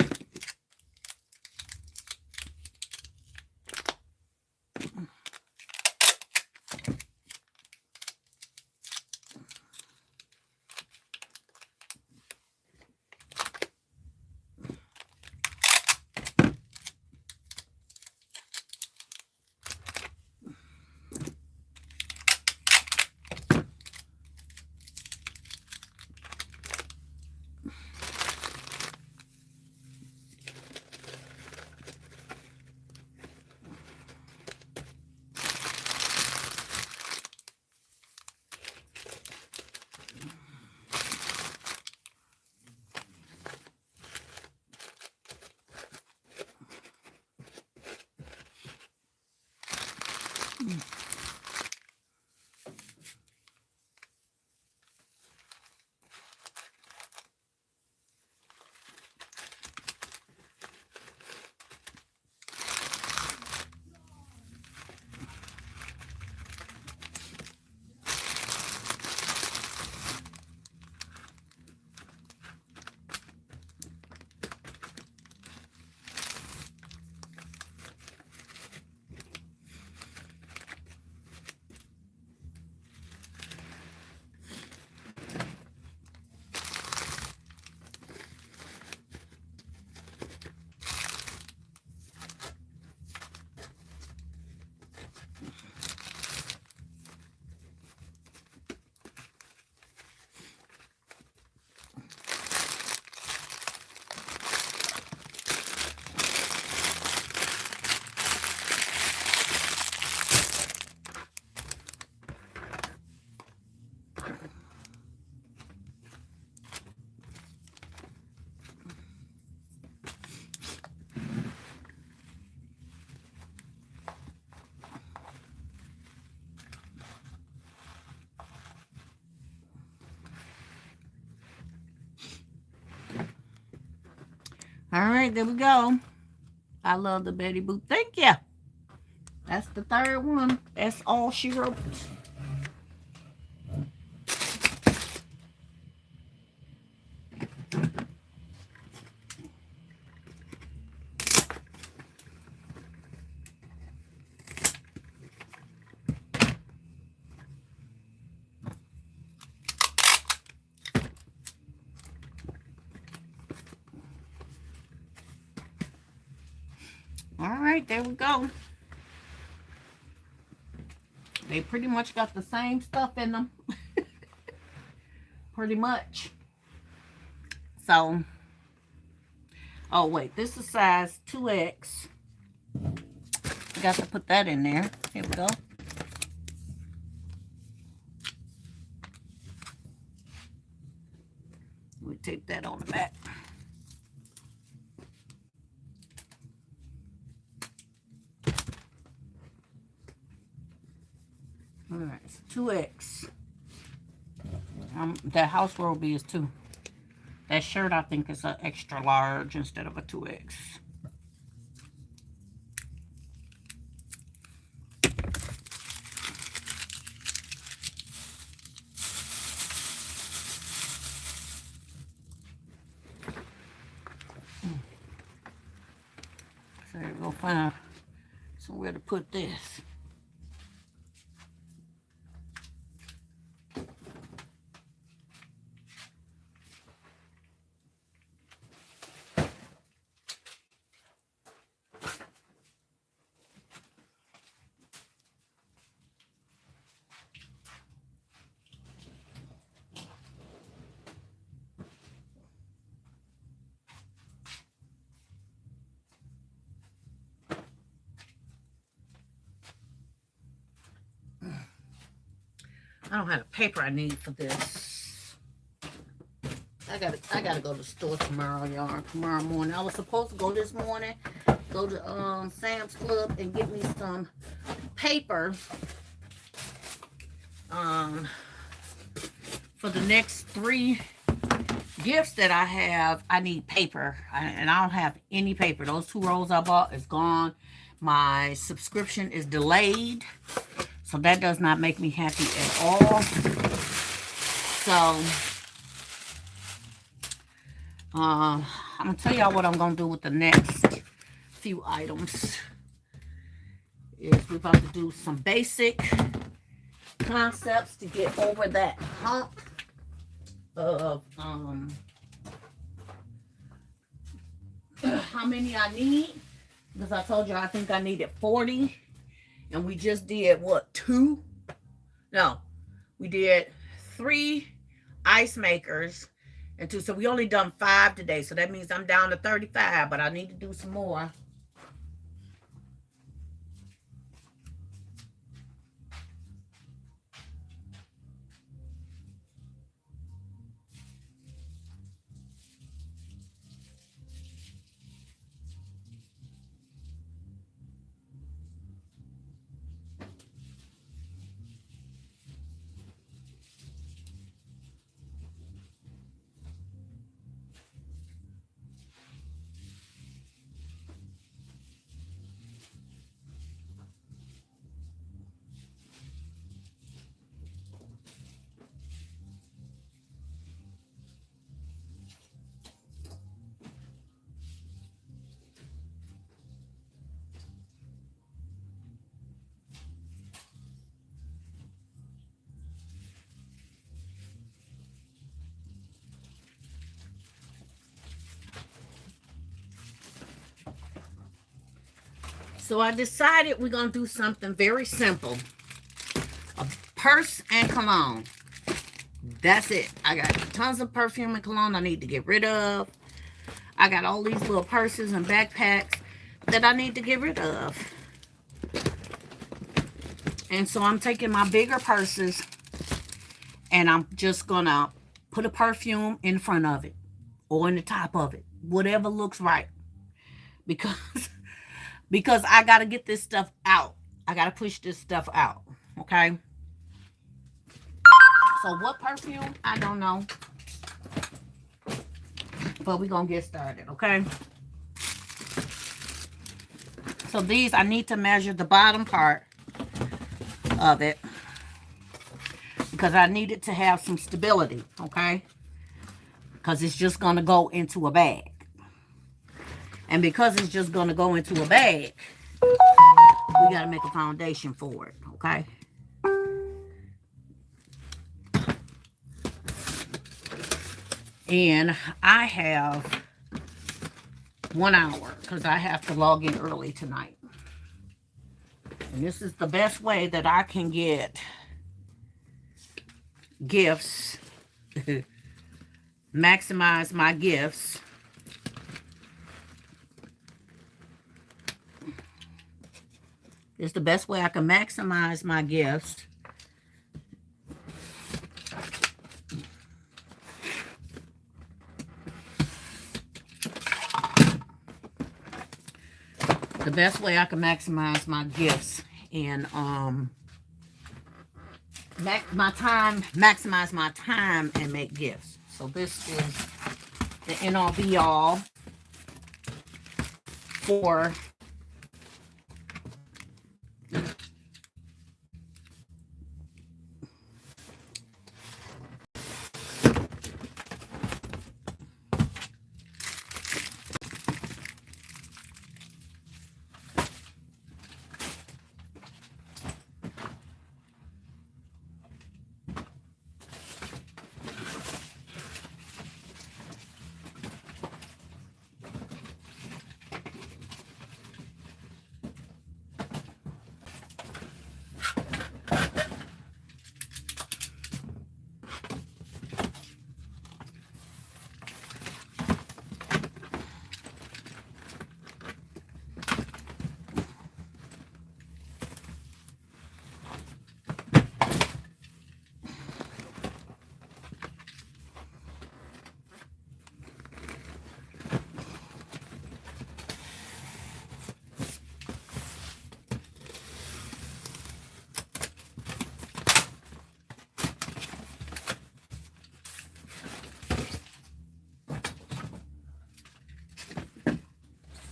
All right, there we go. I love the Betty Boop. Thank you. That's the third one. That's all she wrote. All right, there we go. They pretty much got the same stuff in them. Pretty much. So, oh wait, this is size 2X. Got to put that in there. Here we go. We take that on the back. All right, it's 2X. That house robe is 2. That shirt, I think, is an extra large instead of a 2X. So go find somewhere to put this. I don't have the paper I need for this. I gotta go to the store tomorrow, y'all. Tomorrow morning. I was supposed to go this morning, go to Sam's Club and get me some paper for the next 3 gifts that I have. I need paper, and I don't have any paper. Those 2 rolls I bought is gone. My subscription is delayed, so that does not make me happy at all. So I'm gonna tell y'all what I'm gonna do with the next few items. Is we're about to do some basic concepts to get over that hump of how many I need, because I told you I think I needed 40, and we just did what, 2? No, we did 3 ice makers and 2, so we only done 5 today, so that means I'm down to 35, but I need to do some more. So I decided we're going to do something very simple. A purse and cologne. That's it. I got tons of perfume and cologne I need to get rid of. I got all these little purses and backpacks that I need to get rid of. And so I'm taking my bigger purses and I'm just going to put a perfume in front of it or in the top of it. Whatever looks right. Because I got to get this stuff out. I got to push this stuff out. Okay? So what perfume? I don't know. But we're going to get started. Okay? So these, I need to measure the bottom part of it because I need it to have some stability, okay? Because it's just going to go into a bag. And because it's just going to go into a bag, we got to make a foundation for it, okay? And I have 1 hour because I have to log in early tonight. And this is the best way that I can get gifts, maximize my gifts. It's the best way I can maximize my gifts. The best way I can maximize my gifts and maximize my time and make gifts. So this is the end all be all for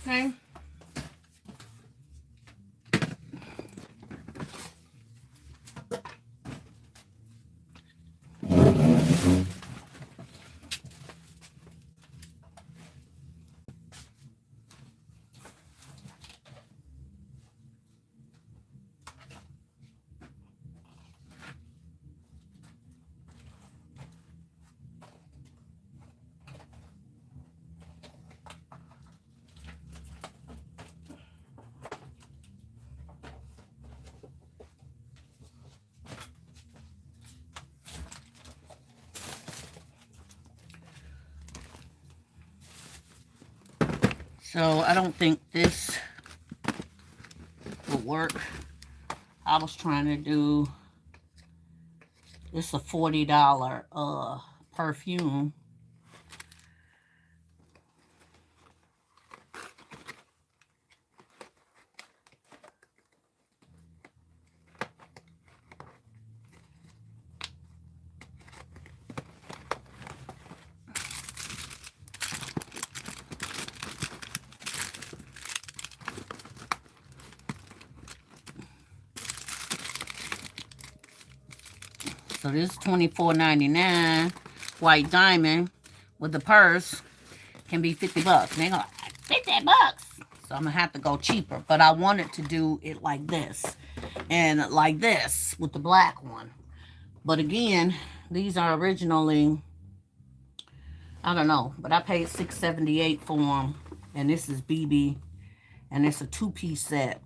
okay. So I don't think this will work. I was trying to do, it's a $40 perfume. So this is $24.99. White diamond with the purse can be $50. And they're going, $50. So I'm going to have to go cheaper. But I wanted to do it like this. And like this with the black one. But again, these are originally, I don't know. But I paid $6.78 for them. And this is BB. And it's a 2-piece set.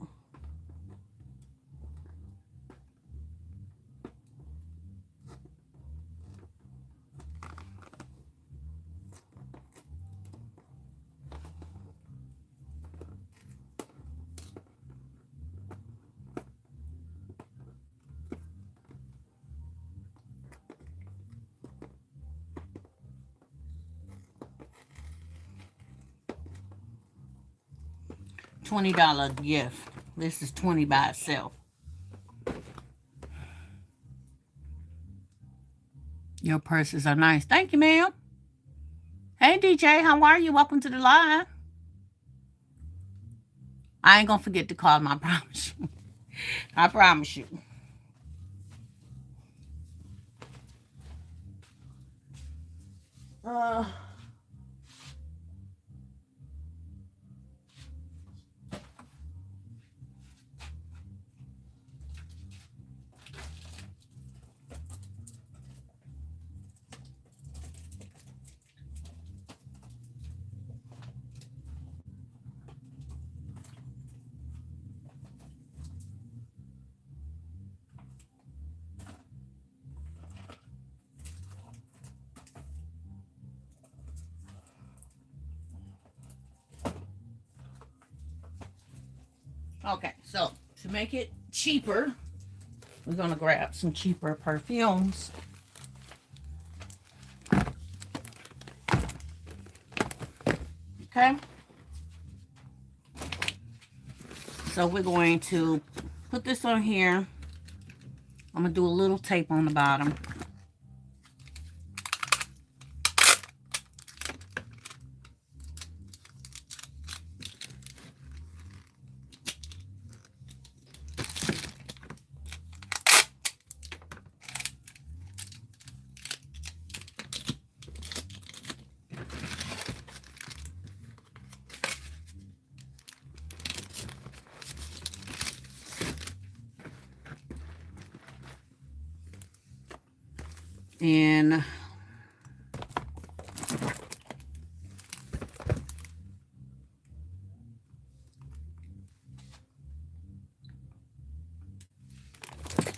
$20 gift. This is $20 by itself. Your purses are nice. Thank you, ma'am. Hey, DJ, how are you? Welcome to the live. I ain't gonna forget to call him, I promise you. I promise you. Uh, okay, so to make it cheaper, we're gonna grab some cheaper perfumes. Okay. So we're going to put this on here. I'm gonna do a little tape on the bottom. And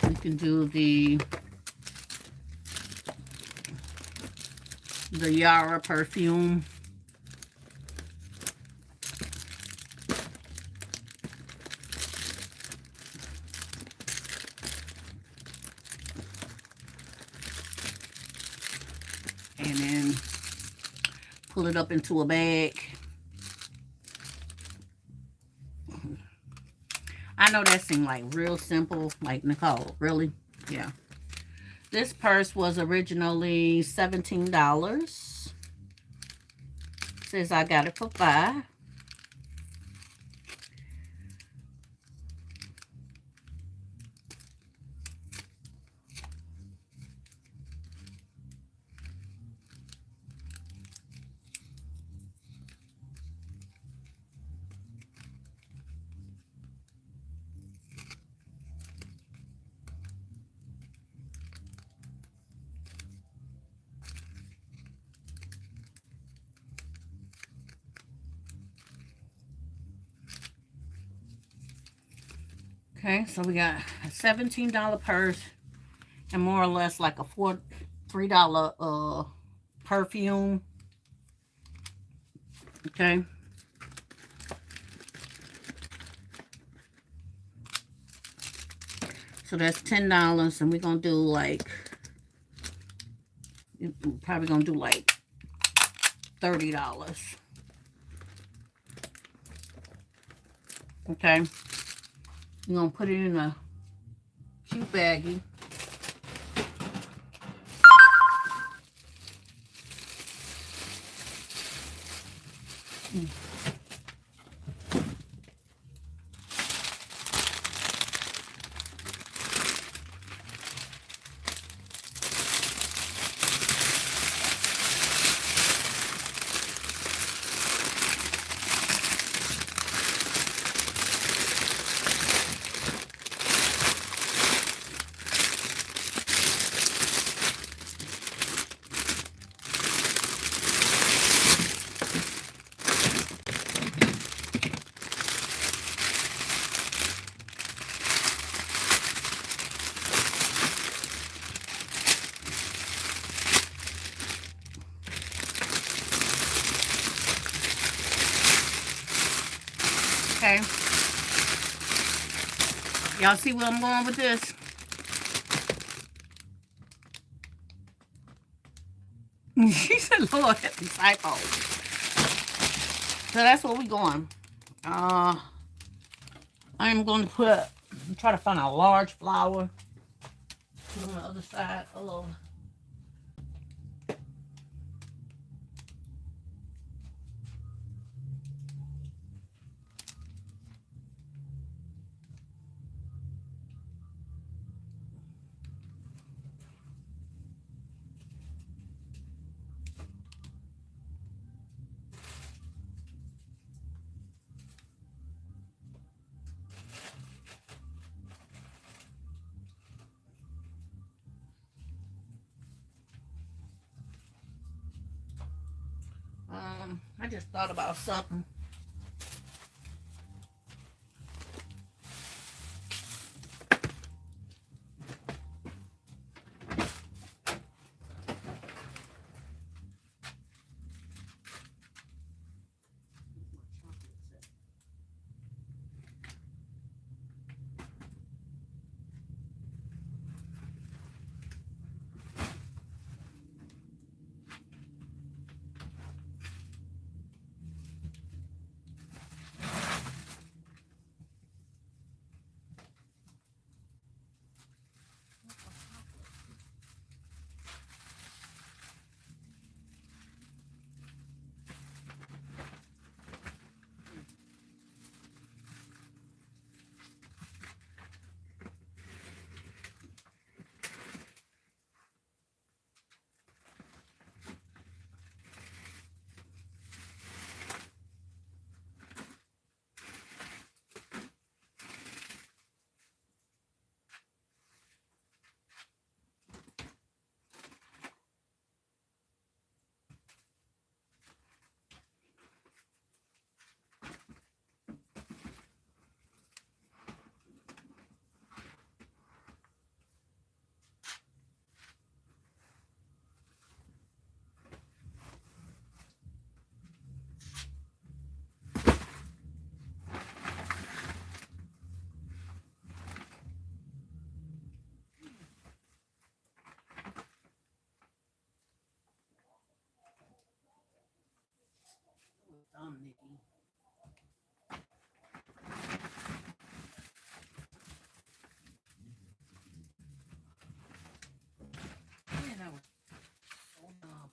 we can do the Yara perfume. And then pull it up into a bag. I know that seemed like real simple, like Nicole, really? Yeah. This purse was originally $17. Says I got it for $5. Okay, so we got a $17 purse and more or less like a $3 perfume. Okay. So that's $10, and we're gonna do like, probably gonna do like $30. Okay. You're gonna put it in a cute baggie. Okay. Y'all see where I'm going with this? She said, Lord, help me, typo. So that's where we going. I'm going to try to find a large flower. Put on the other side. Hello. I just thought about something. Nikki. Man, that was so dumb.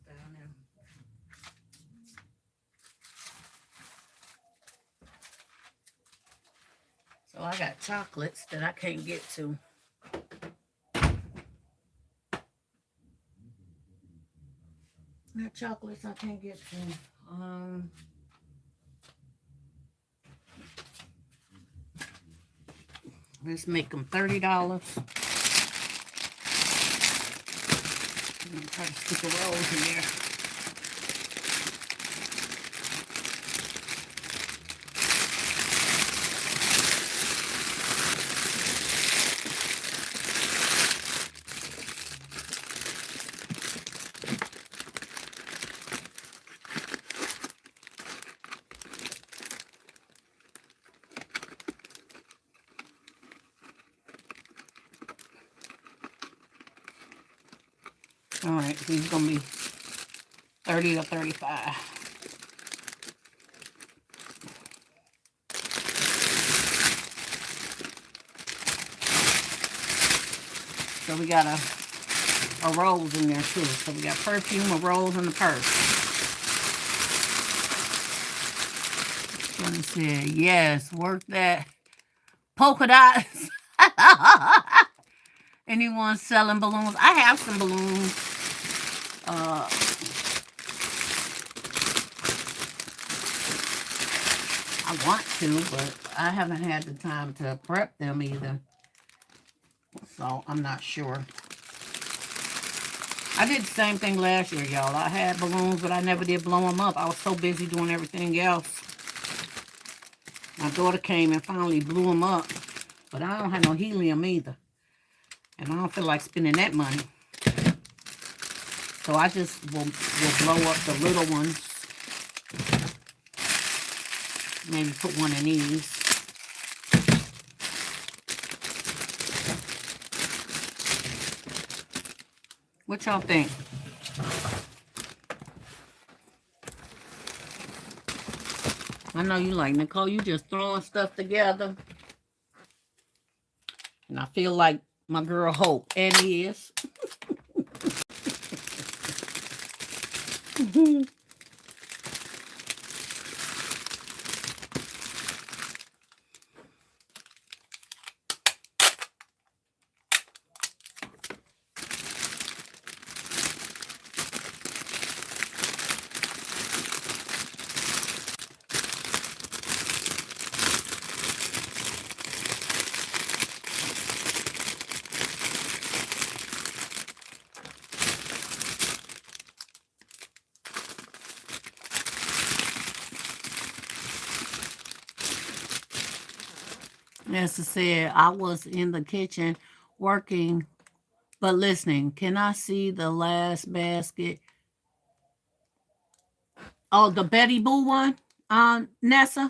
Down there. So I got chocolates that I can't get to. Got chocolates I can't get to. Let's make them $30. I'm gonna try to stick a rose in there. All right, so he's gonna be 30 or 35. So we got a rose in there too. So we got perfume, a rose, and a purse. Someone said, yes, work that polka dots. Anyone selling balloons? I have some balloons. I want to, but I haven't had the time to prep them either. So I'm not sure. I did the same thing last year, y'all. I had balloons, but I never did blow them up. I was so busy doing everything else. My daughter came and finally blew them up. But I don't have no helium either. And I don't feel like spending that money. So I just will blow up the little ones. Maybe put one in these. What y'all think? I know you like, Nicole, you just throwing stuff together. And I feel like my girl Hope, and is. As I said, I was in the kitchen working, but listening. Can I see the last basket? Oh, the Betty Boo one, Nessa?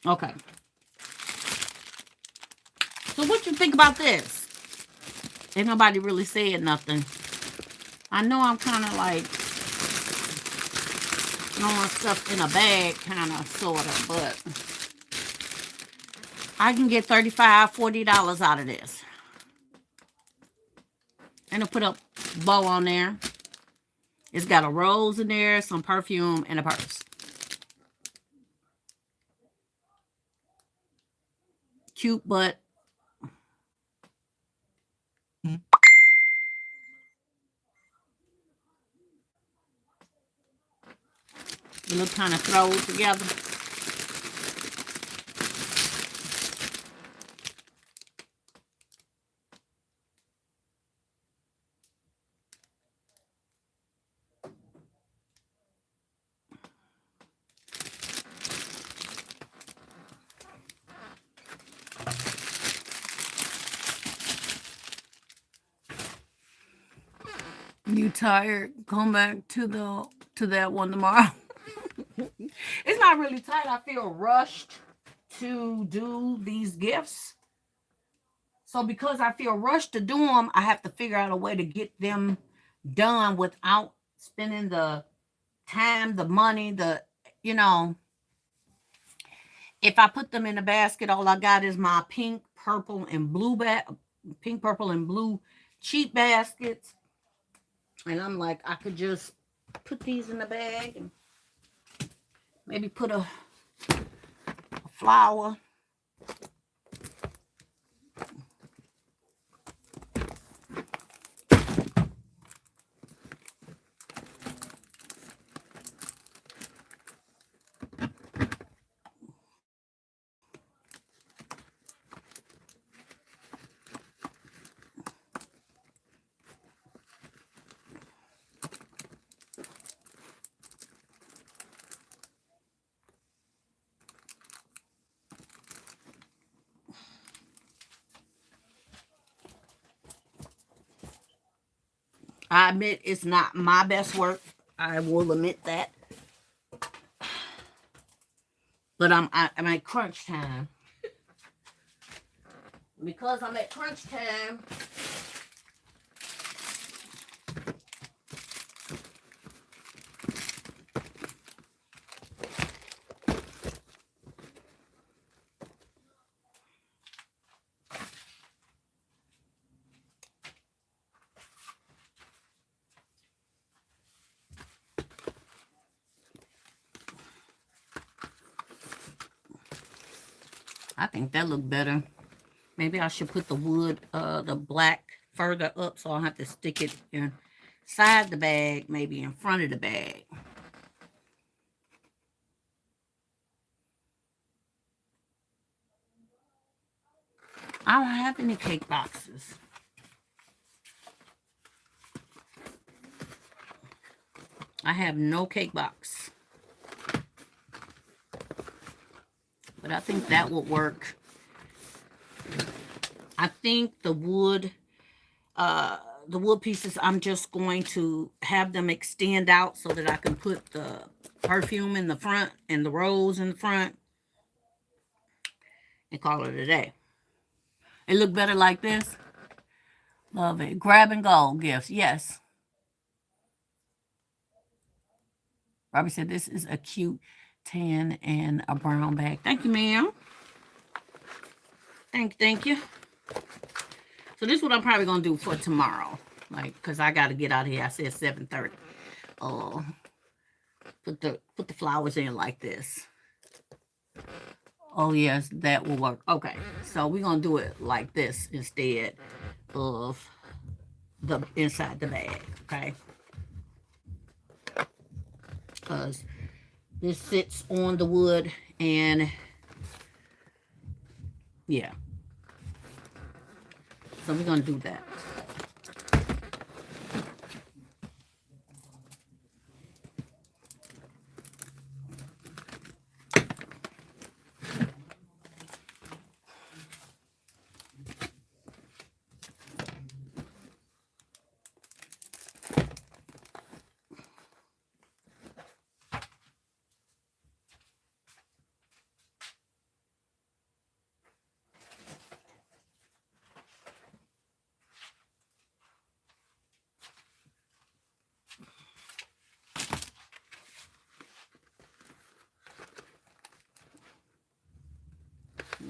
Okay. So what you think about this? Ain't nobody really said nothing. I know I'm kind of like throwing stuff in a bag, kind of, sort of, but I can get $35, $40 out of this. And I'll put a bow on there. It's got a rose in there, some perfume, and a purse. Cute, but it look kind of thrown together. You tired? Come back to that one tomorrow. It's not really tight. I feel rushed to do these gifts. So because I feel rushed to do them, I have to figure out a way to get them done without spending the time, the money, you know, if I put them in a basket, all I got is my pink, purple, and blue cheap baskets. And I'm like, I could just put these in the bag and maybe put a flower. I admit it's not my best work. I will admit that. But I'm at crunch time. Because I'm at crunch time, I think that look better. Maybe I should put the wood, the black further up so I don't have to stick it inside the bag, maybe in front of the bag. I don't have any cake boxes. I have no cake box. But I think that would work. I think the wood pieces, I'm just going to have them extend out so that I can put the perfume in the front and the rose in the front and call it a day. It look better like this. Love it. Grab and go gifts. Yes. Robbie said this is a cute tan and a brown bag. Thank you, ma'am. Thank you. So this is what I'm probably gonna do for tomorrow, like, cause I gotta get out of here. I said 7:30. Oh, put the flowers in like this. Oh yes, that will work. Okay, so we're gonna do it like this instead of the inside the bag. Okay, because this sits on the wood and yeah. So we're gonna do that.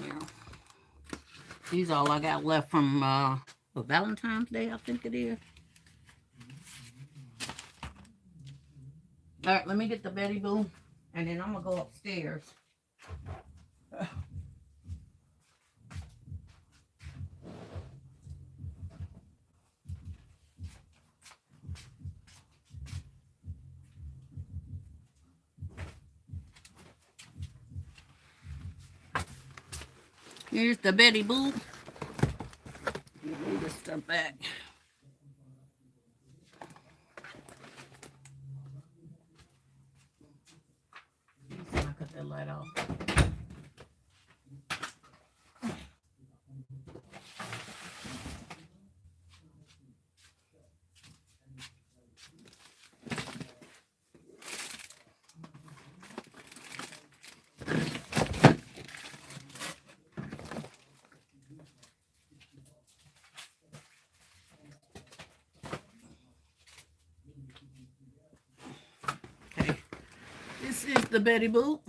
Yeah. These are all I got left from Valentine's Day, I think it is. All right, let me get the Betty Boop, and then I'm gonna go upstairs. Here's the Betty Boop. Move this stuff back. I cut that light off. Okay, this is the Betty Boop.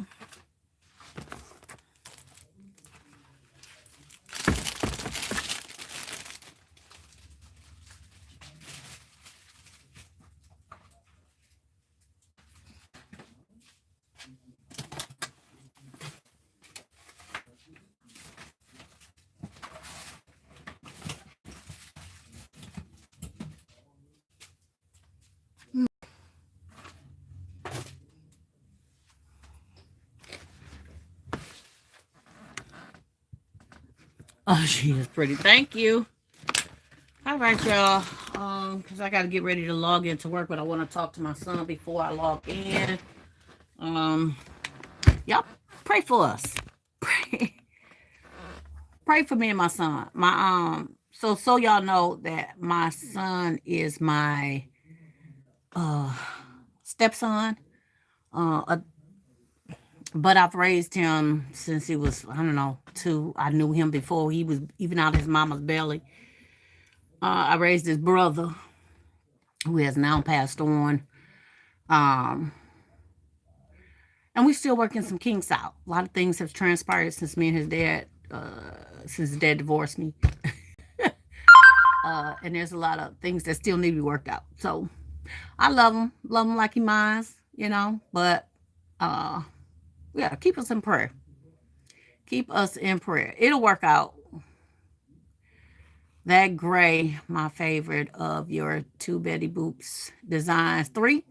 Oh, she is pretty. Thank you. All right, y'all. Because I got to get ready to log into work, but I want to talk to my son before I log in. Y'all pray for us. Pray for me and my son. So y'all know that my son is my stepson. But I've raised him since he was, I don't know, 2. I knew him before he was even out of his mama's belly. I raised his brother, who has now passed on. And we still working some kinks out. A lot of things have transpired since me and his dad, since his dad divorced me. And there's a lot of things that still need to be worked out. So I love him like he mine, but yeah, keep us in prayer. Keep us in prayer. It'll work out. That gray, my favorite of your 2 Betty Boops designs. 3.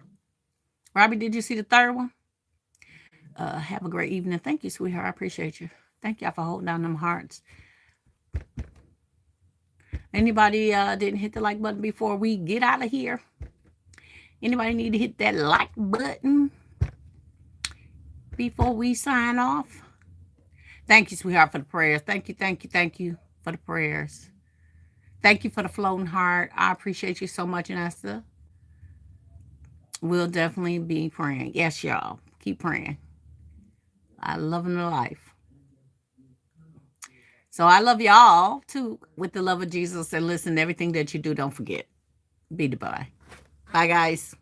Robbie, did you see the 3rd one? Have a great evening. Thank you, sweetheart. I appreciate you. Thank y'all for holding down them hearts. Anybody didn't hit the like button before we get out of here? Anybody need to hit that like button before we sign off? Thank you, sweetheart, for the prayers. Thank you for the prayers. Thank you for the floating heart. I appreciate you so much, Nesta. We'll definitely be praying. Yes, y'all. Keep praying. I love him to life. So I love y'all, too, with the love of Jesus. And listen, everything that you do, don't forget. Be the bye. Bye, guys.